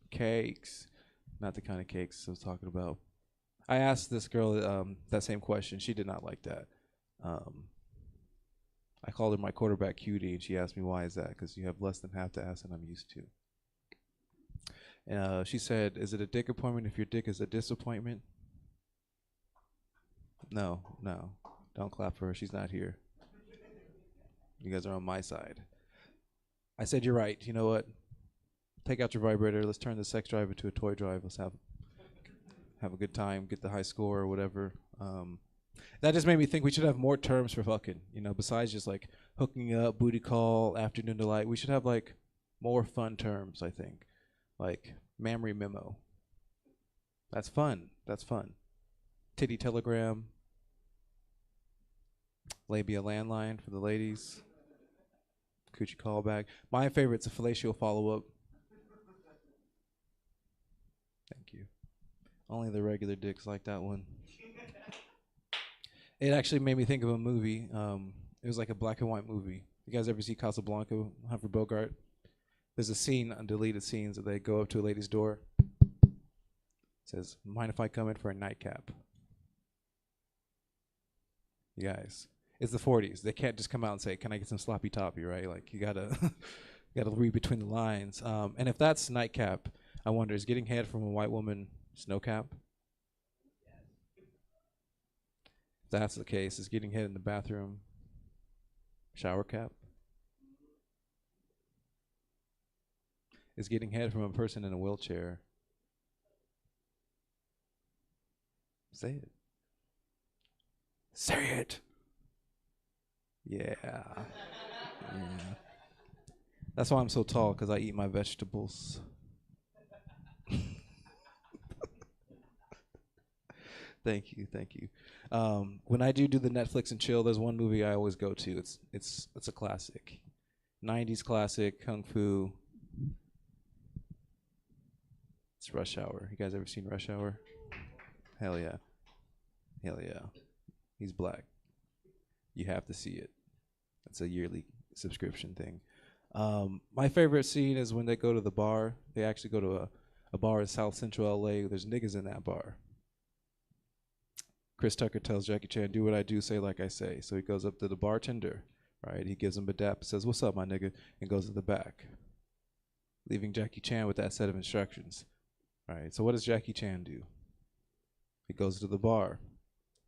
Cakes. Not the kind of cakes I was talking about. I asked this girl that same question. She did not like that. I called her my quarterback cutie, and she asked me, why is that? Because you have less than half the ass than I'm used to. She said, is it a dick appointment if your dick is a disappointment? No. Don't clap for her. She's not here. You guys are on my side. I said, you're right. You know what? Take out your vibrator. Let's turn the sex drive into a toy drive. Let's have a good time, get the high score or whatever. That just made me think we should have more terms for fucking, you know, besides just like hooking up, booty call, afternoon delight. We should have like more fun terms, I think. Like mammary memo. That's fun. Titty telegram. Labia landline for the ladies. Coochie callback. My favorite's a fellatio follow-up. Thank you. Only the regular dicks like that one. It actually made me think of a movie. It was like a black and white movie. You guys ever see Casablanca, Humphrey Bogart? There's a scene, deleted scenes, that they go up to a lady's door. It says, mind if I come in for a nightcap? You guys, it's the 40s. They can't just come out and say, can I get some sloppy toppy, right? Like, you gotta read between the lines. And if that's nightcap, I wonder, is getting head from a white woman snowcap? If that's the case, is getting head in the bathroom shower cap? Is getting head from a person in a wheelchair? Say it. Say it. Yeah. That's why I'm so tall, because I eat my vegetables. Thank you. When I do the Netflix and chill, there's one movie I always go to. It's a classic, 90s classic, kung fu. It's Rush Hour. You guys ever seen Rush Hour? Hell yeah. He's black. You have to see it. It's a yearly subscription thing. My favorite scene is when they go to the bar. They actually go to a bar in South Central LA. There's niggas in that bar. Chris Tucker tells Jackie Chan, do what I do, say like I say. So he goes up to the bartender, right? He gives him a dap, says, what's up, my nigga? And goes to the back, leaving Jackie Chan with that set of instructions. All right, so what does Jackie Chan do? He goes to the bar,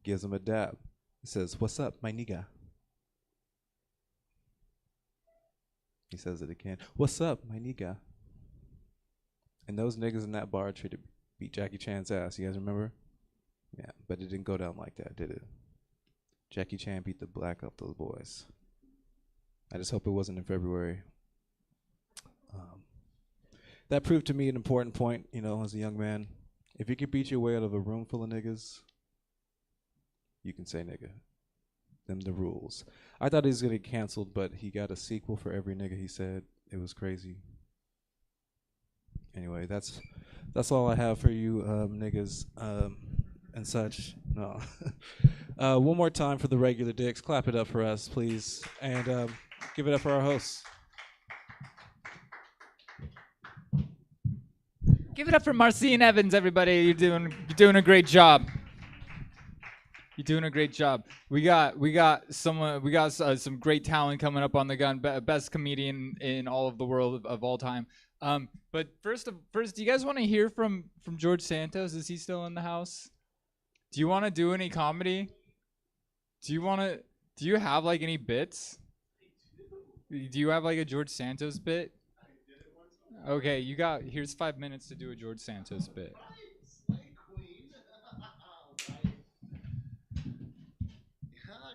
gives him a dap. He says, what's up, my nigga? He says it again. What's up, my nigga? And those niggas in that bar tried to beat Jackie Chan's ass. You guys remember? Yeah, but it didn't go down like that, did it? Jackie Chan beat the black up those boys. I just hope it wasn't in February. That proved to me an important point, you know, as a young man. If you could beat your way out of a room full of niggas, you can say nigga. Them the rules. I thought he was gonna get canceled, but he got a sequel for every nigga he said. It was crazy. Anyway, that's all I have for you, niggas, and such. No. One more time for the regular dicks. Clap it up for us, please, and give it up for our hosts. Give it up for Marcine Evans, everybody. You're doing a great job. You're doing a great job. We got some great talent coming up on the gun. Best comedian in all of the world of all time. But first, do you guys want to hear from George Santos? Is he still in the house? Do you want to do any comedy? Do you have like any bits? Do you have like a George Santos bit? Okay, here's 5 minutes to do a George Santos bit.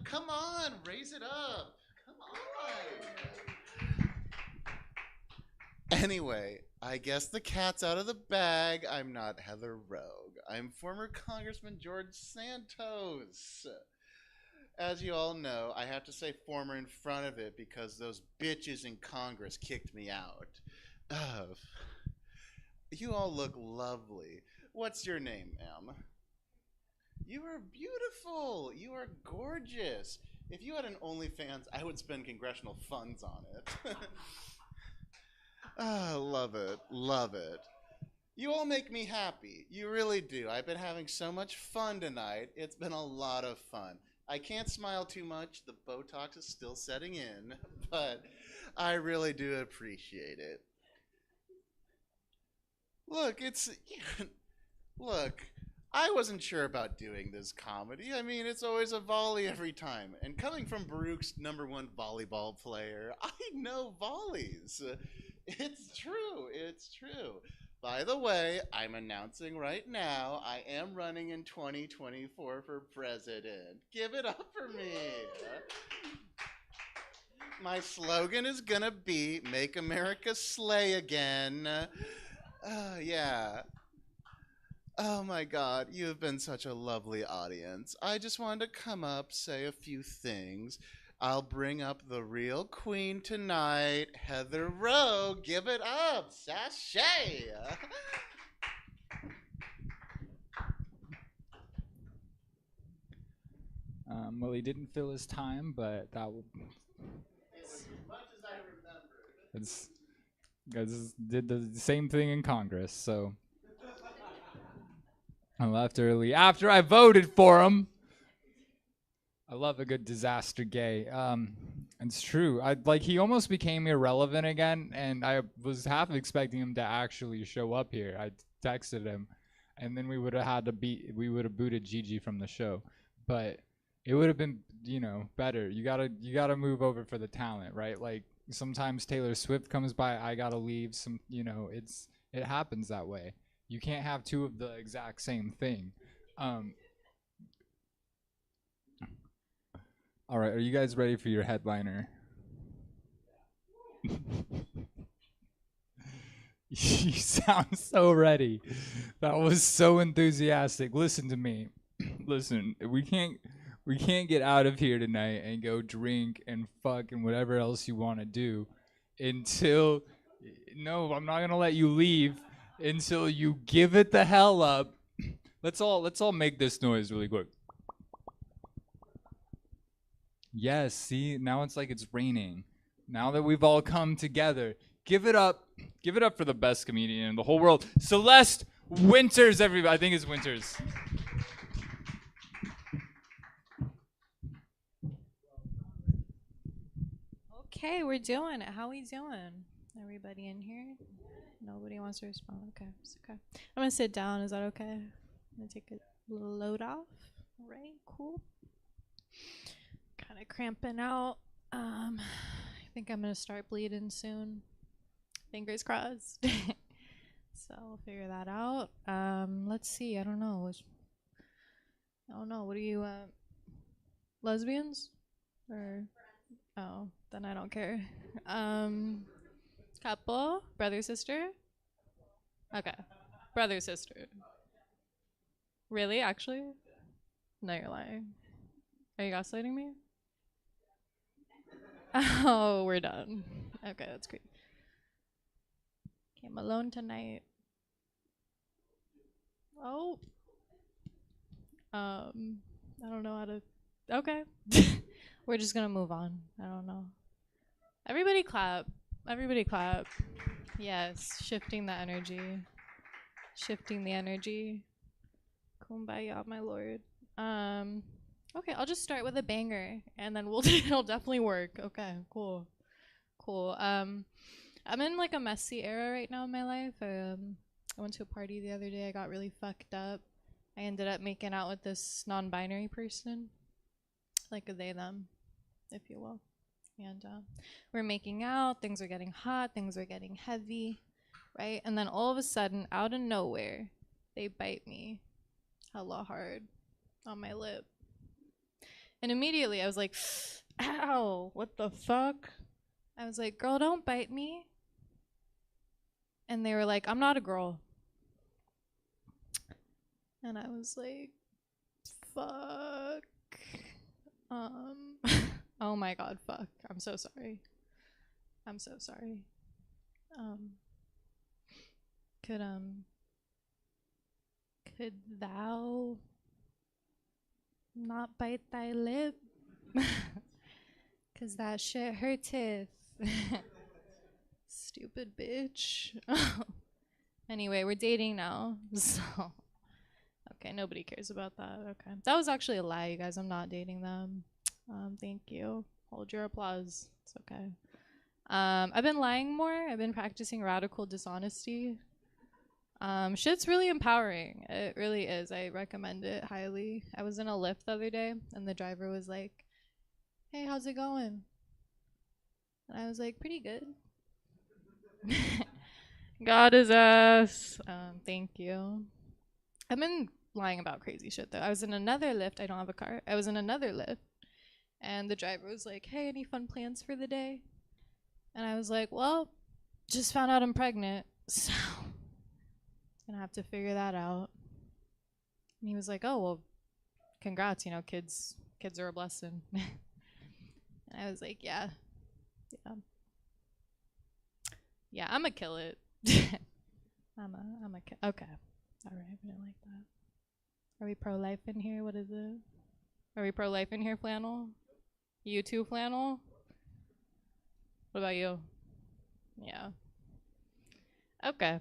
Come on, raise it up. Come on. Anyway, I guess the cat's out of the bag. I'm not Heather Rogue. I'm former Congressman George Santos. As you all know, I have to say former in front of it because those bitches in Congress kicked me out. You all look lovely. What's your name, ma'am? You are beautiful. You are gorgeous. If you had an OnlyFans, I would spend congressional funds on it. Love it. Love it. You all make me happy. You really do. I've been having so much fun tonight. It's been a lot of fun. I can't smile too much. The Botox is still setting in, but I really do appreciate it. Look, I wasn't sure about doing this comedy. I mean, it's always a volley every time. And coming from Baruch's #1 volleyball player, I know volleys. It's true. It's true. By the way, I'm announcing right now, I am running in 2024 for president. Give it up for me. My slogan is gonna be, Make America Slay Again. Yeah. Oh my God, you have been such a lovely audience. I just wanted to come up, say a few things. I'll bring up the real queen tonight, Heather Rowe. Give it up, sashay. Well, he didn't fill his time, but that will. As much as I remember. Guys did the same thing in Congress, so. I left early after I voted for him. I love a good disaster gay. It's true. He almost became irrelevant again, and I was half expecting him to actually show up here. I texted him, and then we would have booted Gigi from the show, but it would have been, better. You gotta move over for the talent, right? Like sometimes Taylor Swift comes by, I gotta leave. It happens that way. You can't have two of the exact same thing. All right, are you guys ready for your headliner? You sound so ready. That was so enthusiastic. Listen to me. Listen, we can't get out of here tonight and go drink and fuck and whatever else you want to do until no, I'm not going to let you leave until you give it the hell up. Let's all make this noise really quick. Yes, see, now it's like it's raining. Now that we've all come together, give it up for the best comedian in the whole world, Celeste Winters. Everybody, I think it's Winters. Okay, we're doing it. How we doing? Everybody in here? Nobody wants to respond. Okay, it's okay. I'm gonna sit down. Is that okay? I'm gonna take a little load off. All right, cool. Kind of cramping out. I think I'm gonna start bleeding soon. Fingers crossed. So we'll figure that out. Let's see. I don't know. What are you? Lesbians? Or oh, then I don't care. Couple, brother, sister. Okay, brother, sister. Really? Actually? No, you're lying. Are you gaslighting me? Oh, we're done. Okay, that's great. Okay, I'm alone tonight. Oh. I don't know how to. Okay. We're just gonna move on. I don't know. Everybody clap. Everybody clap. Yes, shifting the energy. Shifting the energy. Kumbaya, my lord. Okay, I'll just start with a banger, and then it'll definitely work. Okay, cool. Cool. I'm in like a messy era right now in my life. I went to a party the other day. I got really fucked up. I ended up making out with this non-binary person, like a they, them, if you will. And we're making out. Things are getting hot. Things are getting heavy, right? And then all of a sudden, out of nowhere, they bite me hella hard on my lip. And immediately I was like, ow, what the fuck? I was like, girl, don't bite me. And they were like, I'm not a girl. And I was like, fuck. Oh my god, fuck. I'm so sorry. I'm so sorry. Could thou not bite thy lip? 'Cause that shit hurteth. Stupid bitch. Anyway, we're dating now, so okay, nobody cares about that. Okay, that was actually a lie, you guys. I'm not dating them. Thank you. Hold your applause. It's okay. I've been lying more. I've been practicing radical dishonesty. Shit's really empowering. It really is. I recommend it highly. I was in a Lyft the other day, and the driver was like, hey, how's it going? And I was like, pretty good. God his ass. Thank you. I've been lying about crazy shit, though. I was in another Lyft. I don't have a car. I was in another Lyft, and the driver was like, hey, any fun plans for the day? And I was like, well, just found out I'm pregnant, so gonna have to figure that out. And he was like, oh, well, congrats, you know, kids are a blessing. And I was like, yeah, I'ma kill it. I'ma kill. Okay, all right, I didn't like that. Are we pro-life in here? What is it? Are we pro-life in here, Flannel? You too, Flannel? What about you? Yeah. Okay.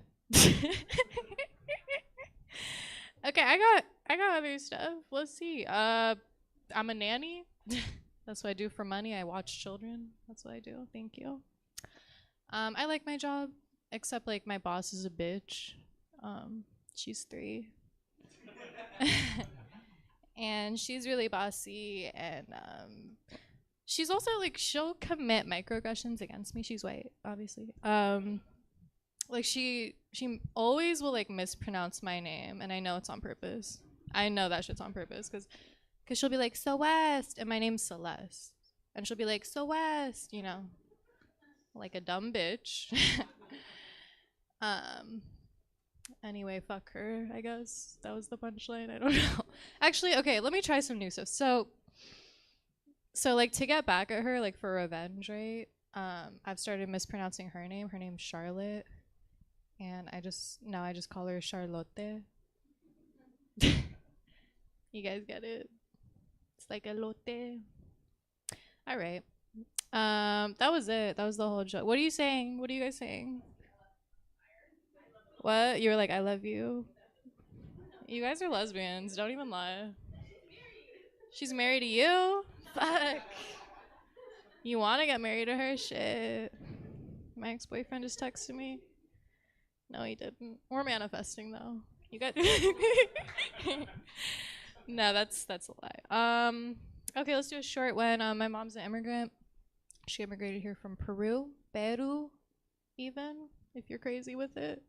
Okay, I got other stuff. Let's see. I'm a nanny. That's what I do for money. I watch children. That's what I do. Thank you. I like my job, except like my boss is a bitch. She's 3. And she's really bossy, and she's also like, she'll commit microaggressions against me. She's white, obviously. Like she always will like mispronounce my name, and I know it's on purpose. I know that shit's on purpose, cause she'll be like, so West, and my name's Celeste, and she'll be like, so West, you know, like a dumb bitch. Anyway, fuck her, I guess. That was the punchline. I don't know. Actually, okay, let me try some new stuff. So like, to get back at her, like for revenge, right? I've started mispronouncing her name. Her name's Charlotte. And I just call her Charlotte. You guys get it? It's like a lotte. All right. That was it. That was the whole joke. What are you saying? What are you guys saying? What? You were like, I love you? You guys are lesbians. Don't even lie. She's married to you? Fuck. You want to get married to her? Shit. My ex-boyfriend just texted me. No, he didn't. We're manifesting, though. You got... No, that's a lie. Okay, let's do a short one. My mom's an immigrant. She immigrated here from Peru, even, if you're crazy with it.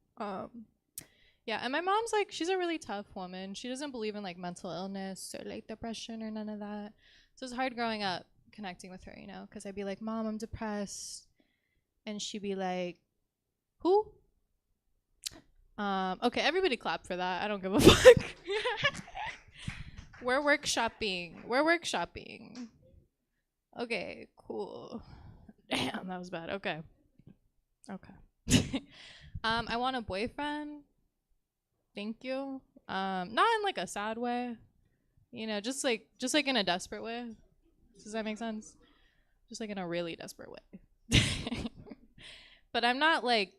Yeah, and my mom's like, she's a really tough woman. She doesn't believe in like mental illness or like depression or none of that. So it's hard growing up connecting with her, you know, because I'd be like, Mom, I'm depressed. And she'd be like, who? Okay, everybody clap for that. I don't give a fuck. We're workshopping. We're workshopping. Okay, cool. Damn, that was bad. Okay. Okay. I want a boyfriend. Thank you. Not in like a sad way. You know, just like in a desperate way. Does that make sense? Just like in a really desperate way. But I'm not like,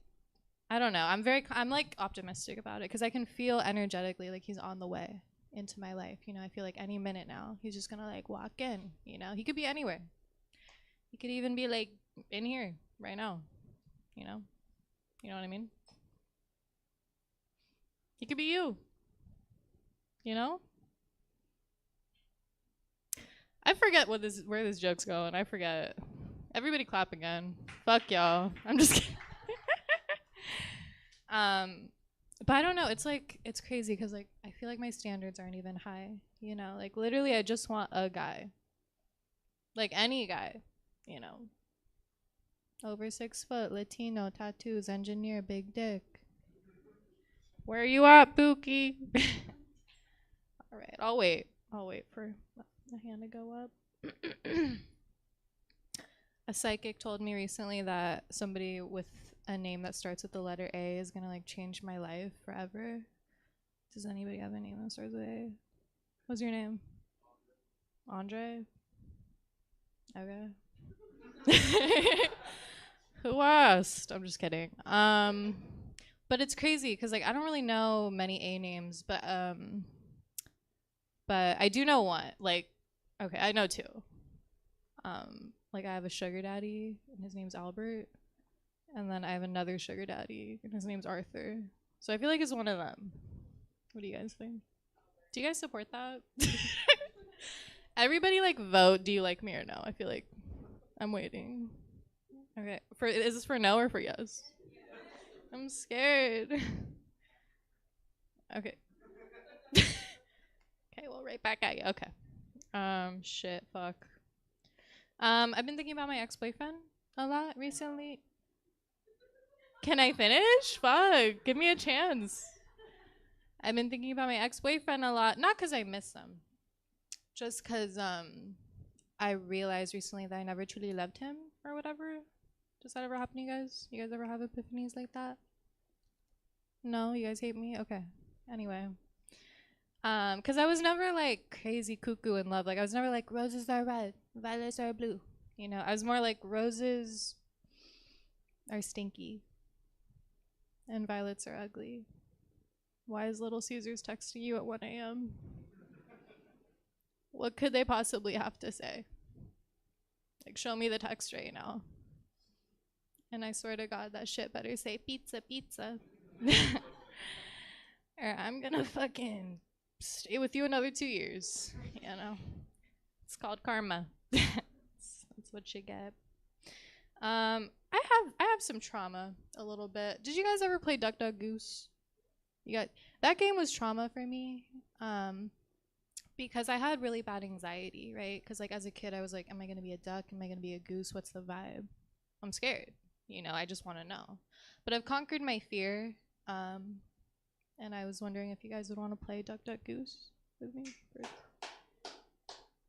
I don't know. I'm like optimistic about it because I can feel energetically like he's on the way into my life. You know, I feel like any minute now he's just gonna like walk in. You know, he could be anywhere. He could even be like in here right now. You know what I mean? He could be you. You know? I forget where this joke's going. I forget. Everybody clap again. Fuck y'all. I'm just kidding. But I don't know. It's like, it's crazy because like I feel like my standards aren't even high. You know, like literally I just want a guy. Like any guy, you know. Over 6 foot, Latino, tattoos, engineer, big dick. Where you at, Pookie? All right, I'll wait. I'll wait for the hand to go up. A psychic told me recently that somebody with a name that starts with the letter A is gonna like change my life forever. Does anybody have a name that starts with A? What's your name? Andre? Okay. Who asked? I'm just kidding. But it's crazy because like I don't really know many A names, but I do know one. Like, okay, I know 2. Like I have a sugar daddy and his name's Albert, and then I have another sugar daddy and his name's Arthur. So I feel like it's one of them. What do you guys think? Do you guys support that? Everybody like vote. Do you like me or no? I feel like I'm waiting. Okay, is this for no or for yes? I'm scared. Okay. Okay, well, right back at you. Okay. Shit, fuck. I've been thinking about my ex-boyfriend a lot recently. Can I finish? Fuck, give me a chance. I've been thinking about my ex-boyfriend a lot, not because I miss him, just because I realized recently that I never truly loved him or whatever. Does that ever happen to you guys? You guys ever have epiphanies like that? No? You guys hate me? Okay. Anyway. Because I was never, like, crazy cuckoo in love. Like, I was never like, roses are red, violets are blue. You know? I was more like, roses are stinky. And violets are ugly. Why is Little Caesars texting you at 1 a.m.? What could they possibly have to say? Like, show me the text right now. And I swear to God, that shit better say pizza, pizza. Or I'm gonna fucking stay with you another 2 years. You know? It's called karma. That's what you get. I have some trauma a little bit. Did you guys ever play Duck Duck Goose? That game was trauma for me. Because I had really bad anxiety, right? Because like as a kid I was like, am I gonna be a duck? Am I gonna be a goose? What's the vibe? I'm scared. You know, I just want to know. But I've conquered my fear, and I was wondering if you guys would want to play Duck Duck Goose with me.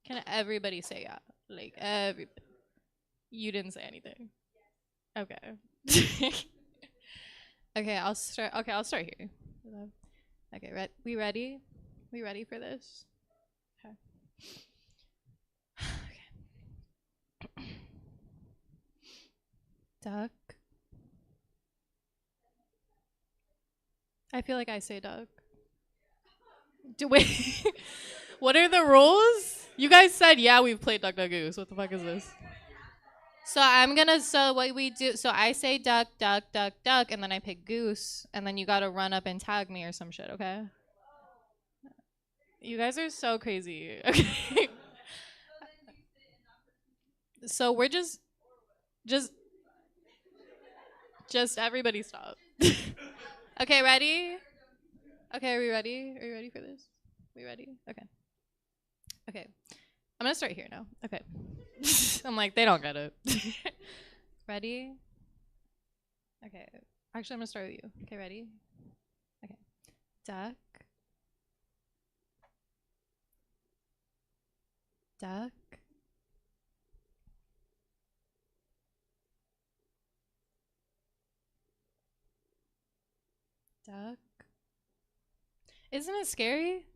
Can everybody say yeah? Like, everybody. You didn't say anything. Okay. Okay, I'll start here. Okay, we ready? We ready for this? Okay. Duck. I feel like I say duck. Wait. What are the rules? You guys said, yeah, we've played Duck Duck Goose. What the fuck is this? So what we do, so I say duck, duck, duck, duck, and then I pick goose, and then you gotta run up and tag me or some shit, okay? You guys are so crazy. Okay. So we're just everybody stop. Okay, ready? Okay, are we ready? Are you ready for this? We ready? Okay. Okay. I'm gonna start here now. Okay. I'm like, they don't get it. Ready? Okay. Actually, I'm gonna start with you. Okay, ready? Okay. Duck. Duck. Duck. Isn't it scary?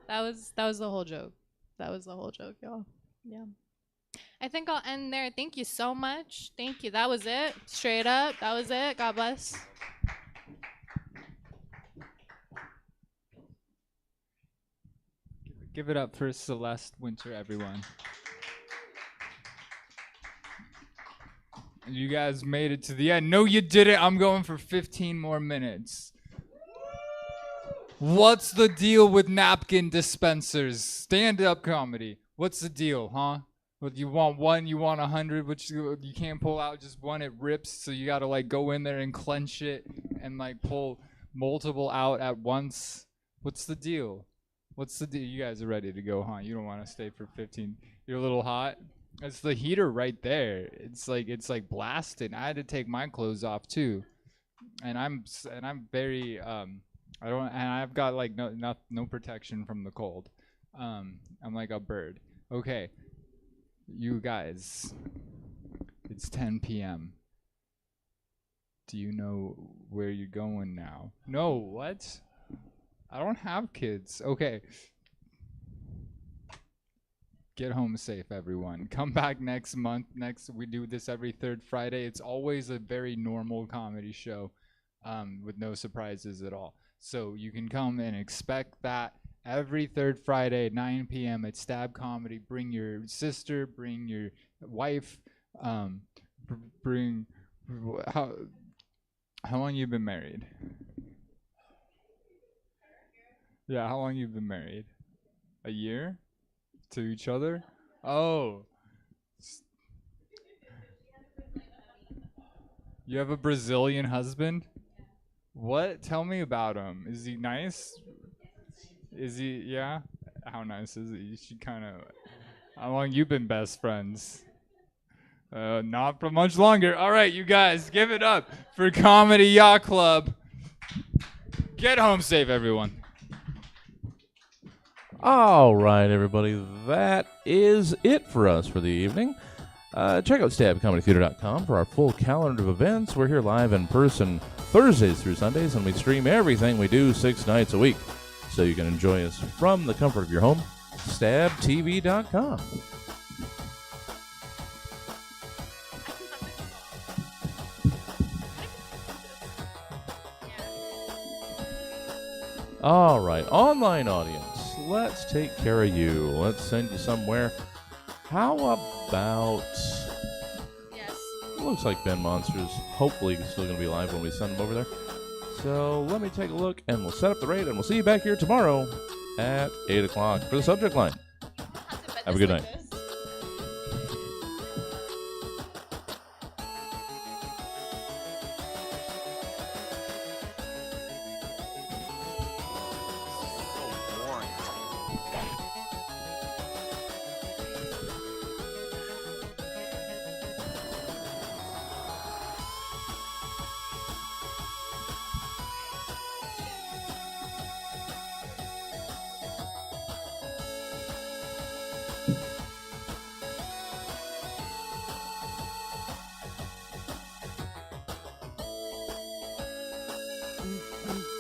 That was the whole joke. That was the whole joke, y'all. Yeah. I think I'll end there. Thank you so much. Thank you. That was it. Straight up. That was it. God bless. Give it up for Celeste Winter, everyone. You guys made it to the end. No, you didn't. I'm going for 15 more minutes. What's the deal with napkin dispensers? Stand-up comedy. What's the deal, huh? What, you want one, you want 100, which you can't pull out just one, it rips, so you gotta like go in there and clench it and like pull multiple out at once. What's the deal? What's the deal? You guys are ready to go, huh? You don't want to stay for 15. You're a little hot. It's the heater right there. It's like blasting. I had to take my clothes off too, and I'm very I've got like no protection from the cold. I'm like a bird. Okay, you guys, it's 10 p.m. Do you know where you're going now? No, what? I don't have kids. Okay. Get home safe, everyone. Come back next month. We do this every third Friday. It's always a very normal comedy show with no surprises at all. So you can come and expect that every third Friday at 9 p.m. at Stab Comedy. Bring your sister, bring your wife, bring... How long you been married? Yeah, how long you been married? A year? To each other? Oh. You have a Brazilian husband? What? Tell me about him. Is he nice? Is he, yeah? How nice is he? She kind of, how long you been best friends? Not for much longer. All right, you guys, give it up for Comedy Yacht Club. Get home safe, everyone. All right, everybody, that is it for us for the evening. Check out stabcomedytheater.com for our full calendar of events. We're here live in person Thursdays through Sundays, and we stream everything we do 6 nights a week. So you can enjoy us from the comfort of your home. Stabtv.com. All right, online audience. Let's take care of you. Let's send you somewhere. How about... Yes. Looks like Ben Monster's hopefully still going to be live when we send him over there. So let me take a look, and we'll set up the raid, and we'll see you back here tomorrow at 8 o'clock for the subject line. Have a good night.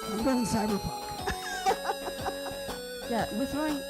I'm going cyberpunk. Yeah, we're throwing